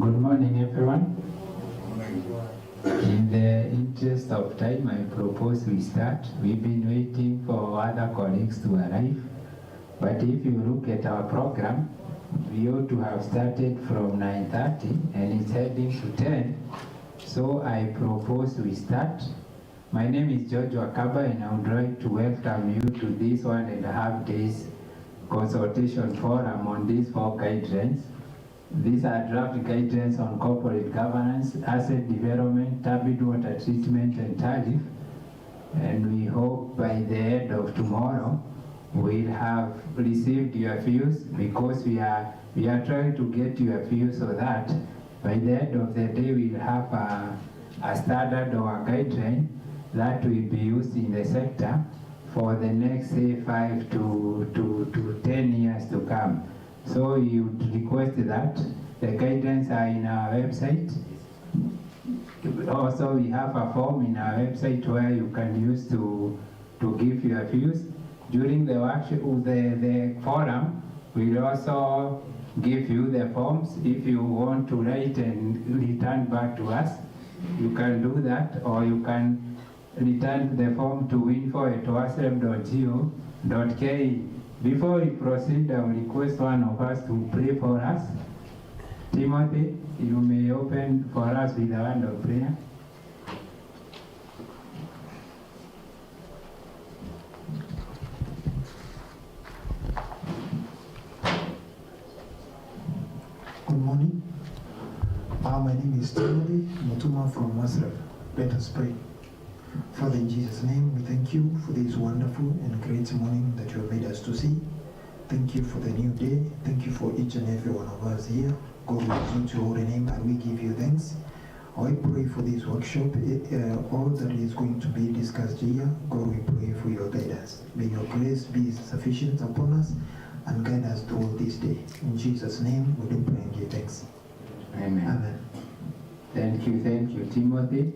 Good morning, everyone. In the interest of time, I propose we start. We've been waiting for other colleagues to arrive. But if you look at our program, we ought to have started from 9:30 and it's heading to 10. So I propose we start. My name is George Wakaba and I would like to welcome you to this 1.5 days consultation forum on these 4 guidelines. These are draft guidelines on corporate governance, asset development, turbid water treatment and tariff. And we hope by the end of tomorrow we'll have received your views, because we are trying to get your views so that by the end of the day we'll have a standard or a guideline that will be used in the sector for the next, say, 5 to 10 years to come. So you request that the guidelines are in our website. Also, we have a form in our website where you can use to give your views. During the workshop, the forum, we'll also give you the forms. If you want to write and return back to us, you can do that, or you can return the form to info@wasrem.go.ke. Before we proceed, I will request one of us to pray for us. Timothy, you may open for us with a word of prayer. Good morning. My name is Timothy Mutuma from Masref. Let us pray. Father, in Jesus' name, we thank you for this wonderful and great morning that you have made us to see. Thank you for the new day. Thank you for each and every one of us here. God, we exalt your holy name and we give you thanks. I pray for this workshop, all that is going to be discussed here. God, we pray for your guidance. May your grace be sufficient upon us and guide us through this day. In Jesus' name, we do pray and give thanks. Amen. Amen. Thank you, Timothy.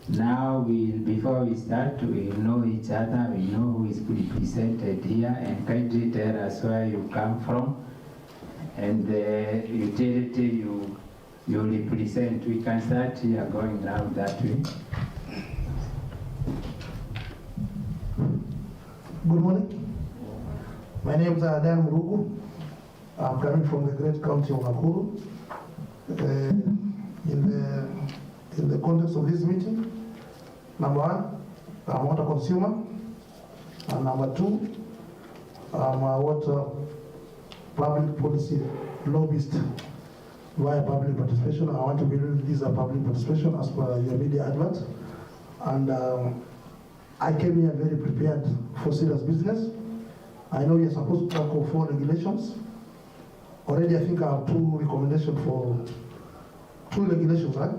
Now, before we start, we know each other, we know who is represented here, and kindly tell us where you come from and the utility you represent. We can start here going round that way. Good morning. My name is Adam Rugu. I'm coming from the great county of Nakuru. In the in the context of this meeting. Number one, I'm not a consumer. And number two, I'm a public policy lobbyist via public participation. I want to believe these are public participation as per your media advert. And I came here very prepared for serious business. I know you're supposed to tackle 4 regulations. Already, I think I have 2 recommendations for 2 regulations, right?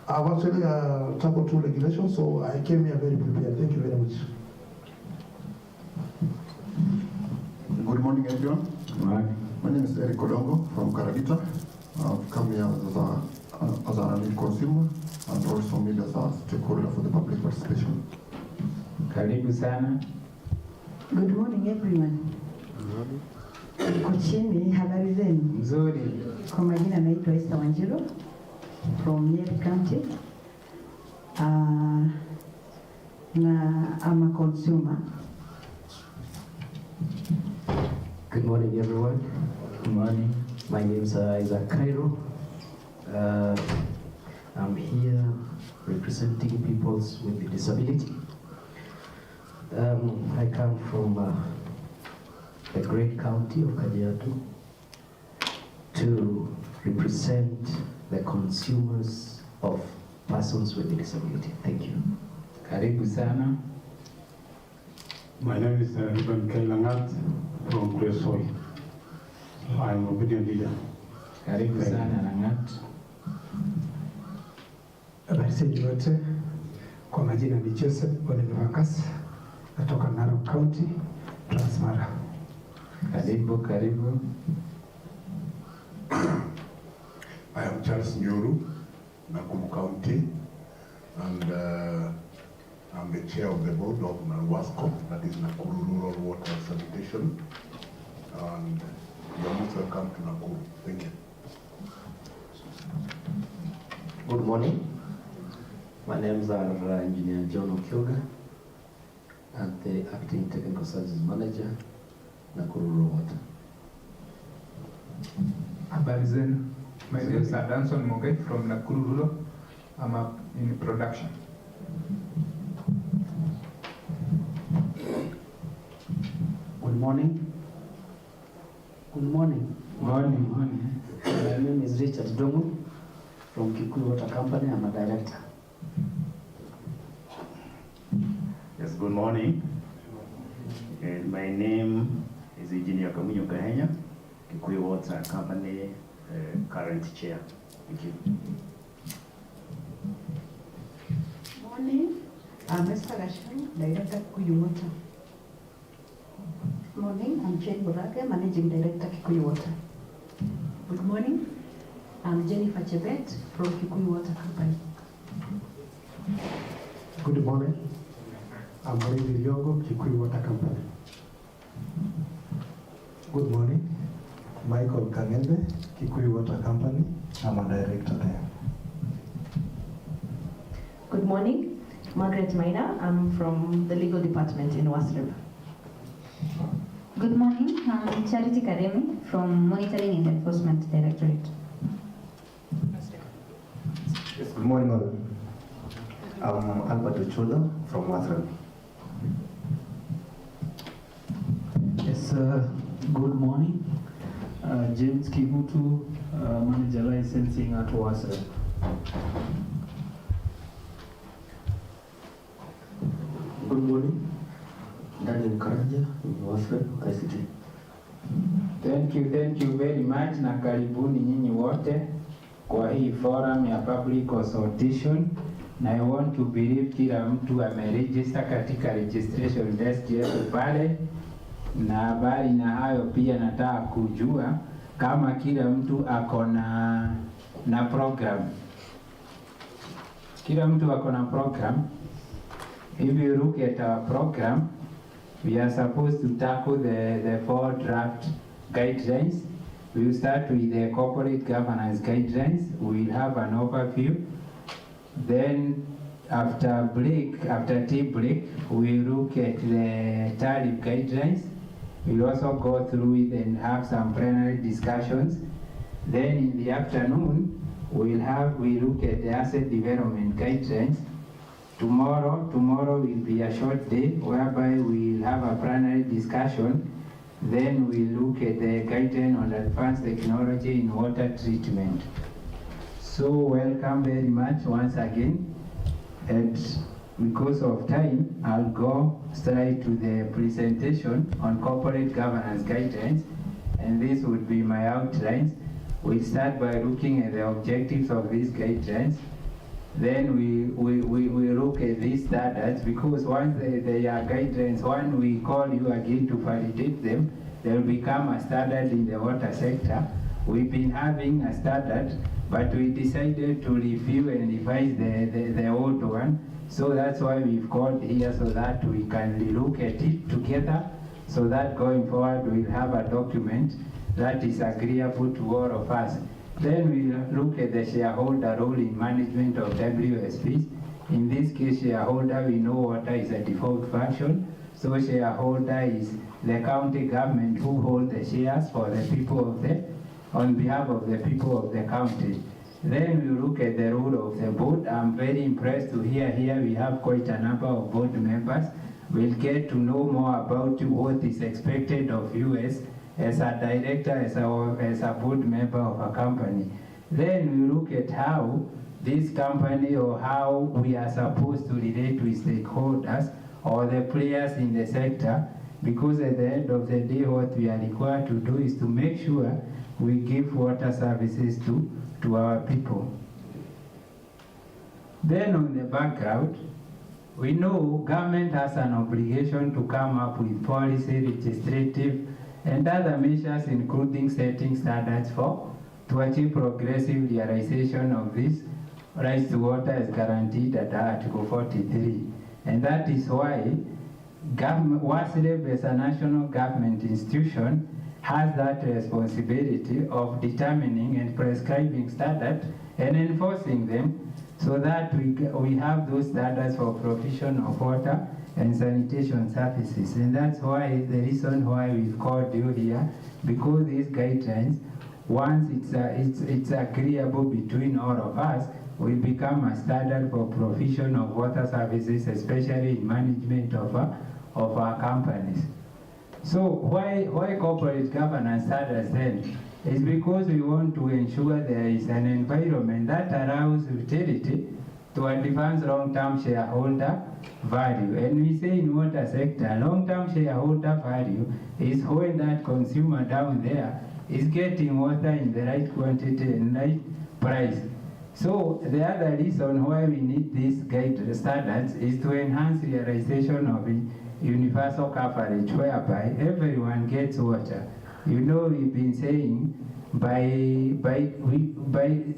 I've actually tackled 2 regulations, so I came here very prepared. Thank you very much. Good morning, everyone. My name is Eric Odongo from Karagita. I've come here as a consumer and also maybe as a stakeholder for the public participation. Karibu sana. Good morning, everyone. Niko chini, habari zenu? Mzuri. Kwa majina naitwa Esther Wanjiru from Nyeri County. I'm a consumer. Good morning, everyone. Good morning. My name is Isaac Cairo. I'm here representing people with disability. I come from the great county of Kajiado to represent the consumers of persons with disability. Thank you. Karibu sana. My name is Ruben Kailangat from Kresoi. I'm obedient leader. Karibu sana Langat. Habari zenu wote, kwa majina ni Joseph Olivakas, natoka Narok County, Transmara. Karibu, karibu. I am Charles Nyuru, Nakuru County, and I'm the chair of the board of NAWASCO, that is Nakuru Rural Water Sanitation, and you're most welcome to Nakuru. Thank you. Good morning. My name is Engineer John Okyoga. I'm the Acting Technical Services Manager, Nakuru Rural Water. Habari zenu. My name is Adanson Mogai from Nakuru Rural. I'm in production. Good morning. Good morning. Morning, morning. My name is Richard Domu from Kikuyu Water Company. I'm a director. Yes, good morning. And my name is Engineer Kamunyo Kahenya, Kikuyu Water Company current chair. Thank you. Morning, I'm Esther Gashan, Director Kikuyu Water. Morning, I'm Jane Burage, Managing Director Kikuyu Water. Good morning, I'm Jennifer Chebet from Kikuyu Water Company. Good morning, I'm David Yogo, Kikuyu Water Company. Good morning, Michael Kangende, Kikuyu Water Company. I'm a director there. Good morning, Margaret Maina. I'm from the legal department in Wasreb. Good morning, I'm Charity Karemi from Monitoring and Enforcement Directorate. Yes, good morning all. I'm Albert Ochola from Wasreb. Yes, good morning. James Kibutu, Manager Licensing at Wasreb. Good morning. Daniel Karanja, Wasreb, ICT. Thank you very much na karibuni nyinyi wote kwa hii forum ya public consultation, na I want to believe kila mtu ameregister katika registration desk yetu pale, na habari na hayo pia nataka kujua kama kila mtu ako na program. Kila mtu ako na program. If you look at our program, we are supposed to tackle the 4 draft guidelines. We will start with the corporate governance guidelines. We will have an overview. Then after tea break, we will look at the tariff guidelines. We will also go through it and have some plenary discussions. Then in the afternoon, we look at the asset development guidelines. Tomorrow will be a short day whereby we'll have a plenary discussion. Then we'll look at the guideline on advanced technology in water treatment. So welcome very much once again. And because of time, I'll go straight to the presentation on corporate governance guidelines. And this would be my outlines. We start by looking at the objectives of these guidelines. Then we look at these standards, because once they are guidelines, when we call you again to validate them, they will become a standard in the water sector. We've been having a standard, but we decided to review and revise the old one. So that's why we've called here, so that we can look at it together, so that going forward we'll have a document that is agreeable to all of us. Then we look at the shareholder role in management of WSPs. In this case, shareholder, we know water is a default function. So shareholder is the county government who hold the shares for the people of on behalf of the people of the county. Then we look at the role of the board. I'm very impressed to hear here we have quite a number of board members. We'll get to know more about what is expected of you as a director, as a board member of a company. Then we look at how this company, or how we are supposed to relate with stakeholders or the players in the sector, because at the end of the day what we are required to do is to make sure we give water services to our people. Then on the background, we know government has an obligation to come up with policy, legislative, and other measures, including setting standards to achieve progressive realization of this rights to water as guaranteed under Article 43. And that is why WASREB as a national government institution has that responsibility of determining and prescribing standards and enforcing them, so that we have those standards for provision of water and sanitation services. And that's why the reason why we've called you here, because these guidelines, once it's agreeable between all of us, will become a standard for provision of water services, especially in management of our companies. So why corporate governance standards then? Is because we want to ensure there is an environment that allows utility to advance long-term shareholder value. And we say in water sector, long-term shareholder value is when that consumer down there is getting water in the right quantity and right price. So the other reason why we need these standards is to enhance realization of universal coverage, whereby everyone gets water. You know, we've been saying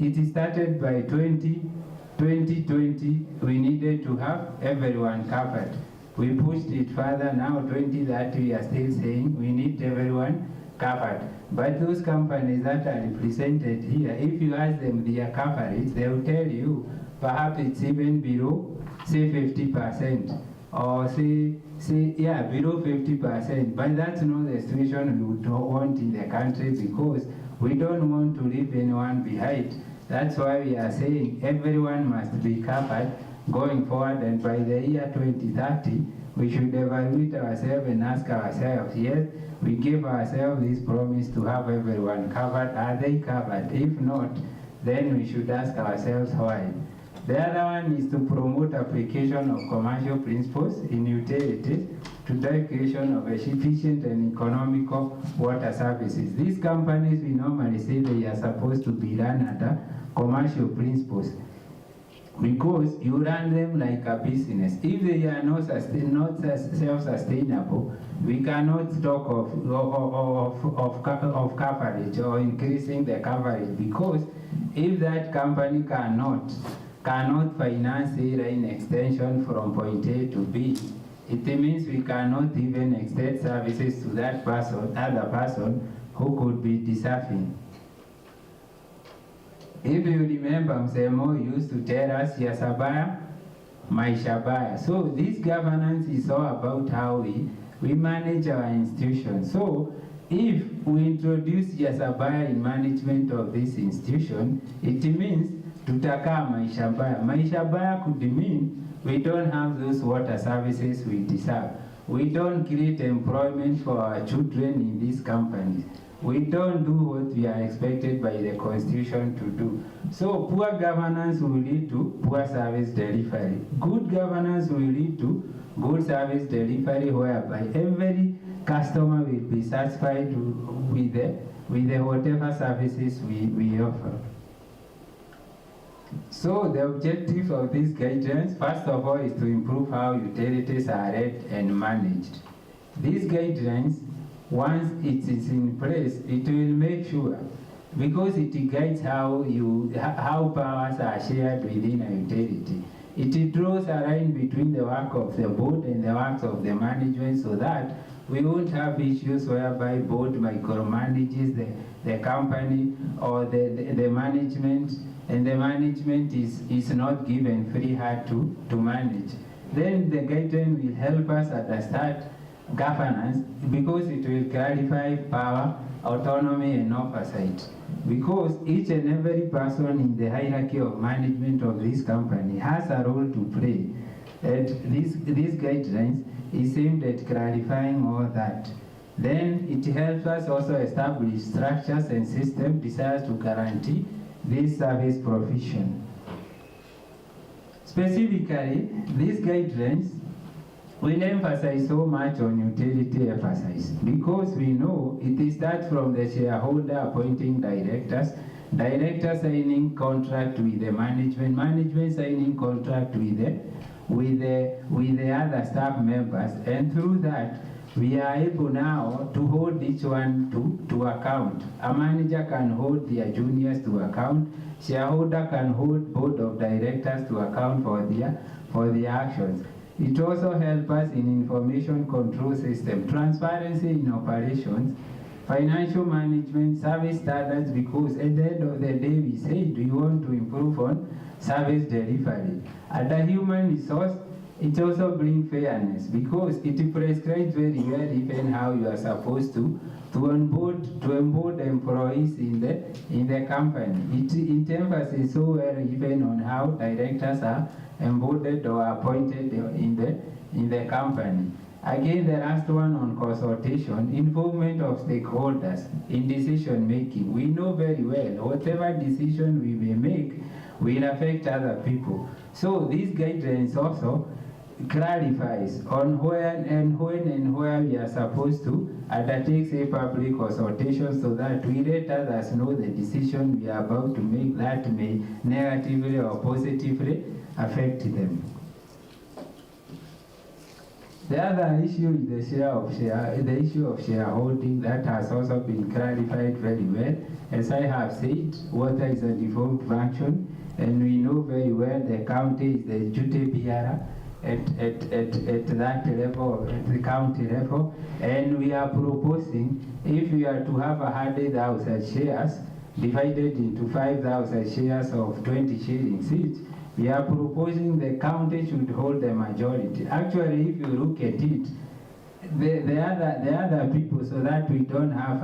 it started by 2020, we needed to have everyone covered. We pushed it further, now 2030 we are still saying we need everyone covered. But those companies that are represented here, if you ask them their coverage, they will tell you perhaps it's even below, say 50%, or below 50%. But that's not the situation we would want in the country, because we don't want to leave anyone behind. That's why we are saying everyone must be covered going forward, and by the year 2030, we should evaluate ourselves and ask ourselves, yes, we give ourselves this promise to have everyone covered. Are they covered? If not, then we should ask ourselves why. The other one is to promote application of commercial principles in utilities to drive creation of efficient and economical water services. These companies, we normally say they are supposed to be run under commercial principles, because you run them like a business. If they are not self-sustainable, we cannot talk of coverage or increasing the coverage, because if that company cannot finance a line extension from point A to B, it means we cannot even extend services to that other person who could be deserving. If you remember, Msemo used to tell us, Yasabaya, Maishabaya. So this governance is all about how we manage our institutions. So if we introduce Jasabaya in management of this institution, it means tutakaa maisha baya. Maisha baya could mean we don't have those water services we deserve. We don't create employment for our children in these companies. We don't do what we are expected by the Constitution to do. So poor governance will lead to poor service delivery. Good governance will lead to good service delivery, whereby every customer will be satisfied with the whatever services we offer. So the objective of these guidelines, first of all, is to improve how utilities are read and managed. These guidelines, once it is in place, it will make sure, because it guides how powers are shared within a utility. It draws a line between the work of the board and the works of the management, so that we won't have issues whereby board micromanages the company or the management, and the management is not given free hand to manage. Then the guideline will help us understand governance, because it will clarify power, autonomy, and oversight. Because each and every person in the hierarchy of management of this company has a role to play. And these guidelines is aimed at clarifying all that. Then it helps us also establish structures and systems designed to guarantee this service provision. Specifically, these guidelines will emphasize so much on utility emphasis, because we know it starts from the shareholder appointing directors, directors signing contract with the management, management signing contract with the other staff members, and through that we are able now to hold each one to account. A manager can hold their juniors to account, shareholder can hold board of directors to account for their actions. It also helps us in information control system, transparency in operations, financial management, service standards, because at the end of the day we said we want to improve on service delivery. At the human resource, it also brings fairness, because it prescribes very well even how you are supposed to onboard employees in the company. It emphasizes so well even on how directors are onboarded or appointed in the company. Again, the last one on consultation, involvement of stakeholders in decision making. We know very well whatever decision we may make will affect other people. So these guidelines also clarifies on when and where we are supposed to undertake say public consultation, so that we let others know the decision we are about to make that may negatively or positively affect them. The other issue is the issue of shareholding, that has also been clarified very well. As I have said, water is a default function, and we know very well the county is the duty bearer at that level, at the county level, and we are proposing, if we are to have 100,000 shares divided into 5,000 shares of 20 shillings each, we are proposing the county should hold the majority. Actually, if you look at it, the other people, so that we don't have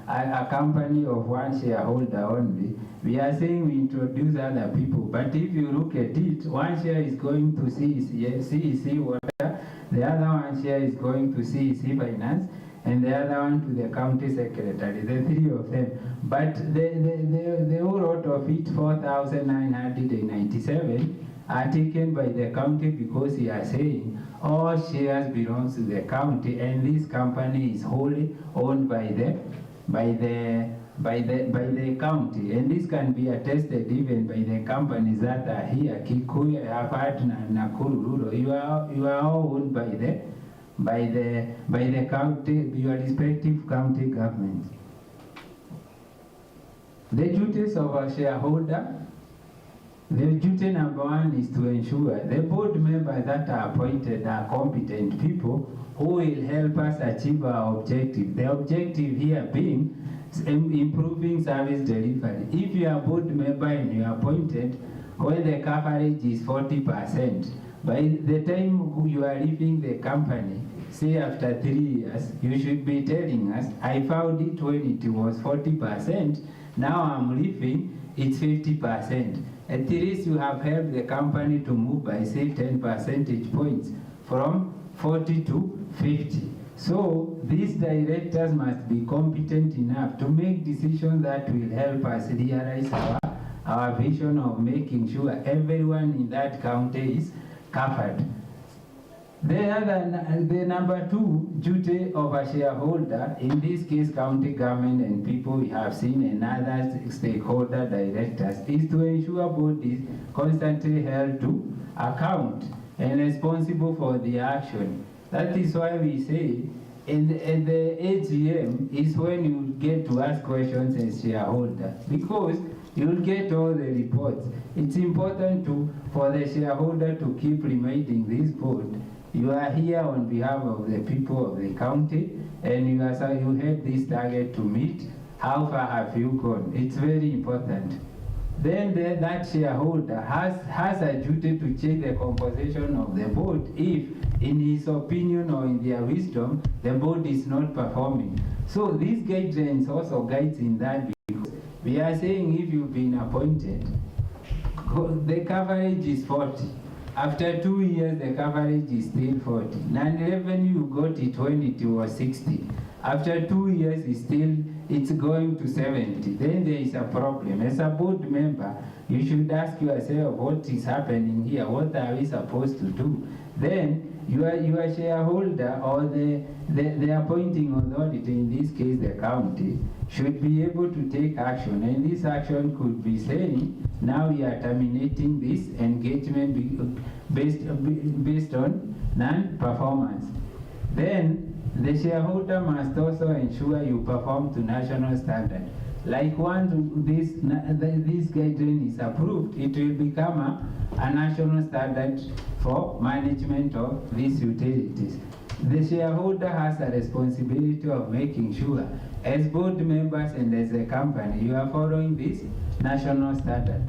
a company of one shareholder only, we are saying we introduce other people. But if you look at it, one share is going to CEC Water, the other one share is going to CEC Finance, and the other one to the county secretary, the three of them. But the whole lot of it, 4,997, are taken by the county, because we are saying all shares belongs to the county, and this company is wholly owned by the county, and this can be attested even by the companies that are here, Kikuyu, Apartna, and Nakuru. You are all owned by the county, your respective county governments. The duties of a shareholder. The duty number one is to ensure the board members that are appointed are competent people who will help us achieve our objective. The objective here being improving service delivery. If you are a board member and you are appointed when the coverage is 40%, by the time you are leaving the company, say after 3 years, you should be telling us, I found it when it was 40%, now I'm leaving, it's 50%. At least you have helped the company to move by, say, 10 percentage points from 40 to 50. So these directors must be competent enough to make decisions that will help us realize our vision of making sure everyone in that county is covered. The number two duty of a shareholder, in this case county government and people we have seen and other stakeholder directors, is to ensure board is constantly held to account and responsible for the action. That is why we say in the AGM is when you get to ask questions as shareholder, because you'll get all the reports. It's important for the shareholder to keep reminding this board, you are here on behalf of the people of the county, and you had this target to meet. How far have you gone? It's very important. Then that shareholder has a duty to check the composition of the board if, in his opinion or in their wisdom, the board is not performing. So these guidelines also guides in that, because we are saying if you've been appointed, the coverage is 40. After 2 years, the coverage is still 40. 9/11, you got it when it was 60. After 2 years, it's going to 70. Then there is a problem. As a board member, you should ask yourself, what is happening here? What are we supposed to do? Then your shareholder or the appointing authority, in this case the county, should be able to take action. And this action could be saying, now we are terminating this engagement based on non-performance. Then the shareholder must also ensure you perform to national standard. Like once this guideline is approved, it will become a national standard for management of these utilities. The shareholder has a responsibility of making sure, as board members and as a company, you are following this national standard.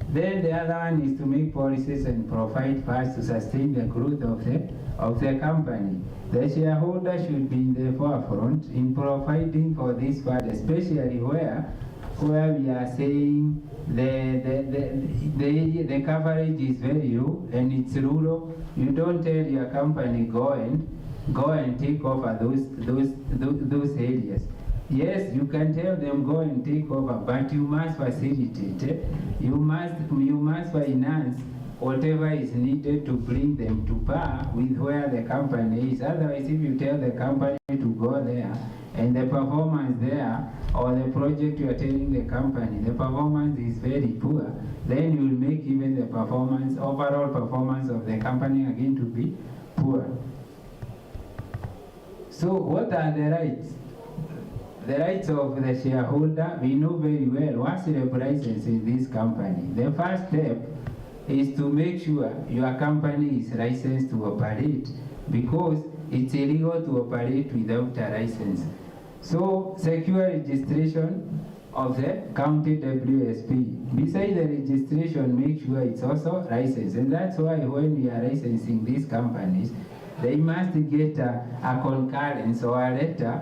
Then the other one is to make policies and provide funds to sustain the growth of the company. The shareholder should be in the forefront in providing for this fund, especially where we are saying the coverage is very low and it's rural. You don't tell your company go and take over those areas. Yes, you can tell them go and take over, but you must facilitate. You must finance whatever is needed to bring them to par with where the company is. Otherwise, if you tell the company to go there and the performance there or the project you are telling the company, the performance is very poor, then you will make even the overall performance of the company again to be poor. So what are the rights? The rights of the shareholder, we know very well what's the license in this company. The first step is to make sure your company is licensed to operate, because it's illegal to operate without a license. So secure registration of the county WSP. Besides the registration, make sure it's also licensed. And that's why when we are licensing these companies, they must get a concurrence or a letter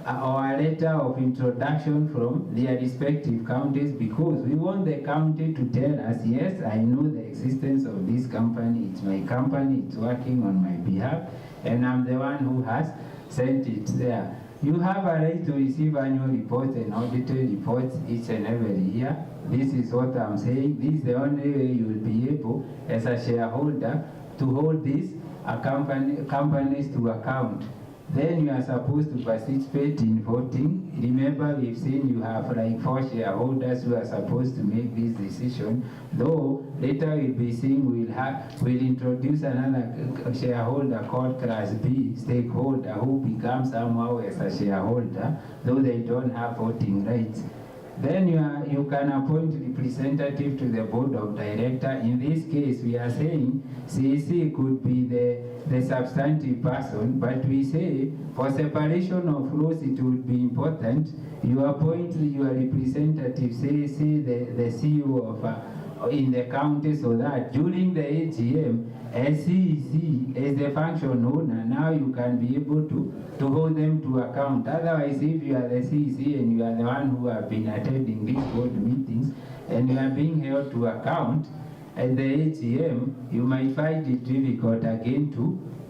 of introduction from their respective counties, because we want the county to tell us, yes, I know the existence of this company, it's my company, it's working on my behalf, and I'm the one who has sent it there. You have a right to receive annual reports and audited reports each and every year. This is what I'm saying. This is the only way you will be able, as a shareholder, to hold these companies to account. Then you are supposed to participate in voting. Remember, we've seen you have like 4 shareholders who are supposed to make this decision. Though later we'll be seeing we'll introduce another shareholder called Class B stakeholder who becomes somehow as a shareholder, though they don't have voting rights. Then you can appoint representative to the board of director. In this case, we are saying CEC could be the substantive person, but we say for separation of roles it would be important you appoint your representative, say the CEO in the county, so that during the AGM, as CEC, as the function owner, now you can be able to hold them to account. Otherwise, if you are the CEC and you are the one who have been attending these board meetings and you are being held to account at the AGM, you might find it difficult again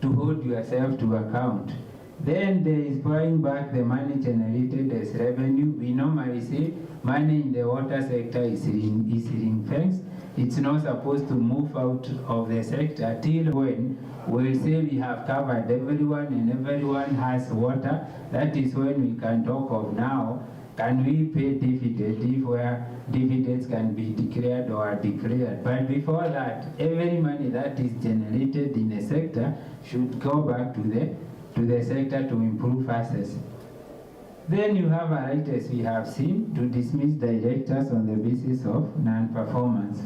to hold yourself to account. Then there is buying back the money generated as revenue. We normally say money in the water sector is ring-fenced. It's not supposed to move out of the sector till when we'll say we have covered everyone and everyone has water. That is when we can talk of now, can we pay dividend if where dividends can be declared or declared. But before that, every money that is generated in a sector should go back to the sector to improve access. Then you have a right, as we have seen, to dismiss directors on the basis of non-performance.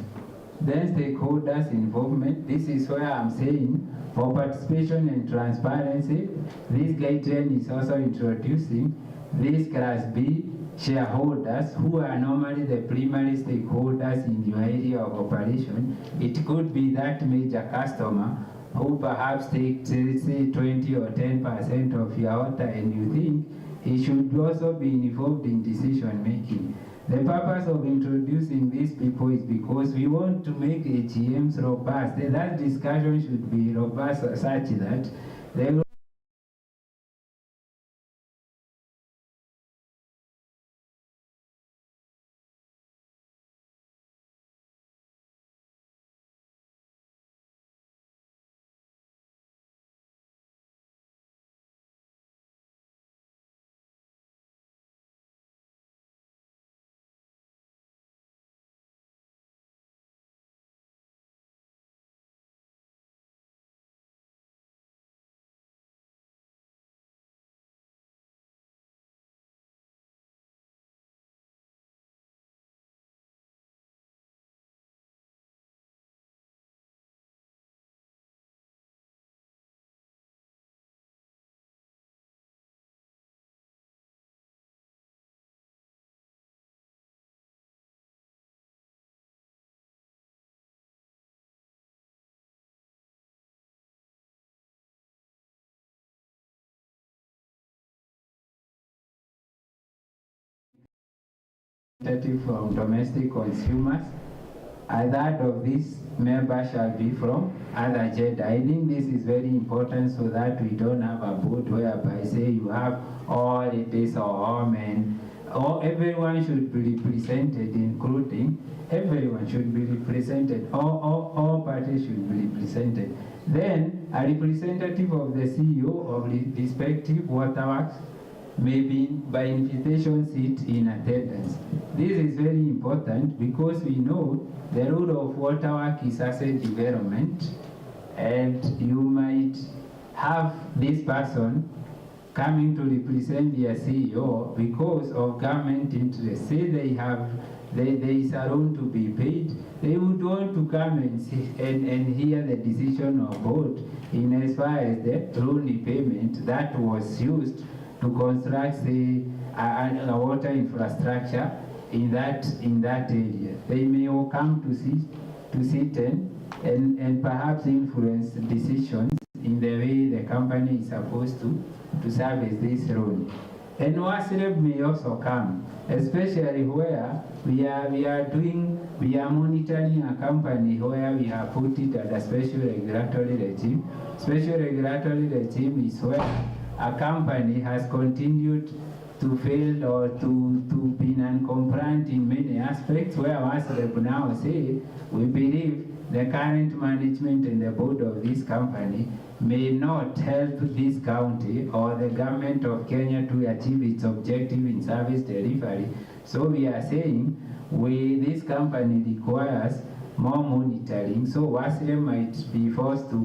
Then stakeholders' involvement. This is where I'm saying for participation and transparency, this guideline is also introducing this class B shareholders who are normally the primary stakeholders in your area of operation. It could be that major customer who perhaps takes, say, 20 or 10% of your water, and you think he should also be involved in decision making. The purpose of introducing these people is because we want to make AGMs robust. That discussion should be robust such that they will from domestic consumers. A third of this member shall be from other gender. I think this is very important so that we don't have a board whereby say you have all ladies or all men, or everyone should be represented, including everyone should be represented, all parties should be represented. Then a representative of the CEO of the respective waterworks may be by invitation sit in attendance. This is very important because we know the rule of waterwork is asset development, and you might have this person coming to represent their CEO because of government interest. Say there is a loan to be paid, they would want to come and hear the decision of board in as far as the loan repayment that was used to construct, say, a water infrastructure in that area. They may all come to sit and perhaps influence decisions in the way the company is supposed to service this role. And WASREB may also come, especially where we are monitoring a company where we have put it at a special regulatory regime. Special regulatory regime is where a company has continued to fail or to be non-compliant in many aspects, where WASREB now say, we believe the current management and the board of this company may not help this county or the government of Kenya to achieve its objective in service delivery. So we are saying this company requires more monitoring, so WASREB might be forced to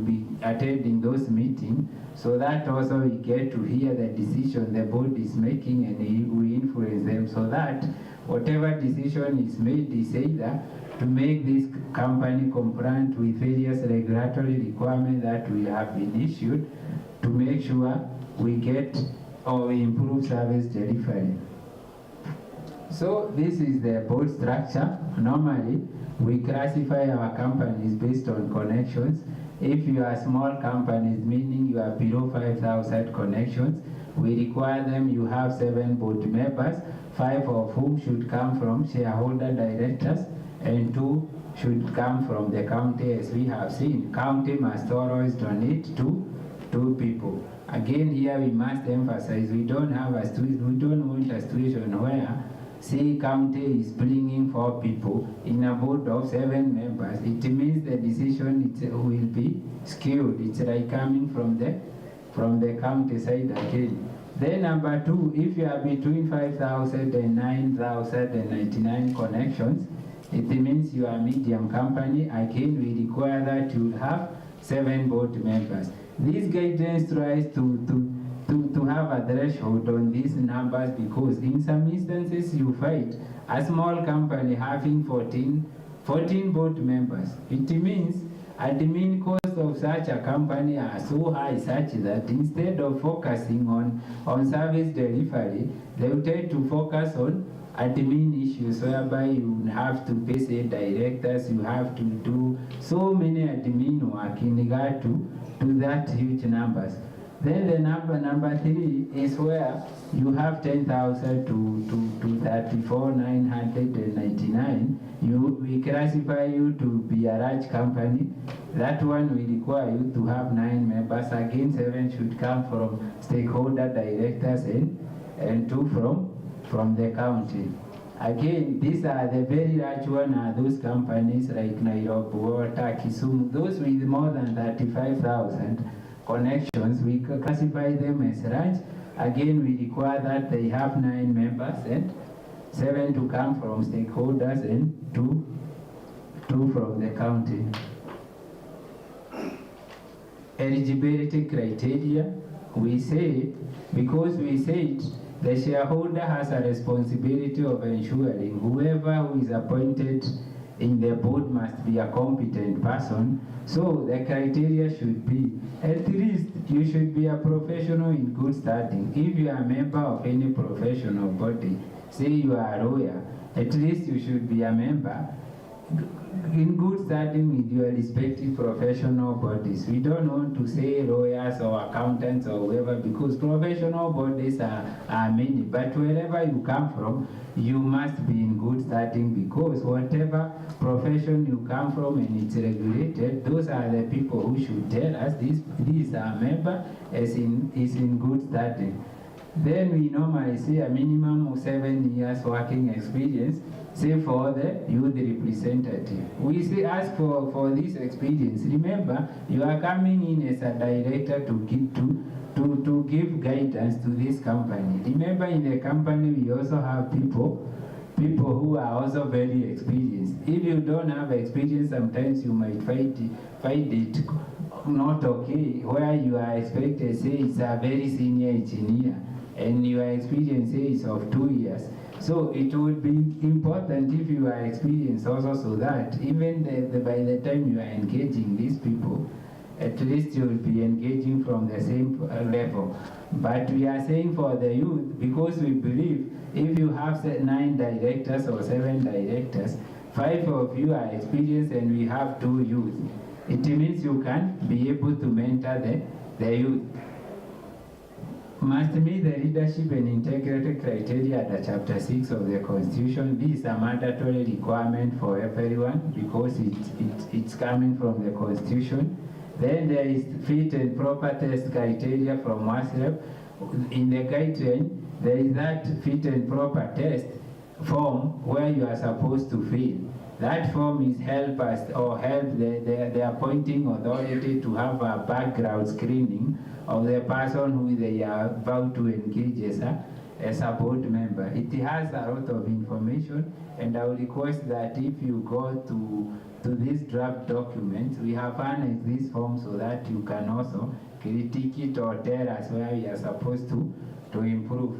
be attending those meetings, so that also we get to hear the decision the board is making and we influence them, so that whatever decision is made is either to make this company compliant with various regulatory requirements that we have been issued, to make sure we get or we improve service delivery. So this is the board structure. Normally, We classify our companies based on connections. If you are small companies, meaning you are below 5,000 connections, we require them, you have 7 board members, 5 of whom should come from shareholder directors, and 2 should come from the county. As we have seen, county must always donate to 2 people. Again, here we must emphasize, we don't want a situation where, say, county is bringing 4 people in a board of 7 members. It means the decision will be skewed. It's like coming from the county side again. Then number 2, if you are between 5,000 and 9,099 connections, it means you are a medium company. Again, we require that you have 7 board members. This guidance tries to have a threshold on these numbers, because in some instances you find a small company having 14 board members. It means admin costs of such a company are so high such that instead of focusing on service delivery, they will tend to focus on admin issues, whereby you have to pay, say, directors, you have to do so many admin work in regard to that huge numbers. Then the number 3 is where you have 10,000 to 34,999. We classify you to be a large company. That one we require you to have 9 members. Again, 7 should come from stakeholder directors and 2 from the county. Again, these are the very large one, are those companies like Nairobi, Water, Kisumu, those with more than 35,000 connections. We classify them as large. Again, we require that they have 9 members and 7 to come from stakeholders and 2 from the county. Eligibility criteria, we say, because we said the shareholder has a responsibility of ensuring whoever who is appointed in the board must be a competent person. So the criteria should be, at least you should be a professional in good standing. If you are a member of any professional body, say you are a lawyer, at least you should be a member in good standing with your respective professional bodies. We don't want to say lawyers or accountants or whoever, because professional bodies are many, but wherever you come from, you must be in good standing, because whatever profession you come from and it's regulated, those are the people who should tell us this member is in good standing. Then we normally say a minimum of 7 years working experience, say for the youth representative. We say ask for this experience. Remember, you are coming in as a director to give guidance to this company. Remember, in the company we also have people who are also very experienced. If you don't have experience, sometimes you might find it not okay, where you are expected, say it's a very senior engineer, and your experience is of 2 years. So it would be important if you are experienced also, so that even by the time you are engaging these people, at least you will be engaging from the same level. But we are saying for the youth, because we believe if you have 9 directors or 7 directors, 5 of you are experienced and we have 2 youth, it means you can be able to mentor the youth. Must meet the leadership and integrity criteria under Chapter 6 of the Constitution. This is a mandatory requirement for everyone, because it's coming from the Constitution. Then there is fit and proper test criteria from WASREP. In the guideline, there is that fit and proper test form where you are supposed to fill. That form is help the appointing authority to have a background screening of the person who they are about to engage as a board member. It has a lot of information, and I would request that if you go to this draft document, we have annexed this form so that you can also critique it or tell us where we are supposed to improve.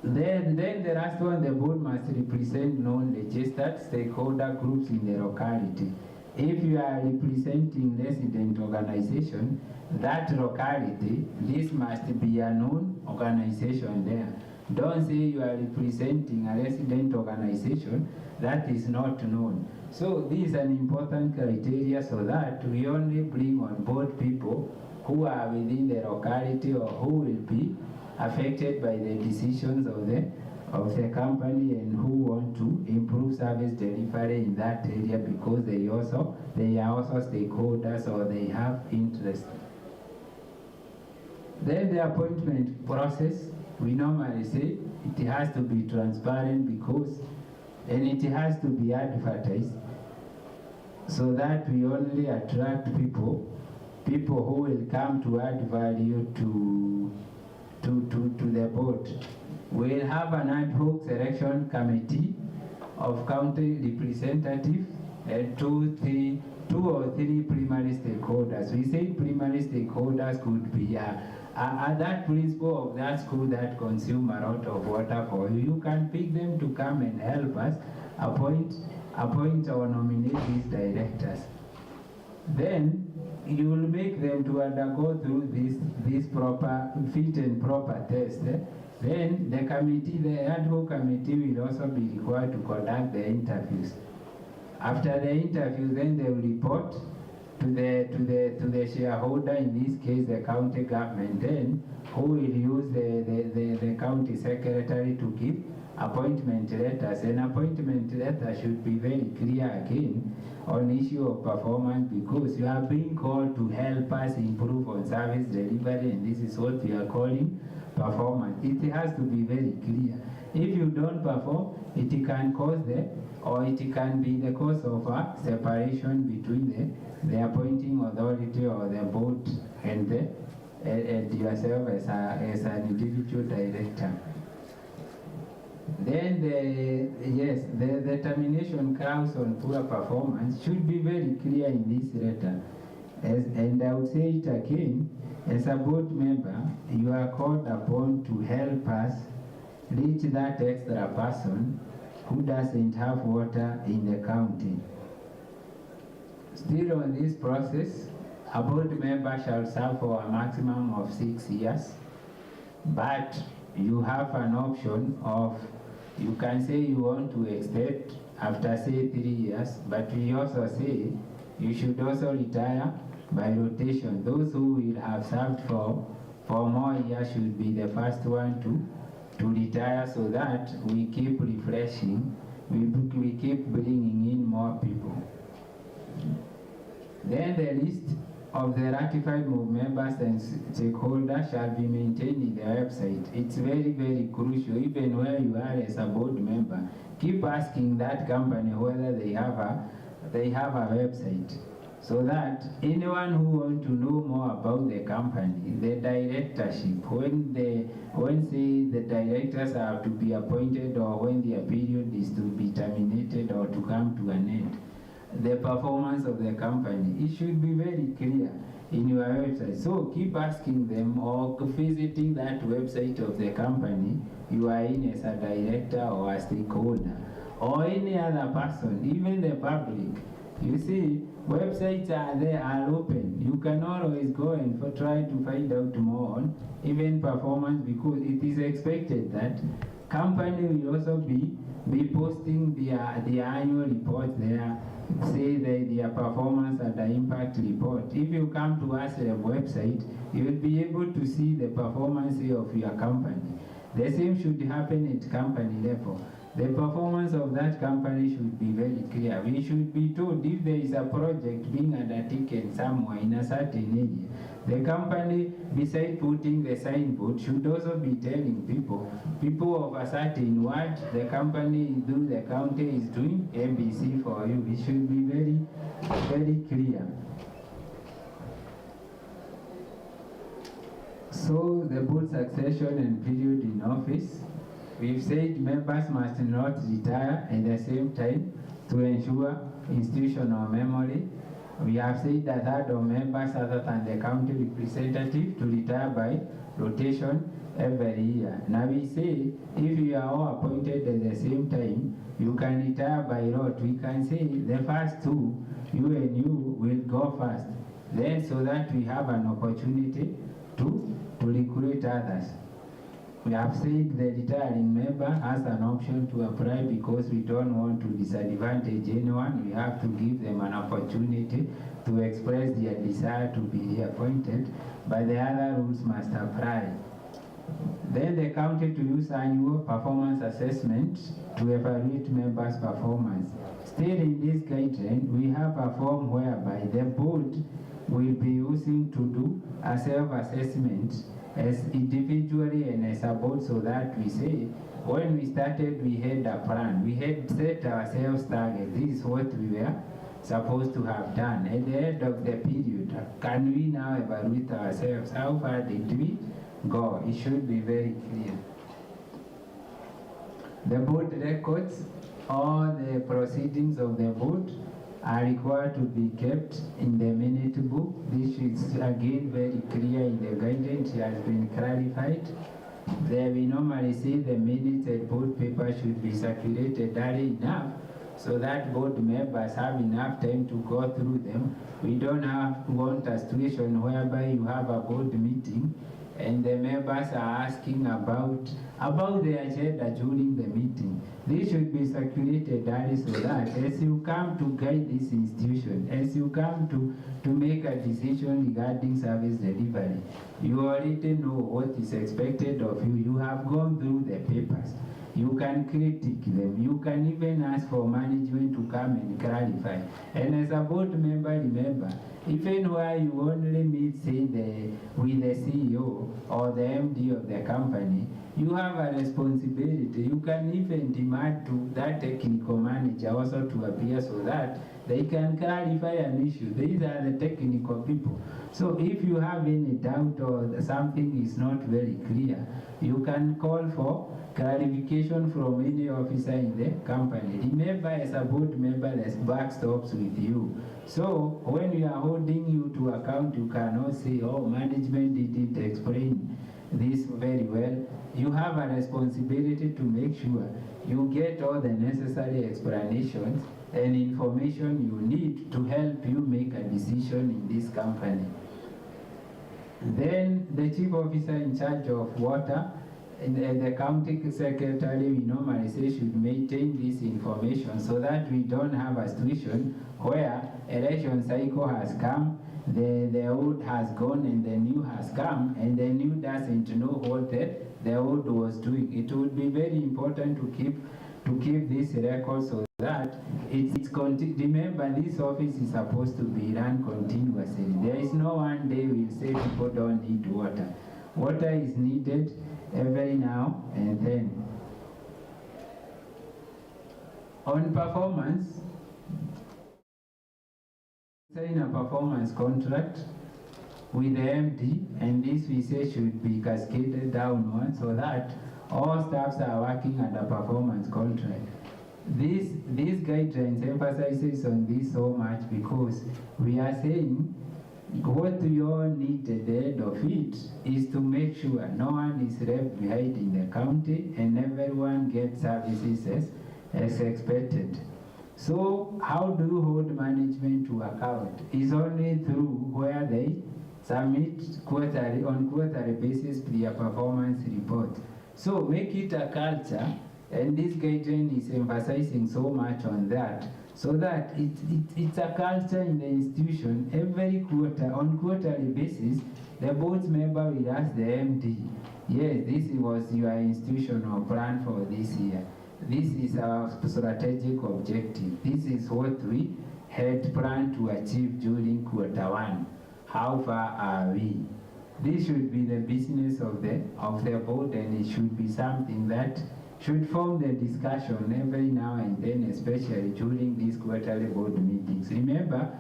Then the last one, the board must represent non-registered stakeholder groups in the locality. If you are representing resident organization, that locality, this must be a known organization there. Don't say you are representing a resident organization that is not known. So this is an important criteria so that we only bring on board people who are within the locality or who will be affected by the decisions of the company and who want to improve service delivery in that area because they are also stakeholders or they have interest. Then the appointment process, we normally say it has to be transparent and it has to be advertised so that we only attract people who will come to add value to the board. We'll have an ad hoc selection committee of county representatives and two or three primary stakeholders. We say primary stakeholders could be that principal of that school that consume a lot of water for you. You can pick them to come and help us appoint or nominate these directors. Then you will make them to undergo through this proper fit and proper test. Then the committee, the ad hoc committee, will also be required to conduct the interviews. After the interviews, then they will report to the shareholder, in this case the county government, then who will use the county secretary to give appointment letters. An appointment letter should be very clear again on issue of performance because you are being called to help us improve on service delivery, and this is what we are calling performance. It has to be very clear. If you don't perform, it can cause it can be the cause of a separation between the appointing authority or the board and yourself as an individual director. Then the termination clause on poor performance should be very clear in this letter. And I would say it again, as a board member, you are called upon to help us reach that extra person who doesn't have water in the county. Still on this process, a board member shall serve for a maximum of 6 years, but you have an option of, you can say you want to extend after say 3 years, but we also say you should also retire by rotation. Those who will have served for more years should be the first one to retire so that we keep refreshing, we keep bringing in more people. Then the list of the ratified members and stakeholders shall be maintained in the website. It's very, very crucial, even where you are as a board member. Keep asking that company whether they have a website, so that anyone who wants to know more about the company, the directorship, when say the directors are to be appointed or when their period is to be terminated or to come to an end, the performance of the company, it should be very clear in your website. So keep asking them or visiting that website of the company you are in as a director or a stakeholder or any other person, even the public. You see, websites are open. You can always go and try to find out more on even performance, because it is expected that company will also be posting their annual report there, say their performance and the impact report. If you come to us website, you will be able to see the performance of your company. The same should happen at company level. The performance of that company should be very clear. We should be told if there is a project being undertaken somewhere in a certain area. The company, besides putting the signboard, should also be telling people of a certain word, the company the county is doing ABC for you. It should be very, very clear. So the board succession and period in office. We've said members must not retire at the same time to ensure institutional memory. We have said that other members other than the county representative to retire by rotation every year. Now we say if you are all appointed at the same time, you can retire by lot. We can say the first two, you and you will go first. Then so that we have an opportunity to recruit others. We have said the retiring member has an option to apply because we don't want to disadvantage anyone. We have to give them an opportunity to express their desire to be reappointed, but the other rules must apply. Then the county to use annual performance assessment to evaluate members' performance. Still in this guideline, we have a form whereby the board will be using to do a self-assessment as individually and as a board, so that we say, when we started, we had a plan. We had set ourselves targets. This is what we were supposed to have done. At the end of the period, can we now evaluate ourselves? How far did we go? It should be very clear. The board records all the proceedings of the board are required to be kept in the minute book. This is again very clear in the guidance. It has been clarified. There we normally say the minutes and board paper should be circulated early enough so that board members have enough time to go through them. We don't want a situation whereby you have a board meeting and the members are asking about the agenda during the meeting. This should be circulated early so that as you come to guide this institution, as you come to make a decision regarding service delivery, you already know what is expected of you. You have gone through the papers. You can critique them. You can even ask for management to come and clarify. And as a board member, remember, even where you only meet, say, with the CEO or the MD of the company, you have a responsibility. You can even demand to that technical manager also to appear so that they can clarify an issue. These are the technical people. So if you have any doubt or something is not very clear, you can call for clarification from any officer in the company. Remember, as a board member, there's backstops with you. So when we are holding you to account, you cannot say, oh, management didn't explain this very well. You have a responsibility to make sure you get all the necessary explanations and information you need to help you make a decision in this company. Then the chief officer in charge of water and the county secretary, we normally say, should maintain this information so that we don't have a situation where election cycle has come, the old has gone and the new has come, and the new doesn't know what the old was doing. It would be very important to keep this record so that remember, this office is supposed to be run continuously. There is no one day we'll say people don't need water. Water is needed every now and then. On performance, sign a performance contract with the MD, and this we say should be cascaded downward so that all staffs are working under performance contract. These guidelines emphasizes on this so much because we are saying what we all need at the end of it is to make sure no one is left behind in the county and everyone gets services as expected. So how do you hold management to account? Is only through where they submit on quarterly basis their performance report. So make it a culture, and this guideline is emphasizing so much on that, so that it's a culture in the institution. Every quarter, on quarterly basis, the board member will ask the MD, yes, this was your institutional plan for this year. This is our strategic objective. This is what we had planned to achieve during quarter one. How far are we? This should be the business of the board, and it should be something that should form the discussion every now and then, especially during these quarterly board meetings. Remember,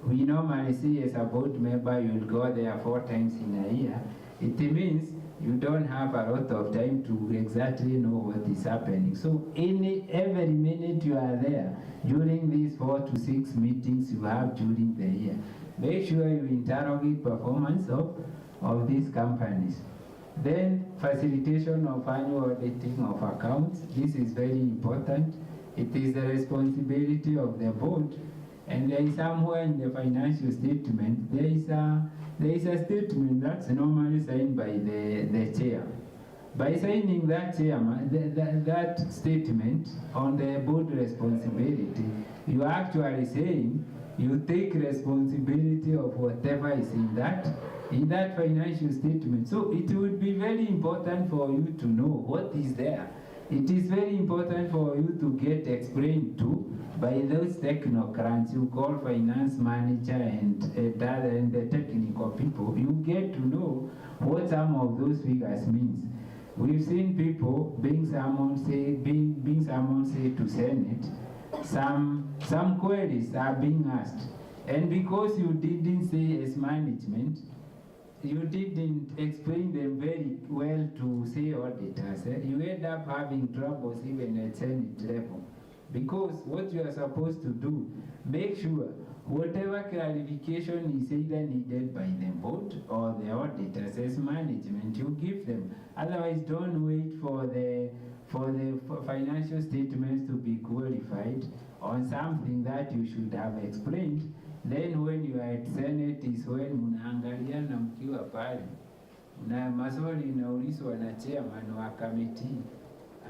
we normally say as a board member, you'll go there 4 times in a year. It means you don't have a lot of time to exactly know what is happening. So every minute you are there during these 4 to 6 meetings you have during the year, make sure you interrogate performance of these companies. Then facilitation of annual auditing of accounts. This is very important. It is the responsibility of the board, and there is somewhere in the financial statement, there is a statement that's normally signed by the chair. By signing that, chairman, that statement on the board responsibility, you are actually saying you take responsibility of whatever is in that financial statement. So it would be very important for you to know what is there. It is very important for you to get explained to by those technocrats you call finance manager and the technical people. You get to know what some of those figures means. We've seen people being summoned, say to Senate, some queries are being asked. And because you didn't say as management, you didn't explain them very well to say auditors, you end up having troubles even at Senate level. Because what you are supposed to do, make sure whatever clarification is either needed by the board or the auditors as management, you give them. Otherwise, don't wait for the financial statements to be qualified on something that you should have explained. Then when you are at Senate is when mnaangaliana mkiwa pale na maswali inaulizwa na chairman wa committee.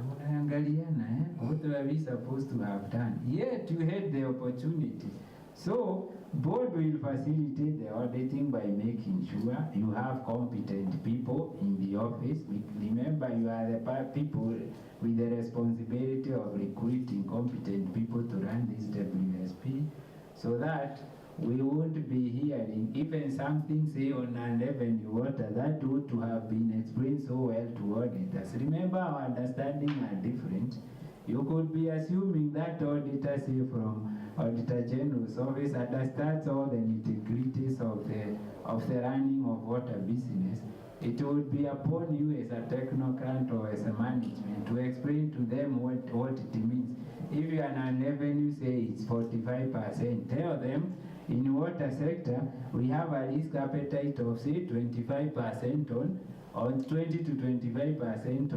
Mnaangaliana, what are we supposed to have done? Yet you had the opportunity. So board will facilitate the auditing by making sure you have competent people in the office. Remember, you are the people with the responsibility of recruiting competent people to run this WSP, so that we won't be hearing even something say on non-revenue water that ought to have been explained so well to auditors. Remember, our understanding are different. You could be assuming that auditor, say from Auditor General's office, understands all the nitty-gritties of the running of water business. It would be upon you as a technocrat or as a management to explain to them what it means. If you are non-revenue, say it's 45%, tell them in water sector, we have a risk appetite of say 25% on 20 to 25%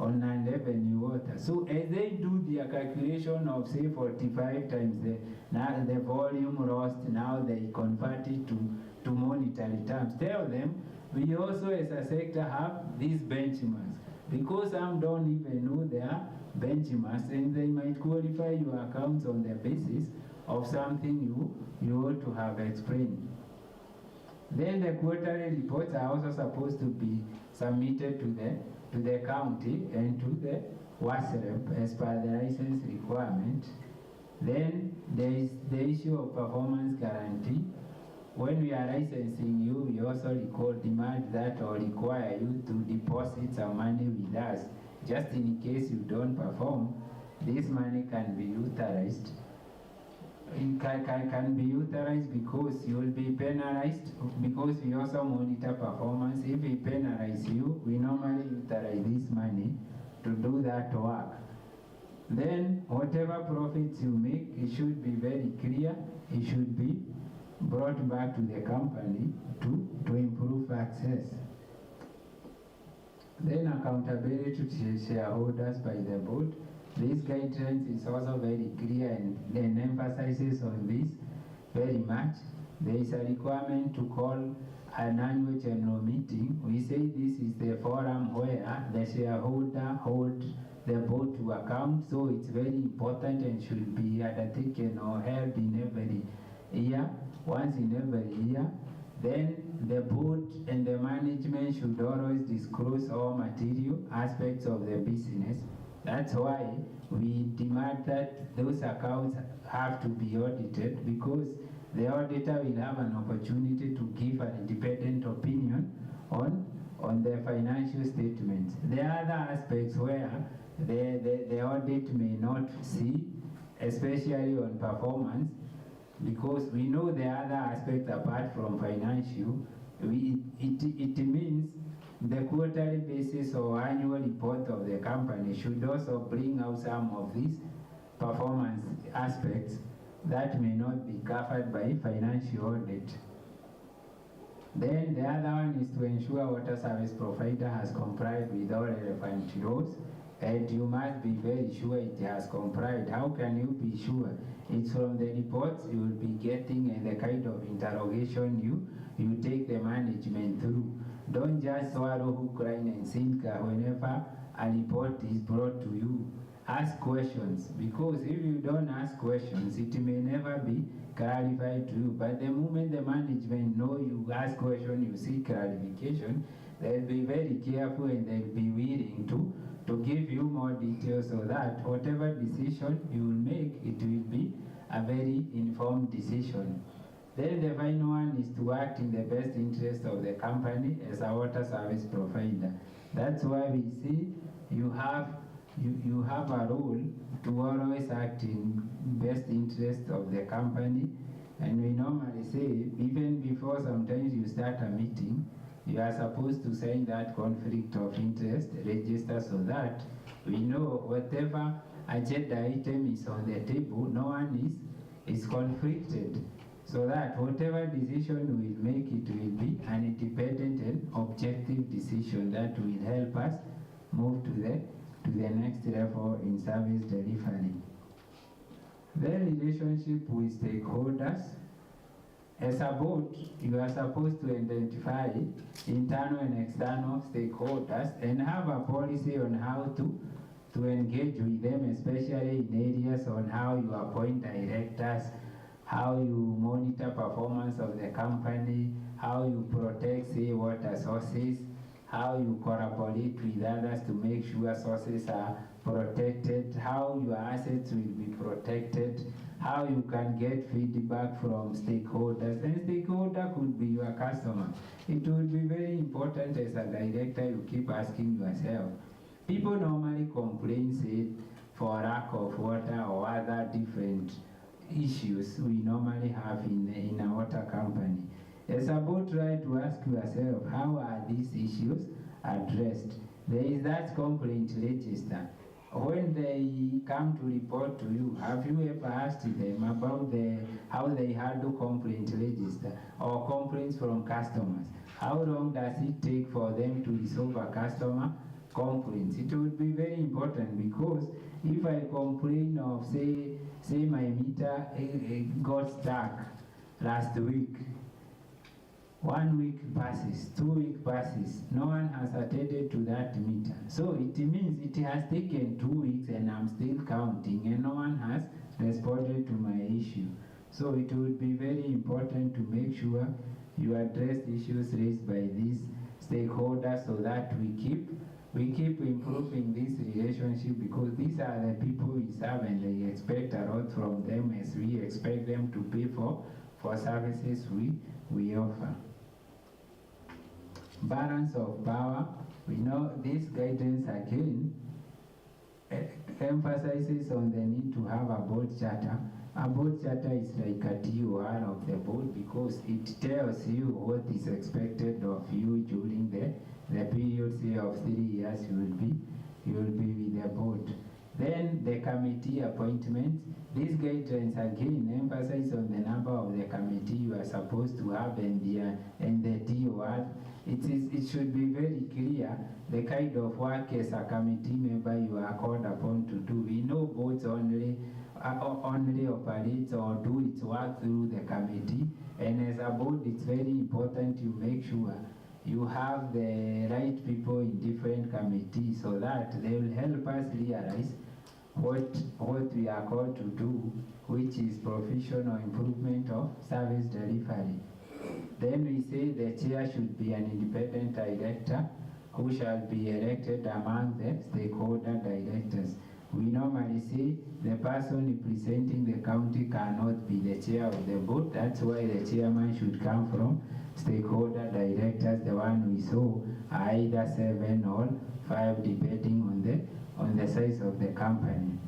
on non-revenue water. So as they do their calculation of say 45 times the volume lost, now they convert it to monetary terms. Tell them we also as a sector have these benchmarks, because some don't even know their benchmarks, and they might qualify your accounts on the basis of something you ought to have explained. Then the quarterly reports are also supposed to be submitted to the county and to the WASREP as per the license requirement. Then there is the issue of performance guarantee. When we are licensing you, we also demand that or require you to deposit some money with us. Just in case you don't perform, this money can be utilized. It can be utilized because you will be penalized, because we also monitor performance. If we penalize you, we normally utilize this money to do that work. Then whatever profits you make, it should be very clear. It should be brought back to the company to improve access. Then accountability to shareholders by the board. This guidelines is also very clear and then emphasizes on this very much. There is a requirement to call an annual general meeting. We say this is the forum where the shareholder holds the board to account, so it's very important and should be undertaken or held in every year, once in every year. Then the board and the management should always disclose all material aspects of the business. That's why we demand that those accounts have to be audited, because the auditor will have an opportunity to give an independent opinion on the financial statements. There are other aspects where the audit may not see, especially on performance, because we know the other aspects apart from financial. It means the quarterly basis or annual report of the company should also bring out some of these performance aspects that may not be covered by financial audit. Then the other one is to ensure water service provider has complied with all relevant laws and you must be very sure it has complied. How can you be sure? It's from the reports you will be getting and the kind of interrogation you take the management through. Don't just swallow hook, line and sinker whenever a report is brought to you. Ask questions, because if you don't ask questions, it may never be clarified to you. But the moment the management know you ask questions, you seek clarification, they'll be very careful and they'll be willing to give you more details, so that whatever decision you will make, it will be a very informed decision. Then the final one is to act in the best interest of the company as a water service provider. That's why we see you have a role to always act in best interest of the company. And we normally say, even before sometimes you start a meeting, you are supposed to sign that conflict of interest register, so that we know whatever agenda item is on the table, no one is conflicted, so that whatever decision we make, it will be an independent and objective decision that will help us move to the next level in service delivery. The relationship with stakeholders. As a board, you are supposed to identify internal and external stakeholders and have a policy on how to engage with them, especially in areas on how you appoint directors, how you monitor performance of the company, how you protect, say, water sources, how you collaborate with others to make sure sources are protected, how your assets will be protected, how you can get feedback from stakeholders. And stakeholder could be your customer. It will be very important as a director you keep asking yourself. People normally complain, say, for lack of water or other different issues we normally have in a water company. As a board, try to ask yourself, how are these issues addressed? There is that complaint register. When they come to report to you, have you ever asked them about how they handle complaint register or complaints from customers? How long does it take for them to resolve a customer complaints? It would be very important, because if I complain of, say my meter got stuck last week, 1 week passes, 2 weeks passes, no one has attended to that meter. So it means it has taken 2 weeks and I'm still counting and no one has responded to my issue. So it would be very important to make sure you address issues raised by these stakeholders, so that we keep improving this relationship, because these are the people we serve and they expect a lot from them, as we expect them to pay for services we offer. Balance of power. We know this guidance again emphasizes on the need to have a board charter. A board charter is like a TOR of the board, because it tells you what is expected of you during the period, say, of 3 years you will be with the board. Then the committee appointments. These guidelines again emphasize on the number of the committee you are supposed to have and the TOR. It should be very clear the kind of work as a committee member you are called upon to do. We know boards only operates or do its work through the committee, and as a board it's very important you make sure you have the right people in different committees, so that they will help us realize what we are called to do, which is professional improvement of service delivery. Then we say the chair should be an independent director who shall be elected among the stakeholder directors. We normally say the person representing the county cannot be the chair of the board. That's why the chairman should come from stakeholder directors. The one we saw are either 7 or 5, depending on the size of the company.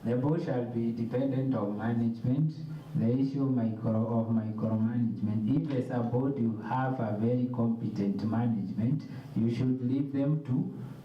The board shall be dependent on management. The issue of micromanagement. If as a board you have a very competent management, you should leave them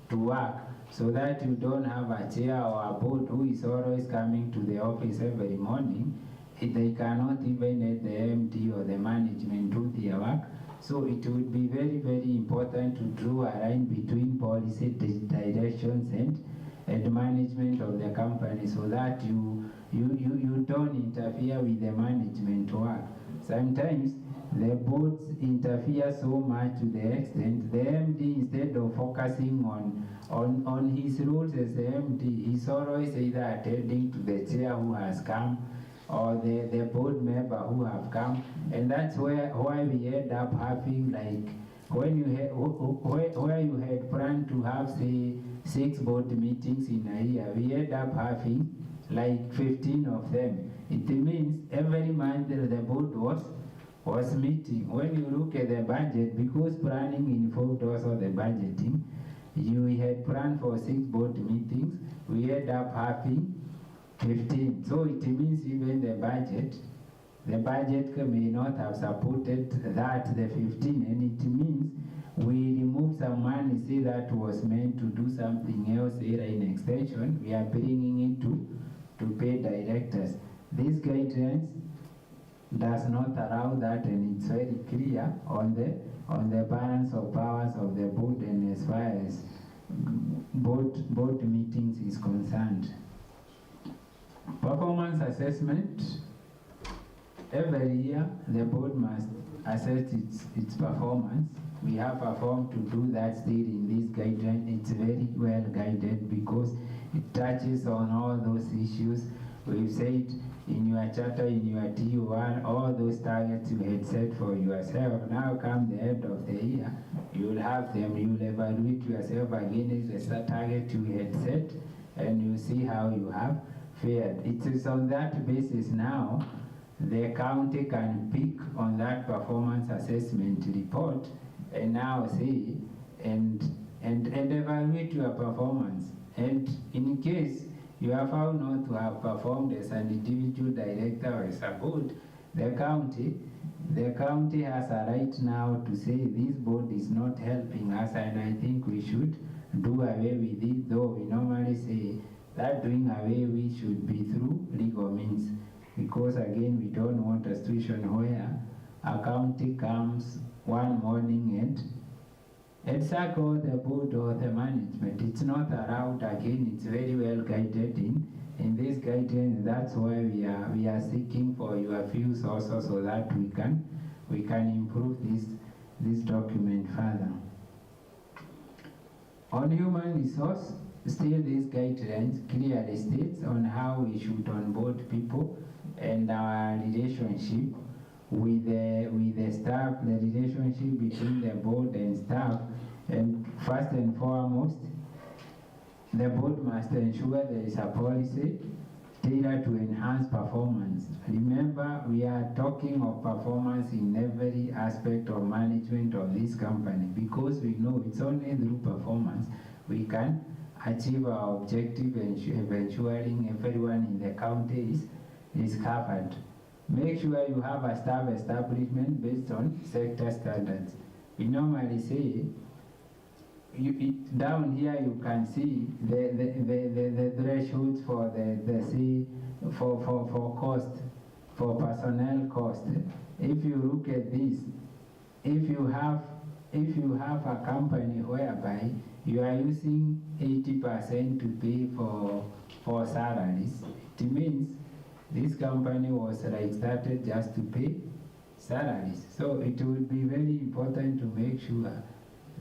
to work, so that you don't have a chair or a board who is always coming to the office every morning. They cannot even let the MD or the management do their work. So it would be very, very important to draw a line between policy directions and management of the company, so that you don't interfere with the management work. Sometimes the boards interfere so much to the extent the MD, instead of focusing on his roles as the MD, is always either attending to the chair who has come or the board member who have come, and that's why we end up having, like, when where you had planned to have, say, 6 board meetings in a year, we end up having like 15 of them. It means every month the board was meeting. When you look at the budget, because planning involved also the budgeting, we had planned for 6 board meetings, we end up having 15. So it means even the budget may not have supported that, the 15, and it means we remove some money, say that was meant to do something else, either in extension, we are bringing it to pay directors. These guidelines does not allow that, and it's very clear on the balance of powers of the board, and as far as board meetings is concerned. Performance assessment. Every year the board must assess its performance. We have a form to do that still in this guideline. It's very well guided because it touches on all those issues. We've said in your charter, in your TU1, all those targets you had set for yourself. Now come the end of the year, you'll have them, you'll evaluate yourself against the target you had set, and you see how you have fared. It is on that basis now the county can pick on that performance assessment report and now say and evaluate your performance. And in case you are found not to have performed as an individual director or as a board, the county has a right now to say this board is not helping us, and I think we should do away with it, though we normally say that doing away with should be through legal means. Because again, we don't want a situation where a county comes one morning and sack all the board or the management. It's not allowed. Again, it's very well guided in this guidance. That's why we are seeking for your views also, so that we can improve this document further. On human resource, still these guidelines clearly states on how we should onboard people and our relationship with the staff, the relationship between the board and staff. And first and foremost, the board must ensure there is a policy tailored to enhance performance. Remember, we are talking of performance in every aspect of management of this company, because we know it's only through performance we can achieve our objective and ensuring everyone in the county is covered. Make sure you have a staff establishment based on sector standards. We normally say, down here you can see the thresholds for for cost, for personnel cost. If you look at this, if you have a company whereby you are using 80% to pay for salaries, it means this company was like started just to pay salaries. So it would be very important to make sure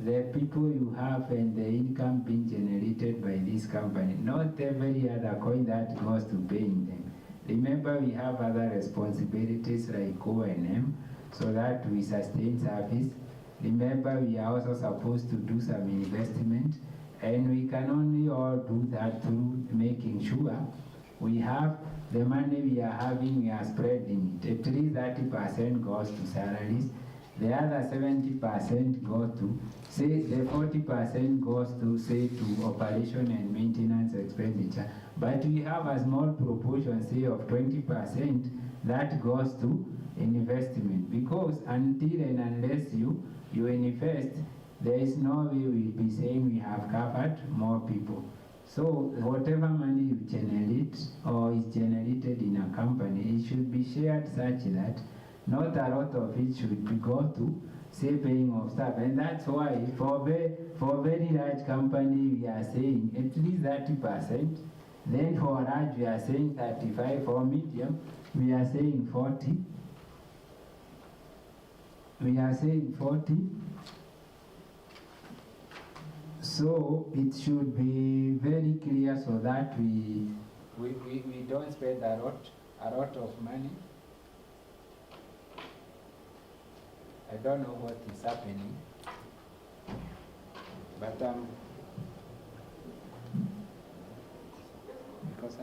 the people you have and the income being generated by this company, not every other coin that goes to paying them. Remember, we have other responsibilities like O&M, so that we sustain service. Remember, we are also supposed to do some investment, and we can only all do that through making sure we have the money we are having, we are spreading it. At least 30% goes to salaries, the other 70% goes to, say, the 40% goes to, say, to operation and maintenance expenditure. But we have a small proportion, say, of 20% that goes to investment. Because until and unless you invest, there is no way we'll be saying we have covered more people. So whatever money you generate or is generated in a company, it should be shared such that not a lot of it should be go to say paying of staff. And that's why for very large company we are saying at least 30%. Then for large we are saying 35, for medium we are saying 40. We are saying 40. So it should be very clear so that we don't spend a lot of money. I don't know what is happening, but because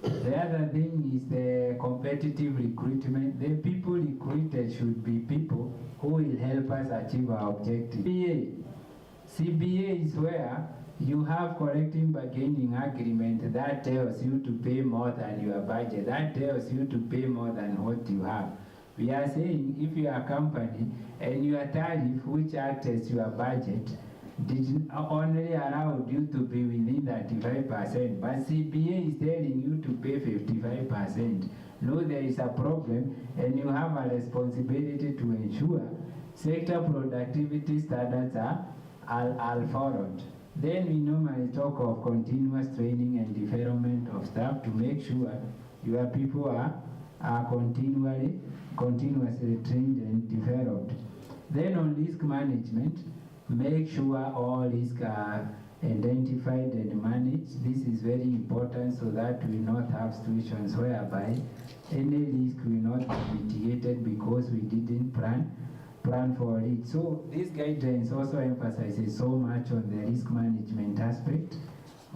the other thing is the competitive recruitment. The people recruited should be people who will help us achieve our objective. CBA is where you have collective bargaining agreement that tells you to pay more than your budget, that tells you to pay more than what you have. We are saying if you are a company and your tariff, which acts as your budget, did only allowed you to be within 35%, but CBA is telling you to pay 55%. No, there is a problem, and you have a responsibility to ensure sector productivity standards are followed. Then we normally talk of continuous training and development of staff to make sure your people are continuously trained and developed. Then on risk management, make sure all risks are identified and managed. This is very important so that we not have situations whereby any risk will not be mitigated because we didn't plan for it. So these guidelines also emphasizes so much on the risk management aspect,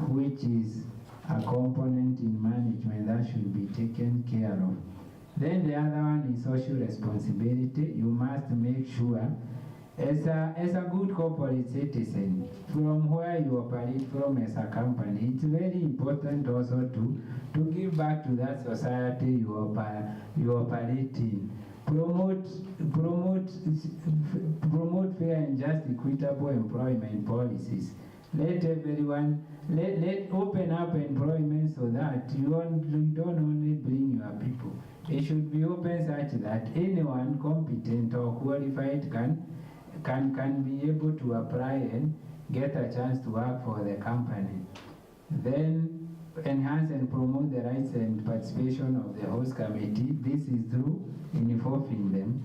which is a component in management that should be taken care of. Then the other one is social responsibility. You must make sure as a good corporate citizen, from where you operate from as a company, it's very important also to give back to that society you operate in. Promote fair and just equitable employment policies. Let everyone, let open up employment so that you don't only bring your people. It should be open such that anyone competent or qualified can be able to apply and get a chance to work for the company. Then enhance and promote the rights and participation of the host committee. This is through involving them.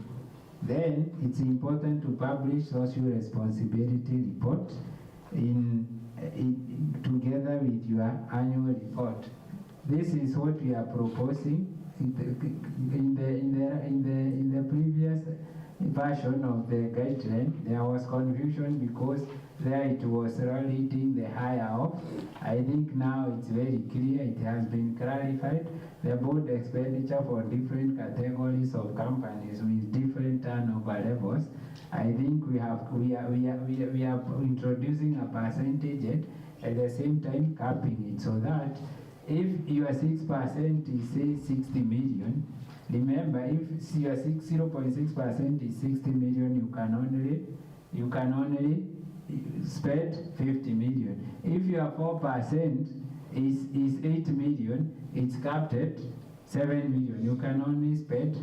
Then it's important to publish social responsibility report together with your annual report. This is what we are proposing. In the previous version of the guideline, there was confusion because there it was relating the higher of. I think now it's very clear, it has been clarified. The board expenditure for different categories of companies with different turnover levels. I think we are introducing a percentage at the same time capping it so that if your 6% is say 60 million, remember if your 0.6% is 60 million, you can only spend 50 million. If your 4% is 8 million, it's capped at 7 million. You can only spend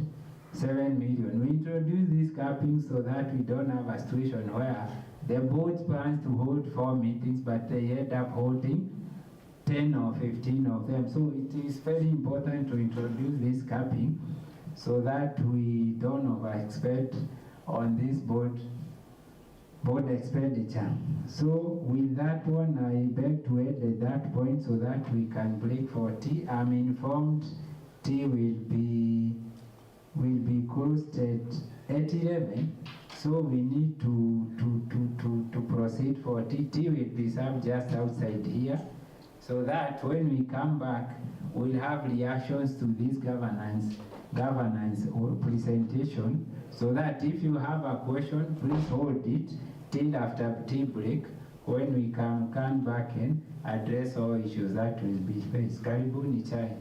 7 million. We introduce this capping so that we don't have a situation where the board plans to hold 4 meetings, but they end up holding 10 or 15 of them. So it is very important to introduce this capping so that we don't overexpect on this board expenditure. So with that one, I beg to add at that point so that we can break for tea. I'm informed tea will be closed at 11. So we need to proceed for tea. Tea will be served just outside here, so that when we come back, we'll have reactions to this governance or presentation, so that if you have a question, please hold it till after tea break, when we come back and address all issues that will be faced. Karibuni chai.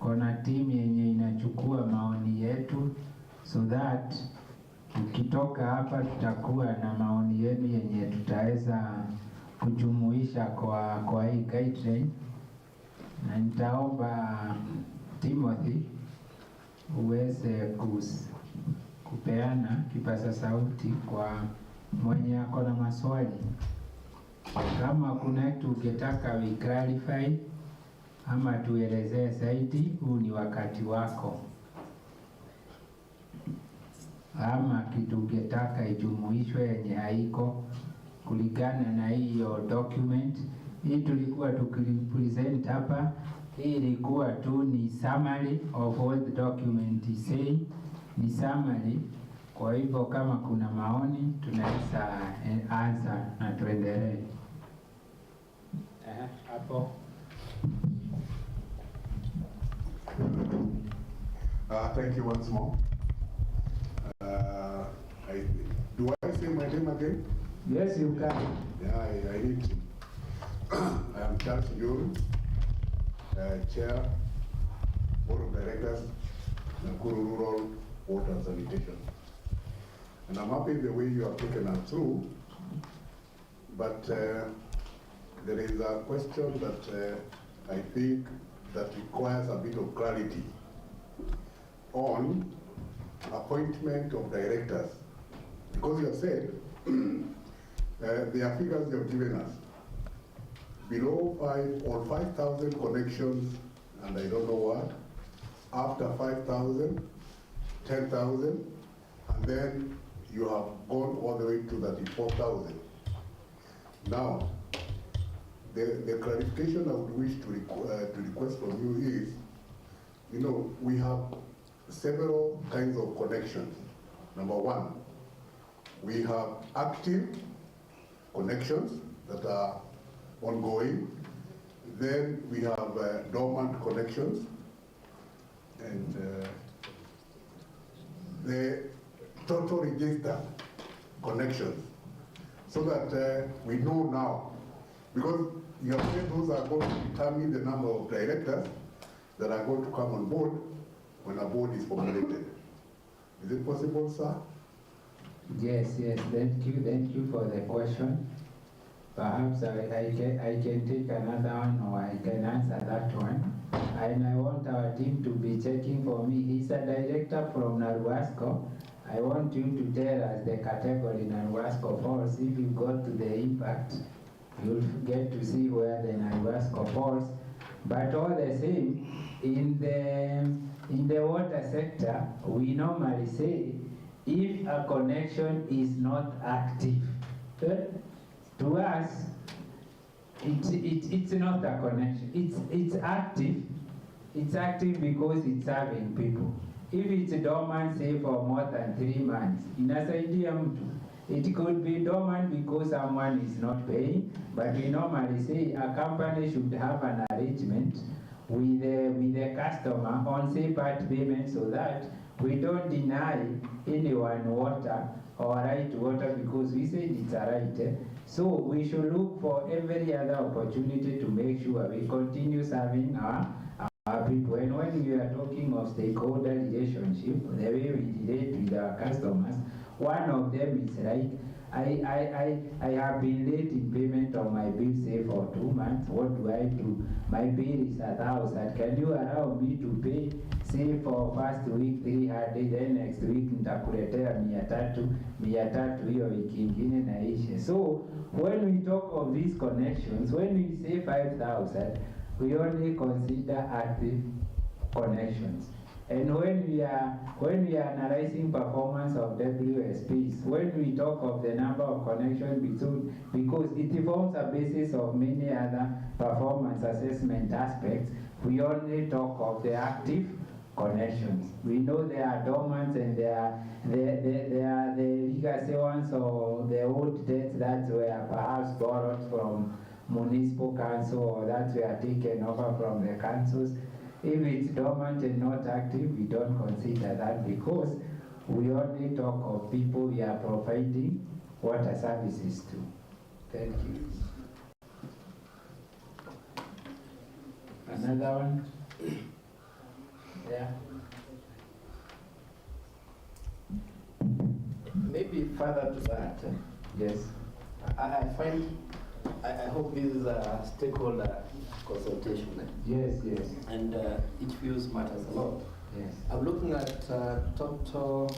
kona timu yenye inachukua maoni yetu, so that tukitoka hapa tutakuwa na maoni yenu yenye tutaweza kujumuisha kwa hii guideline. Na nitaomba Timothy uweze kupeana kipaza sauti kwa mwenye ako na maswali. Kama kuna kitu ungetaka we clarify ama tuelezee zaidi, huu ni wakati wako. Ama kitu ungetaka ijumuishwe yenye haiko kulingana na hiyo document. Hii tulikuwa tukipresent hapa, hii ilikuwa tu ni summary of all the document is saying, ni summary. Kwa hivyo kama kuna maoni tunaweza answer na tuendelee. Hapo. Thank you once more. Do I say my name again? Yes, you can. Yeah, I need to. I am Charles Nyuru, Chair, Board of Directors, Nakuru Rural Water and Sanitation. And I'm happy the way you have taken us through, but there is a question that I think that requires a bit of clarity on appointment of directors. Because you have said, the figures you have given us, below 5 or 5,000 connections, and I don't know what, after 5,000, 10,000, and then you have gone all the way to 34,000. Now, the clarification I would wish to request from you is, you know, we have several kinds of connections. Number one, we have active connections that are ongoing. Then we have dormant connections, and the total register connections, so that we know now, because you have said those are going to determine the number of directors that are going to come on board when a board is formulated. Is it possible, sir? Yes, thank you for the question. Perhaps I can take another one, or I can answer that one. And I want our team to be checking for me. He's a director from Naruasco. I want you to tell us the category Naruasco falls. If you go to the impact, you'll get to see where the Naruasco falls. But all the same, in the water sector, we normally say, if a connection is not active, to us, it's not a connection. It's active. It's active because it's serving people. If it's dormant, say for more than 3 months, inasaidia mtu. It could be dormant because someone is not paying, but we normally say a company should have an arrangement with the customer on say part payment, so that we don't deny anyone water or right to water because we say it's a right. So we should look for every other opportunity to make sure we continue serving our people. And when we are talking of stakeholder relationship, the way we relate with our customers, one of them is like, I have been late in payment of my bill, say for 2 months. What do I do? My bill is 1,000. Can you allow me to pay, say for first week 300, then next week nitakuletea 300 hiyo wiki ingine naishe. So when we talk of these connections, when we say 5,000, we only consider active connections. And when we are analyzing performance of WSPs, when we talk of the number of connections, because it forms a basis of many other performance assessment aspects, we only talk of the active connections. We know there are dormant and there are the legacy ones, or the old debts that were perhaps borrowed from municipal council or that were taken over from the councils. If it's dormant and not active, we don't consider that because we only talk of people we are providing water services to. Thank you. Another one? further to that, yes, I hope this is a stakeholder consultation. yes, yes, And each views matters a lot. yes. I'm looking at total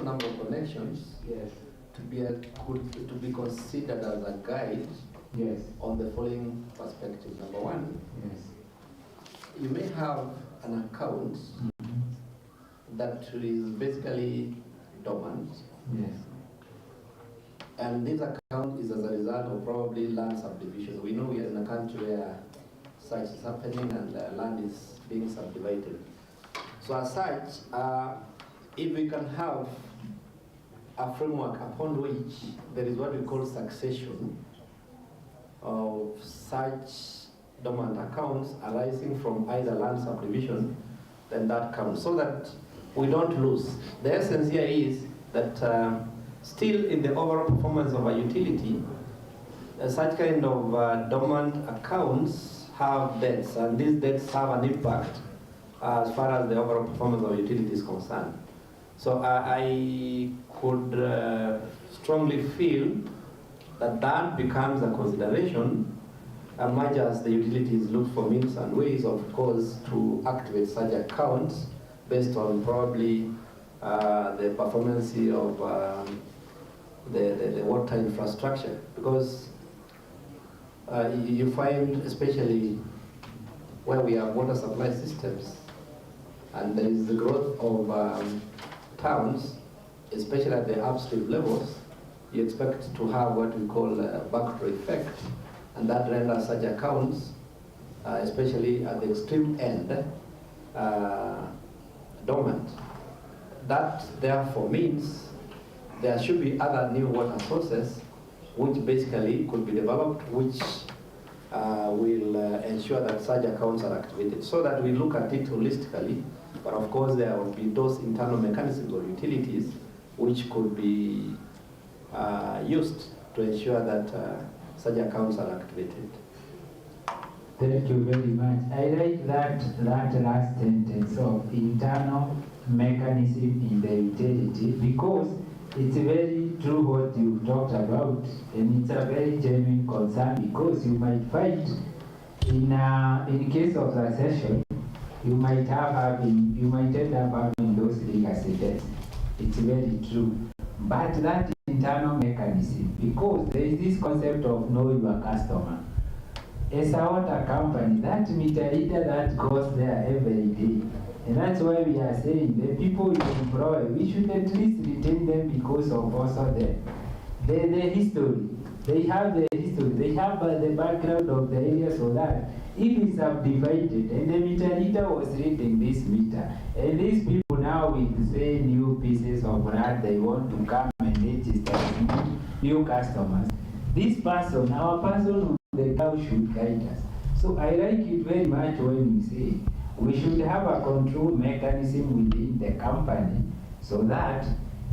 number of connections. Yes. To be considered as a guide. Yes. On the following perspective. Number one. Yes. You may have an account that is basically dormant. Yes. And this account is as a result of probably land subdivision. We know we are in a country where such is happening and land is being subdivided. So as such, if we can have a framework upon which there is what we call succession of such dormant accounts arising from either land subdivision, then that counts, so that we don't lose. The essence here is that still in the overall performance of a utility, such kind of dormant accounts have debts, and these debts have an impact as far as the overall performance of a utility is concerned. So I could strongly feel that that becomes a consideration much as the utilities look for means and ways, of course, to activate such accounts based on probably the performance of the water infrastructure. Because you find, especially where we have water supply systems, and there is the growth of towns, especially at the upstream levels, you expect to have what we call a backdoor effect, and that renders such accounts, especially at the extreme end, dormant. That therefore means there should be other new water sources which basically could be developed, which will ensure that such accounts are activated, so that we look at it holistically. But of course there will be those internal mechanisms or utilities which could be used to ensure that such accounts are activated. Thank you very much. I like that last sentence of internal mechanism in the utility, because it's very true what you talked about, and it's a very genuine concern, because you might find in case of succession, you might end up having those legacy debts. It's very true. But that internal mechanism, because there is this concept of know your customer. As a water company, that meter reader that goes there every day, and that's why we are saying the people you employ, we should at least retain them because of also the history. They have the history, they have the background of the area, so that if it's subdivided and the meter reader was reading this meter, and these people now with say new pieces of land, they want to come and register new customers, this person, our person on the ground should guide us. So I like it very much when you say we should have a control mechanism within the company, so that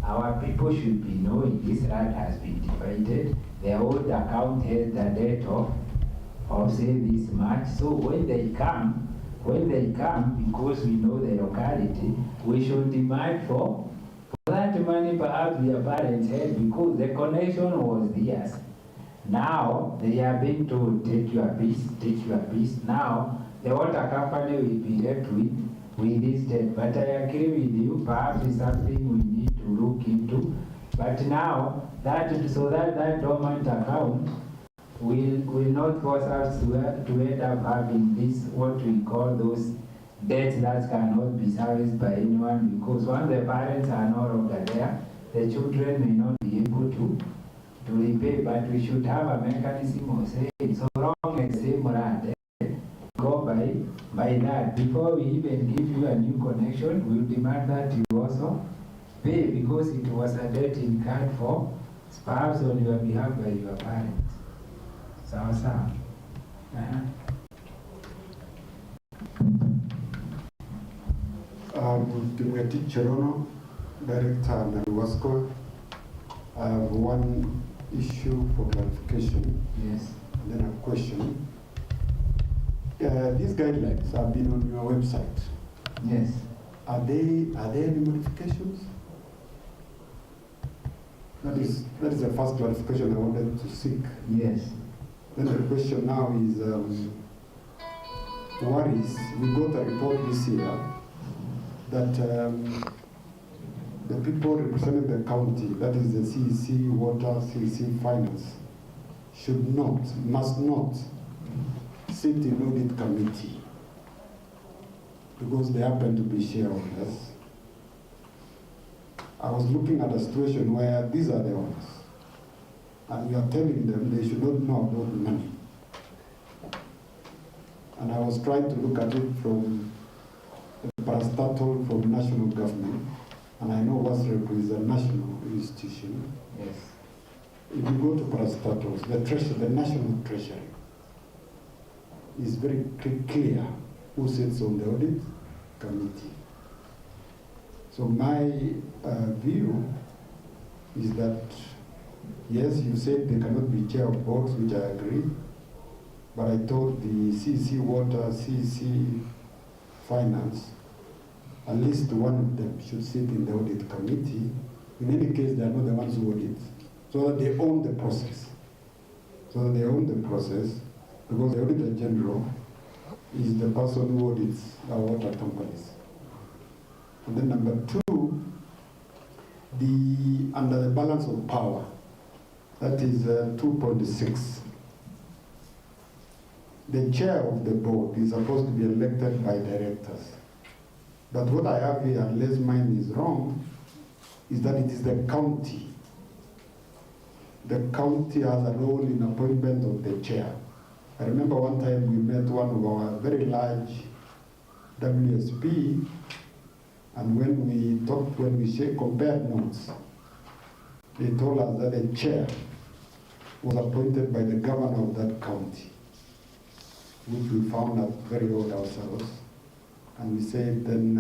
our people should be knowing this land has been divided, the old account has the date of say this much. So when they come, because we know the locality, we should demand for that money perhaps their parents had, because the connection was theirs. Now they are being told, take your piece. Now the water company will be left with this debt. But I agree with you, perhaps it's something we need to look into. But now that dormant account will not force us to end up having this, what we call those debts that cannot be serviced by anyone, because once the parents are no longer there, the children may not be able to repay. But we should have a mechanism of saying, so long as same land, go by that. Before we even give you a new connection, we'll demand that you also pay, because it was a debt incurred for, perhaps on your behalf by your parents. Sawa. Timothy Cherono, Director and Wasco. I have one issue for clarification. Yes. And then a question. These guidelines have been on your website. Yes. Are there any modifications? That is the first clarification I wanted to seek. Yes. Then the question now is, worries. We got a report this year that the people representing the county, that is the CEC Water, CEC Finance, must not sit in audit committee because they happen to be shareholders. I was looking at a situation where these are the owners, and we are telling them they should not know about money. And I was trying to look at it from the parastatal from national government, and I know WASREP is a national institution. Yes. If you go to parastatals, the national treasury is very clear who sits on the audit committee. So my view is that, yes, you said they cannot be chair of boards, which I agree, but I thought the CEC Water, CEC Finance, at least one of them should sit in the audit committee. In any case, they are not the ones who audit, so that they own the process. So that they own the process, because the Auditor General is the person who audits our water companies. And then number two, under the balance of power, that is 2.6. The chair of the board is supposed to be elected by directors. But what I have here, unless mine is wrong, is that it is the county. The county has a role in appointment of the chair. I remember one time we met one of our very large WSP, and when we talked, compared notes, they told us that the chair was appointed by the governor of that county, which we found out very odd ourselves. And we said then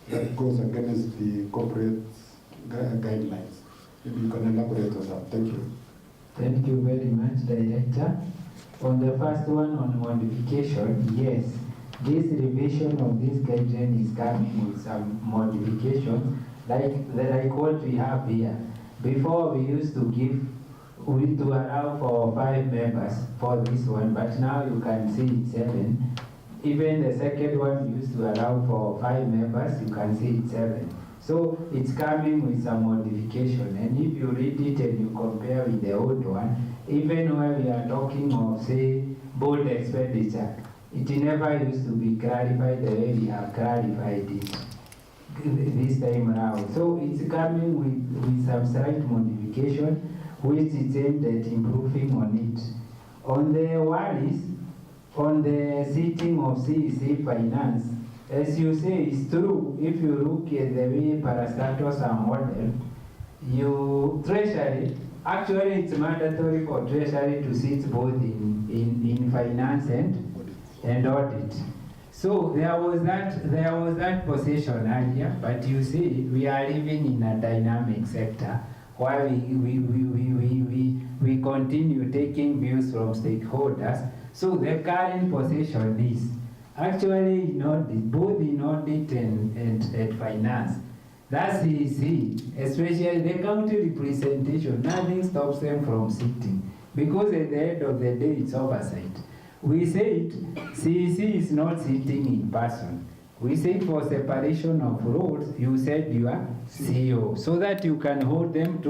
that goes against the corporate guidelines. Maybe you can elaborate on that. Thank you. Thank you very much, Director. On the first one on modification, yes, this revision of this guideline is coming with some modifications, like what we have here. Before we used to allow for 5 members for this one, but now you can see it's 7. Even the second one used to allow for 5 members, you can see it's 7. So it's coming with some modification, and if you read it and you compare with the old one, even when we are talking of, say, board expenditure, it never used to be clarified the way we have clarified it this time around. So it's coming with some slight modification, which is aimed at improving on it. On the worries, on the sitting of CEC Finance, as you say, it's true. If you look at the way parastatals are modeled, Treasury, actually it's mandatory for Treasury to sit both in finance and audit. So there was that position earlier, but you see, we are living in a dynamic sector where we continue taking views from stakeholders. So the current position is actually in audit, both in audit and finance. That's easy, especially the county representation. Nothing stops them from sitting, because at the end of the day, it's oversight. We said CEC is not sitting in person. We said for separation of roles, you said you are CEO, so that you can hold them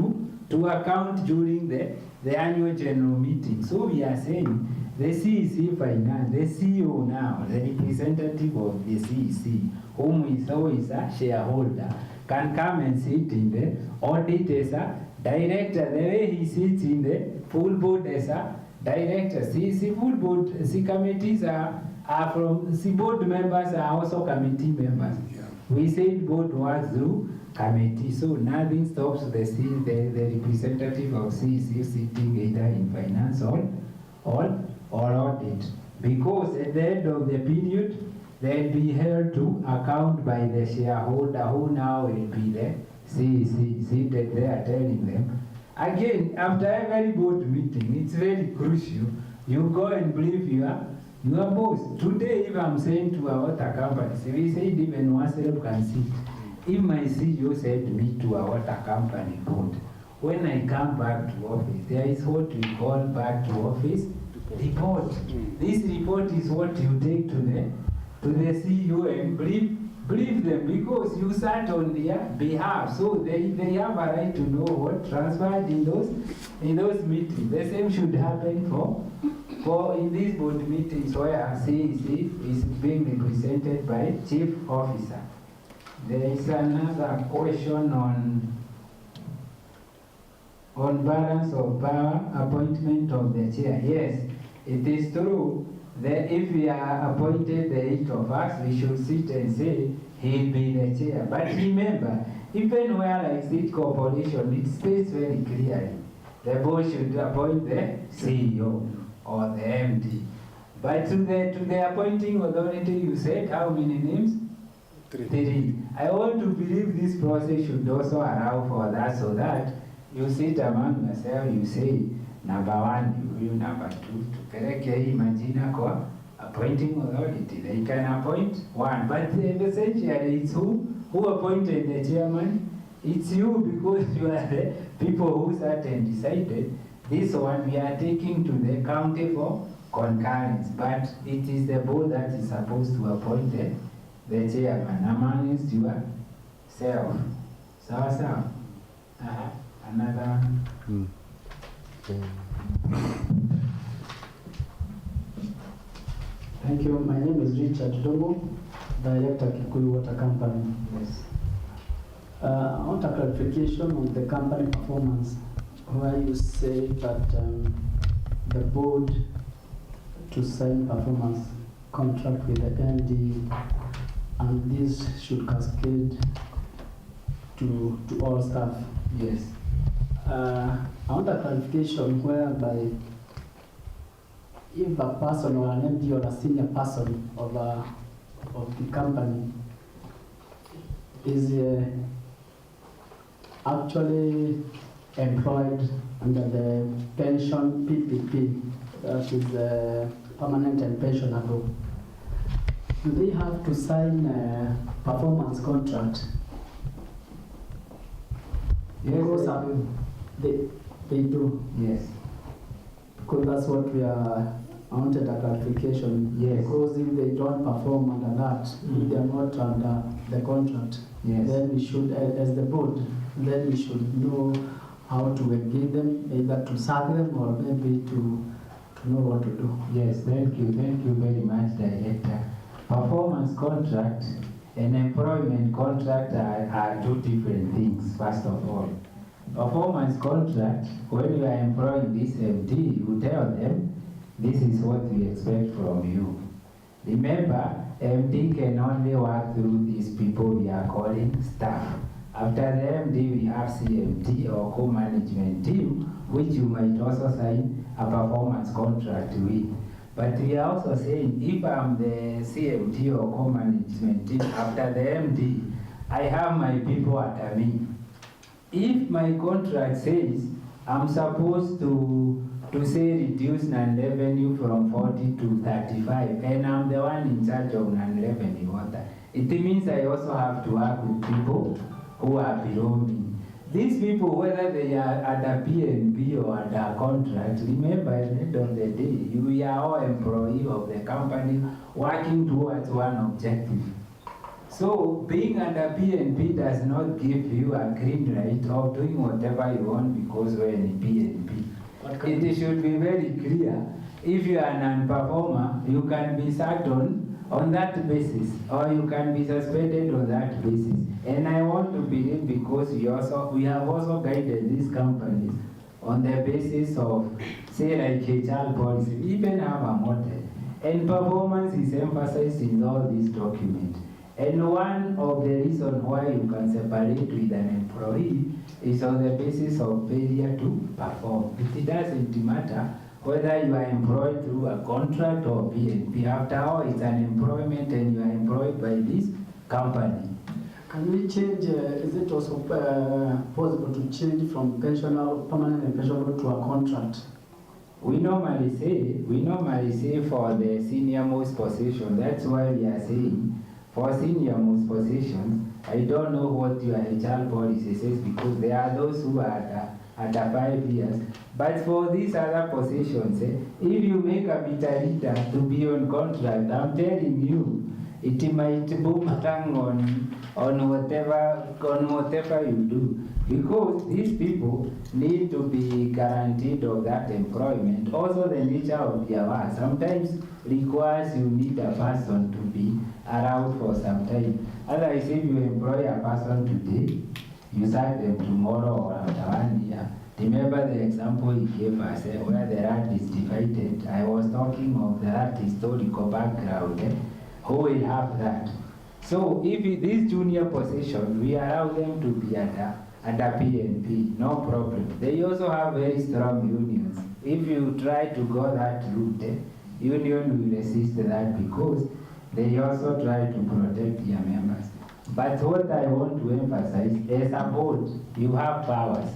to account during the annual general meeting. So we are saying the CEC Finance, the CEO now, the representative of the CEC, whom we saw is a shareholder, can come and sit in the audit as a director, the way he sits in the full board as a director. CEC full board, C committees are from, C board members are also committee members. Yeah. We said board was through committee, so nothing stops the representative of CEC sitting either in finance or audit, because at the end of the period, they'll be held to account by the shareholder, who now will be the CEC seated there telling them. Again, after every board meeting, it's very crucial. You go and brief your boss. Today, if I'm saying to our water companies, we said even WASREP can sit. If my CEO sent me to a water company board, when I come back to office, there is what we call back to office report. This report is what you take to the CEO and brief them, because you sat on their behalf, so they have a right to know what transpired in those meetings. The same should happen for in these board meetings where CEC is being represented by chief officer. There is another question on balance of power, appointment of the chair. Yes, it is true that if we are appointed, the 8 of us, we should sit and say he'll be the chair. But remember, even where like State Corporation, it states very clearly the board should appoint the CEO or the MD. But to the appointing authority, you said how many names? 3. I want to believe this process should also allow for that, so that you sit among yourself, you say number 1, you number 2, tupeleke hii majina kwa appointing authority. They can appoint 1, but essentially it's who appointed the chairman? It's you, because you are the people who sat and decided. This one we are taking to the county for concurrence, but it is the board that is supposed to appoint the chairman amongst yourself. Sawa. Another. Thank you. My name is Richard Dogo, Director Kikuyu Water Company. Yes. I want a clarification on the company performance, where you say that the board to sign performance contract with the MD, and this should cascade to all staff. Yes. I want a clarification whereby if a person or an MD or a senior person of the company is actually employed under the pension PPP, that is permanent and pensionable, do they have to sign a performance contract? Yes, because they do. Yes. Because that's what we are. I wanted a clarification. Yes. Because if they don't perform under that, if they are not under the contract, yes, then we should, as the board, then we should know how to engage them, either to sack them or maybe to know what to do. Yes, thank you very much, Director. Performance contract and employment contract are 2 different things, first of all. Performance contract, when you are employing this MD, you tell them, this is what we expect from you. Remember, MD can only work through these people we are calling staff. After the MD, we have CMT or co-management team, which you might also sign a performance contract with. But we are also saying, if I'm the CMT or co-management team, after the MD, I have my people under me. If my contract says I'm supposed to say reduce non-revenue from 40 to 35, and I'm the one in charge of non-revenue water, it means I also have to work with people who are below me. These people, whether they are under PNP or under contract, remember at the end of the day, we are all employees of the company working towards one objective. So being under PNP does not give you a green light of doing whatever you want because we're in PNP. It should be very clear. If you are a non-performer, you can be sacked on that basis, or you can be suspended on that basis. And I want to believe, because we have also guided these companies on the basis of, say, like HR policy, even have a model. And performance is emphasized in all these documents. And one of the reasons why you can separate with an employee is on the basis of failure to perform. It doesn't matter whether you are employed through a contract or PNP. After all, it's an employment and you are employed by this company. Can we change, is it also possible to change from pensional, permanent and pensionable to a contract? We normally say for the senior most position, that's why we are saying for senior most positions, I don't know what your HR policy says, because there are those who are under 5 years. But for these other positions, if you make a meter reader to be on contract, I'm telling you, it might boomerang on whatever you do. Because these people need to be guaranteed of that employment. Also, the nature of their work sometimes requires you need a person to be around for some time. Otherwise, if you employ a person today, you sack them tomorrow or after 1 year. Remember the example he gave us where the rat is divided. I was talking of the rat historical background. Who will have that? So if this junior position, we allow them to be under PNP, no problem. They also have very strong unions. If you try to go that route, union will resist that, because they also try to protect their members. But what I want to emphasize, as a board, you have powers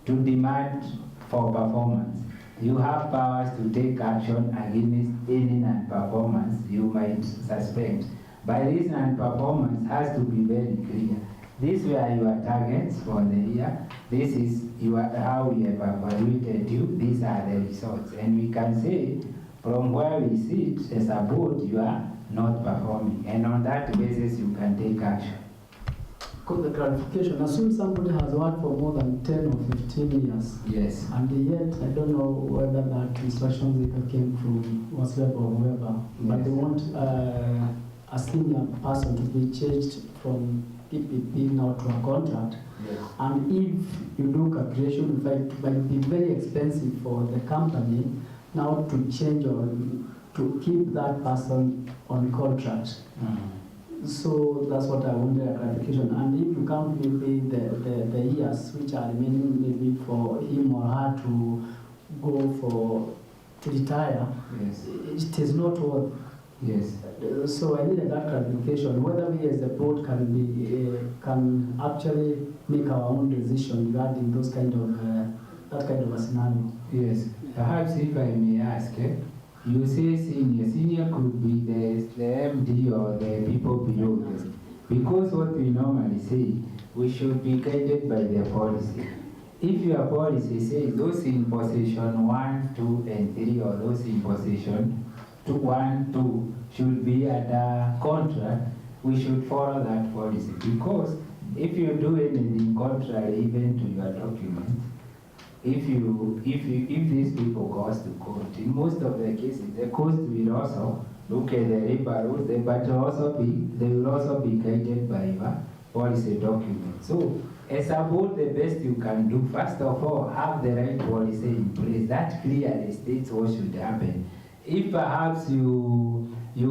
to demand for performance. You have powers to take action against any non-performance you might suspect. But this non-performance has to be very clear. These were your targets for the year. This is how we have evaluated you. These are the results. And we can say, from where we sit as a board, you are not performing. And on that basis, you can take action. The clarification, assume somebody has worked for more than 10 or 15 years. Yes. And yet, I don't know whether that instructions either came from WhatsApp or whoever, but they want a senior person to be changed from PPP now to a contract. Yes. And if you do calculation, it might be very expensive for the company now to change or to keep that person on contract. So that's what I wanted a clarification. And if you count maybe the years which are remaining maybe for him or her to go to retire, yes, it is not worth. Yes. So I needed that clarification, whether we as a board can actually make our own decision regarding those kind of that kind of a scenario. Yes. Perhaps if I may ask, you say senior. Senior could be the MD or the people below them. Because what we normally say, we should be guided by their policy. If your policy says those in position 1, 2, and 3, or those in position 1, 2 should be under contract, we should follow that policy. Because if you do anything contrary even to your document, if these people goes to court, in most of the cases, the court will also look at the labor rules, but they will also be guided by your policy document. So, as a board, the best you can do, first of all, have the right policy in place that clearly states what should happen. If perhaps you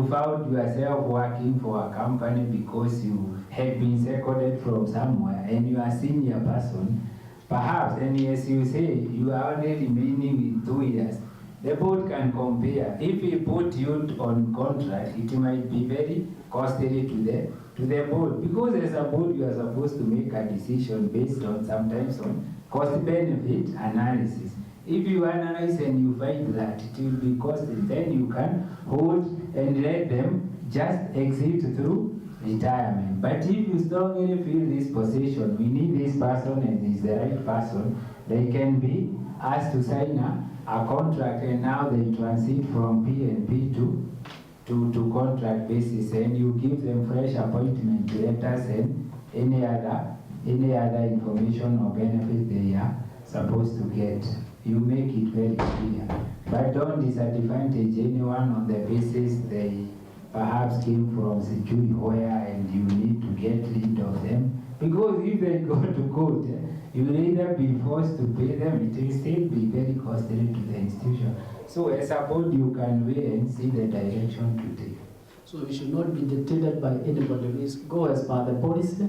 found yourself working for a company because you have been seconded from somewhere and you are a senior person, perhaps, and as you say, you are only remaining with 2 years, the board can compare. If we put you on contract, it might be very costly to the board, because as a board you are supposed to make a decision based on sometimes on cost-benefit analysis. If you analyze and you find that it will be costly, then you can hold and let them just exit through retirement. But if you strongly feel this position, we need this person and is the right person, they can be asked to sign a contract, and now they transit from PNP to contract basis, and you give them fresh appointment letters and any other information or benefit they are supposed to get. You make it very clear. But don't disadvantage anyone on the basis they perhaps came from security and you need to get rid of them. Because if they go to court, you will either be forced to pay them, it will still be very costly to the institution. So as a board, you can wait and see the direction to take. So we should not be dictated by anybody. We go as per the policy.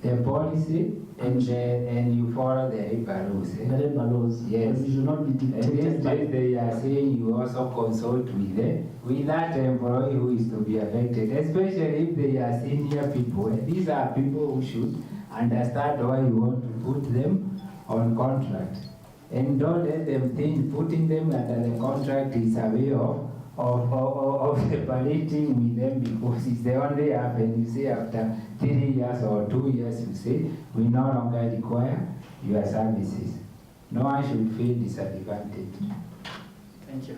The policy, and you follow the labor rules. The labor laws. Yes. We should not be dictated by. They are saying you also consult with that employee who is to be affected, especially if they are senior people. These are people who should understand why you want to put them on contract. And don't let them think putting them under the contract is a way of of separating with them, because it's the only happen. You say after 3 years or 2 years, you say we no longer require your services. No one should feel disadvantaged. Thank you.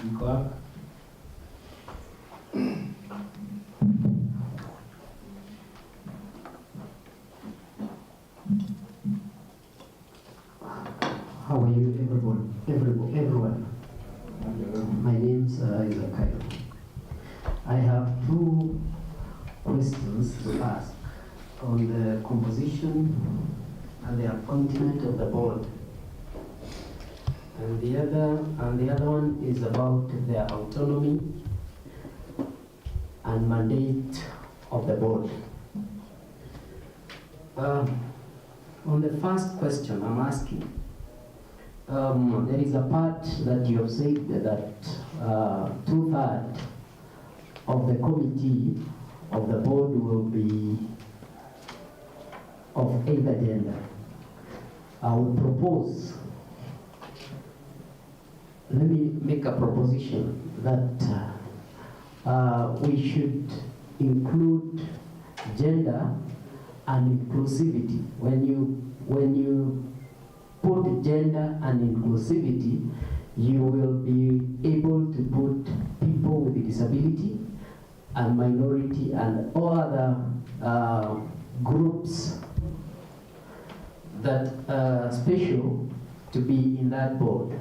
You go up. How are you, everyone? My name is Isaac. I have 2 questions to ask on the composition and the appointment of the board. And the other one is about the autonomy and mandate of the board. On the first question I'm asking, there is a part that you have said that 2/3 of the committee of the board will be of either gender. I would propose, let me make a proposition that we should include gender and inclusivity. When you put gender and inclusivity, you will be able to put people with disability and minority and all other groups that are special to be in that board.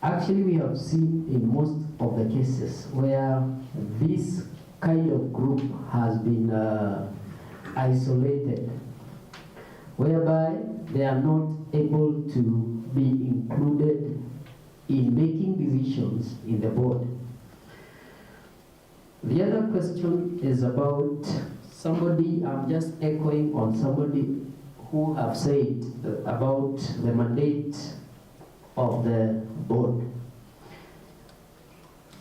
Actually, we have seen in most of the cases where this kind of group has been isolated, whereby they are not able to be included in making decisions in the board. The other question is about somebody, I'm just echoing on somebody who have said about the mandate of the board.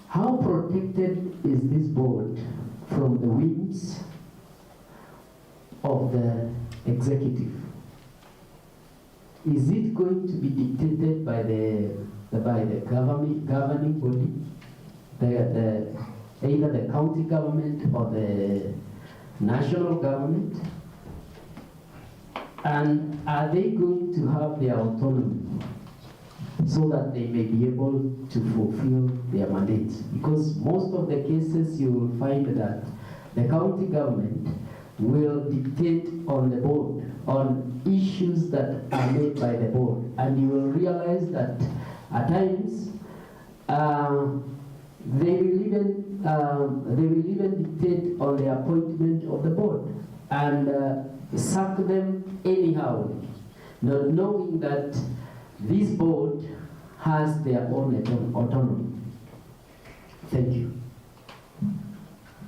How protected is this board from the whims of the executive? Is it going to be dictated by the governing body, either the county government or the national government? And are they going to have their autonomy so that they may be able to fulfill their mandate? Because most of the cases you will find that the county government will dictate on the board on issues that are made by the board, and you will realize that at times they will even dictate on the appointment of the board and sack them anyhow, not knowing that this board has their own autonomy. Thank you.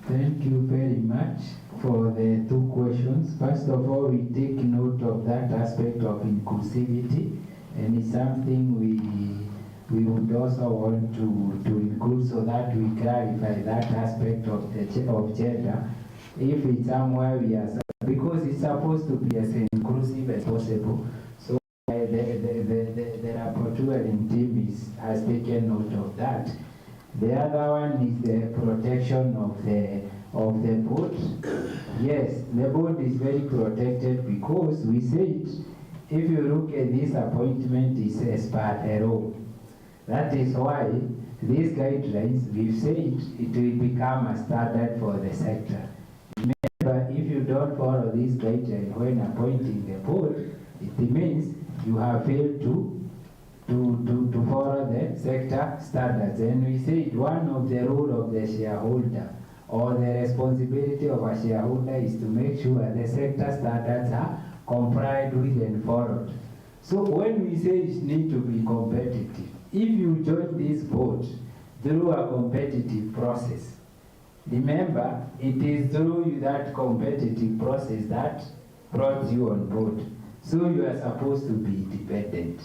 Thank you very much for the 2 questions. First of all, we take note of that aspect of inclusivity, and it's something we would also want to include so that we clarify that aspect of gender. If it's somewhere we are, because it's supposed to be as inclusive as possible, so the rapporteur team has taken note of that. The other one is the protection of the board. Yes, the board is very protected because we said, if you look at this appointment, is as per the law. That is why these guidelines, we've said it will become a standard for the sector. Remember, if you don't follow these guidelines when appointing the board, it means you have failed to follow the sector standards. And we said one of the role of the shareholder or the responsibility of a shareholder is to make sure the sector standards are complied with and followed. So when we say it needs to be competitive, if you join this board through a competitive process, remember it is through that competitive process that brought you on board. So you are supposed to be independent.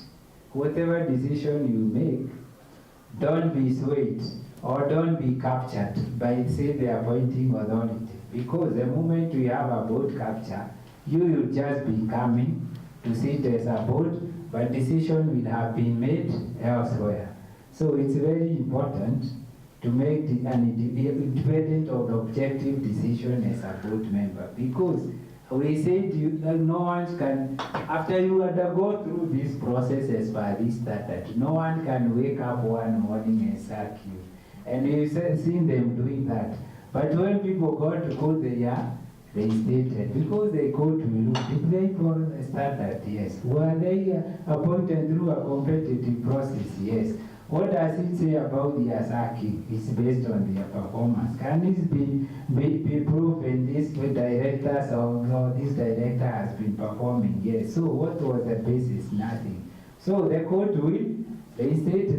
Whatever decision you make, don't be swayed or don't be captured by, say, the appointing authority. Because the moment we have a board capture, you will just be coming to sit as a board, but decision will have been made elsewhere. So it's very important to make an independent or objective decision as a board member, because we said no one can, after you undergo through this process as per this statute, no one can wake up one morning and sack you. And we've seen them doing that. But when people got to court, they are reinstated because they go to look. Did they follow the standard? Yes. Were they appointed through a competitive process? Yes. What does it say about the sacking? It's based on their performance. Can this be proven? This director or this director has been performing? Yes. So what was the basis? Nothing. So the court will reinstate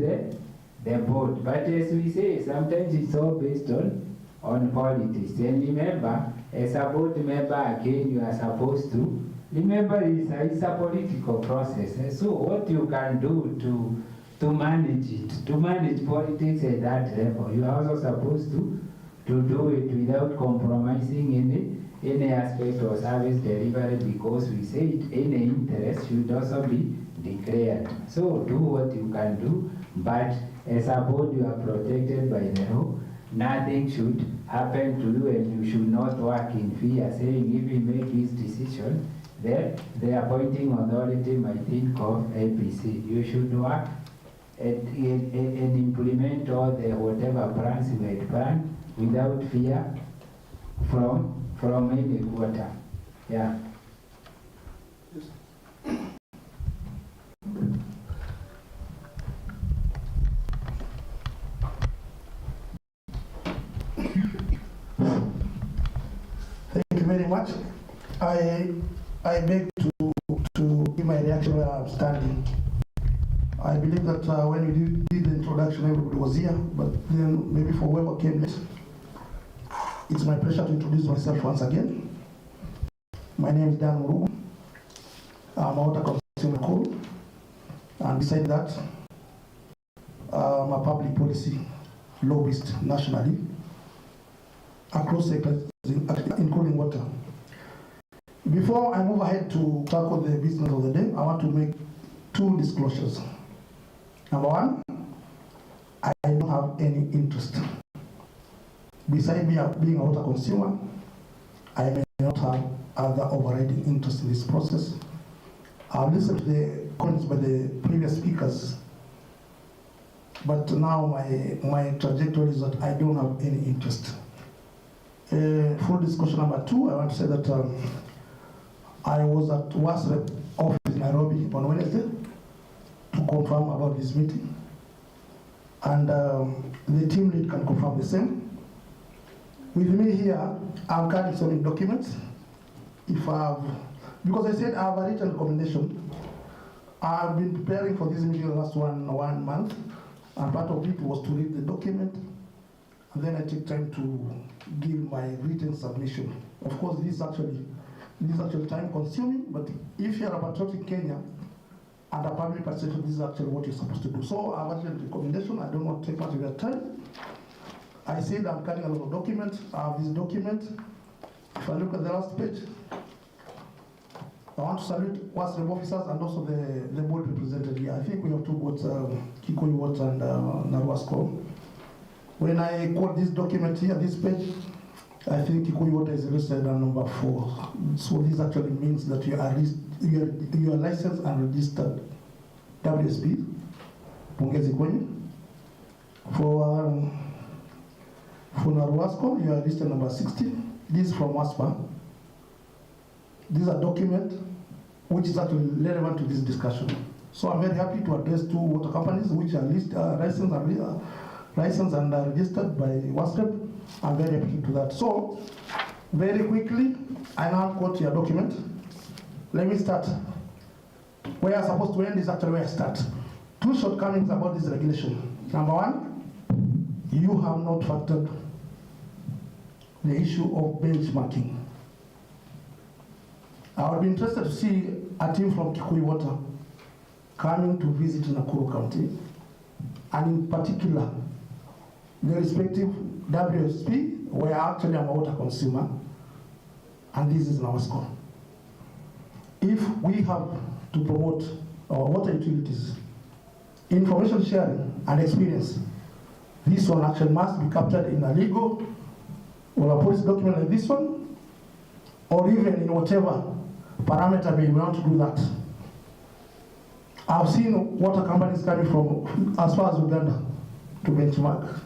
the board. But as we say, sometimes it's all based on politics. And remember, as a board member, again, you are supposed to remember it's a political process. So what you can do to manage it, to manage politics at that level, you are also supposed to do it without compromising any aspect of service delivery, because we said any interest should also be declared. So do what you can do, but as a board you are protected by the law. Nothing should happen to you, and you should not work in fear, saying if you make this decision, then the appointing authority might think of APC. You should work and implement all the whatever plans you had planned without fear from any quarter. Yeah. Thank you very much. I beg to give my reaction where I'm standing. I believe that when we did the introduction, everybody was here, but then maybe for whoever came late, it's my pleasure to introduce myself once again. My name is Dan Murugu. I'm out of consumer code, and beside that, I'm a public policy lobbyist nationally across sectors, including water. Before I move ahead to tackle the business of the day, I want to make two disclosures. Number one, I don't have any interest. Besides being a water consumer, I may not have other overriding interest in this process. I've listened to the comments by the previous speakers, but now my trajectory is that I don't have any interest. Full discussion number two, I want to say that I was at WASREP office in Nairobi on Wednesday to confirm about this meeting, and the team lead can confirm the same. With me here, I'm carrying some documents. Because I said I have a written recommendation, I've been preparing for this meeting the last one month, and part of it was to read the document, and then I take time to give my written submission. Of course, this is actually time consuming, but if you're a patriotic Kenya and a public participation, this is actually what you're supposed to do. So I have a written recommendation. I don't want to take much of your time. I said I'm carrying a lot of documents. I have this document. If I look at the last page, I want to salute WASREP officers and also the board represented here. I think we have two boards, Kikuyu Water and Narwasco. When I quote this document here, this page, I think Kikuyu Water is listed on number 4. So this actually means that you are licensed and registered WSP. Pongezi kwenye. For Narwasco, you are listed number 60. This is from WASPA. This is a document which is actually relevant to this discussion. So I'm very happy to address two water companies which are licensed and registered by WASREP. I'm very happy to that. So, very quickly, I now quote your document. Let me start. Where I'm supposed to end is actually where I start. Two shortcomings about this regulation. Number one, you have not factored the issue of benchmarking. I would be interested to see a team from Kikuyu Water coming to visit Nakuru County, and in particular, the respective WSP, where actually I'm a water consumer, and this is our score. If we have to promote our water utilities, information sharing and experience. This one actually must be captured in a legal or a policy document like this one, or even in whatever parameter we want to do that. I've seen water companies coming from as far as Uganda to benchmark.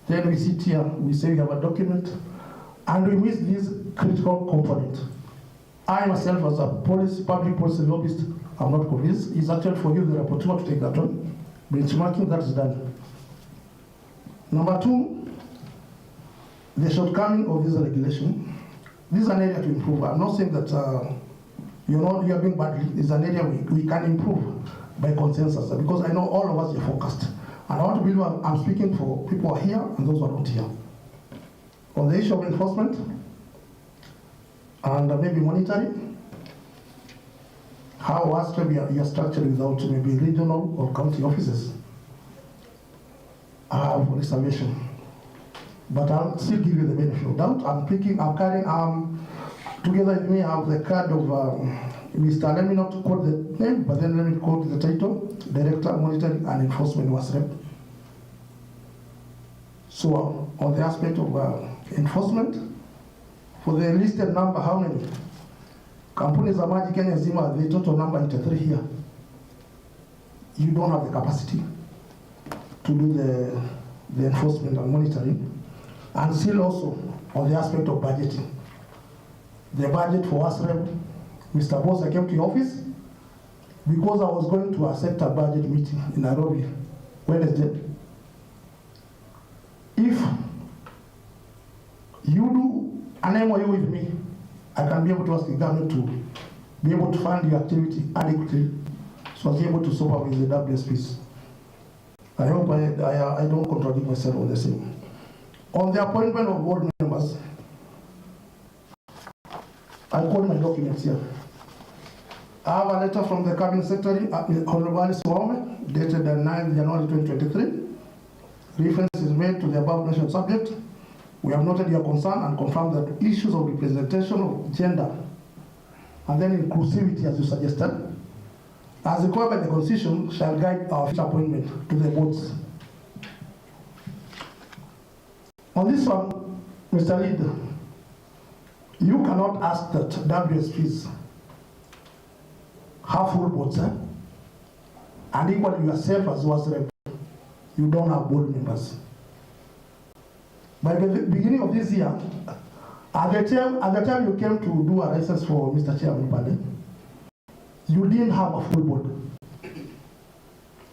Then we sit here, we say we have a document, and we miss this critical component. I myself, as a public policy lobbyist, I'm not convinced. It's actually for you, the rapporteur, to take that on. Benchmarking, that is done. Number two, the shortcoming of this regulation. This is an area to improve. I'm not saying that you're doing badly. It's an area we can improve by consensus, because I know all of us are focused. And I want to believe I'm speaking for people who are here and those who are not here. On the issue of enforcement and maybe monitoring, how you're structured without maybe regional or county offices. I have reservation, but I'll still give you the benefit of doubt. Together with me, I have the card of Mr. Let me not quote the name, but then let me quote the title, Director, Monitoring and Enforcement, WASREP. So on the aspect of enforcement, for the listed number, how many? Companies are Maji Kenya Zima, the total number 83 here. You don't have the capacity to do the enforcement and monitoring. And still also on the aspect of budgeting. The budget for WASREP, Mr. Boss, I came to your office because I was going to a sector budget meeting in Nairobi Wednesday. If you do an MOU with me, I can be able to ask the government to be able to fund the activity adequately so I'll be able to supervise the WSPs. I hope I don't contradict myself on the same. On the appointment of board members, I quote my documents here. I have a letter from the Cabinet Secretary, Honorable Alice Waume, dated the 9th January 2023. Reference is made to the above mentioned subject. We have noted your concern and confirmed that issues of representation of gender and then inclusivity, as you suggested, as required by the Constitution, shall guide our future appointment to the boards. On this one, Mr. Leader, you cannot ask that WSPs have full boards, and equally yourself as WASREP, you don't have board members. By the beginning of this year, at the time you came to do a license for Mr. Chairman Bade, you didn't have a full board.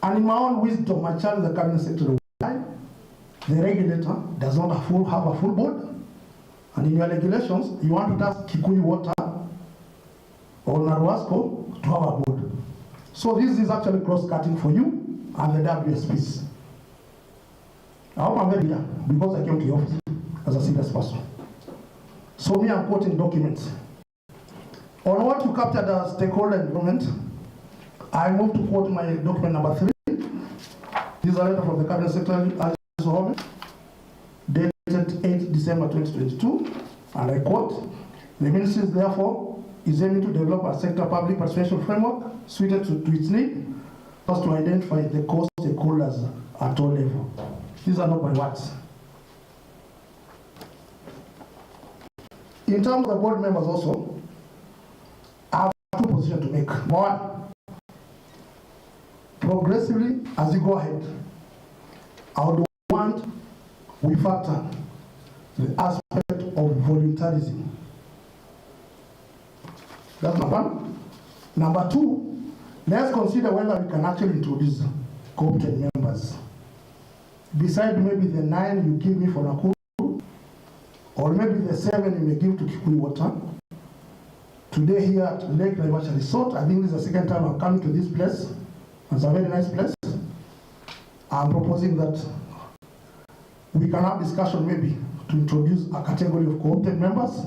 And in my own wisdom, I challenge the Cabinet Secretary, the regulator does not have a full board. And in your regulations, you want to task Kikuyu Water or Narwasco to have a board. So this is actually cross-cutting for you and the WSPs. I hope I'm very clear because I came to your office as a serious person. So me, I'm quoting documents. On what you captured as stakeholder involvement, I move to quote my document number 3. This is a letter from the Cabinet Secretary, dated 8 December 2022, and I quote, the ministry therefore is aiming to develop a sector public participation framework suited to its need, first to identify the core stakeholders at all levels. These are not my words. In terms of the board members also, I have 2 positions to make. One, progressively, as you go ahead, I would want we factor the aspect of voluntarism. That's number 1. Number 2, let's consider whether we can actually introduce competent members. Besides maybe the 9 you give me for Nakuru, or maybe the 7 you may give to Kikuyu Water. Today here at Lake Naivasha Resort, I think this is the second time I'm coming to this place. It's a very nice place. I'm proposing that we can have discussion maybe to introduce a category of competent members.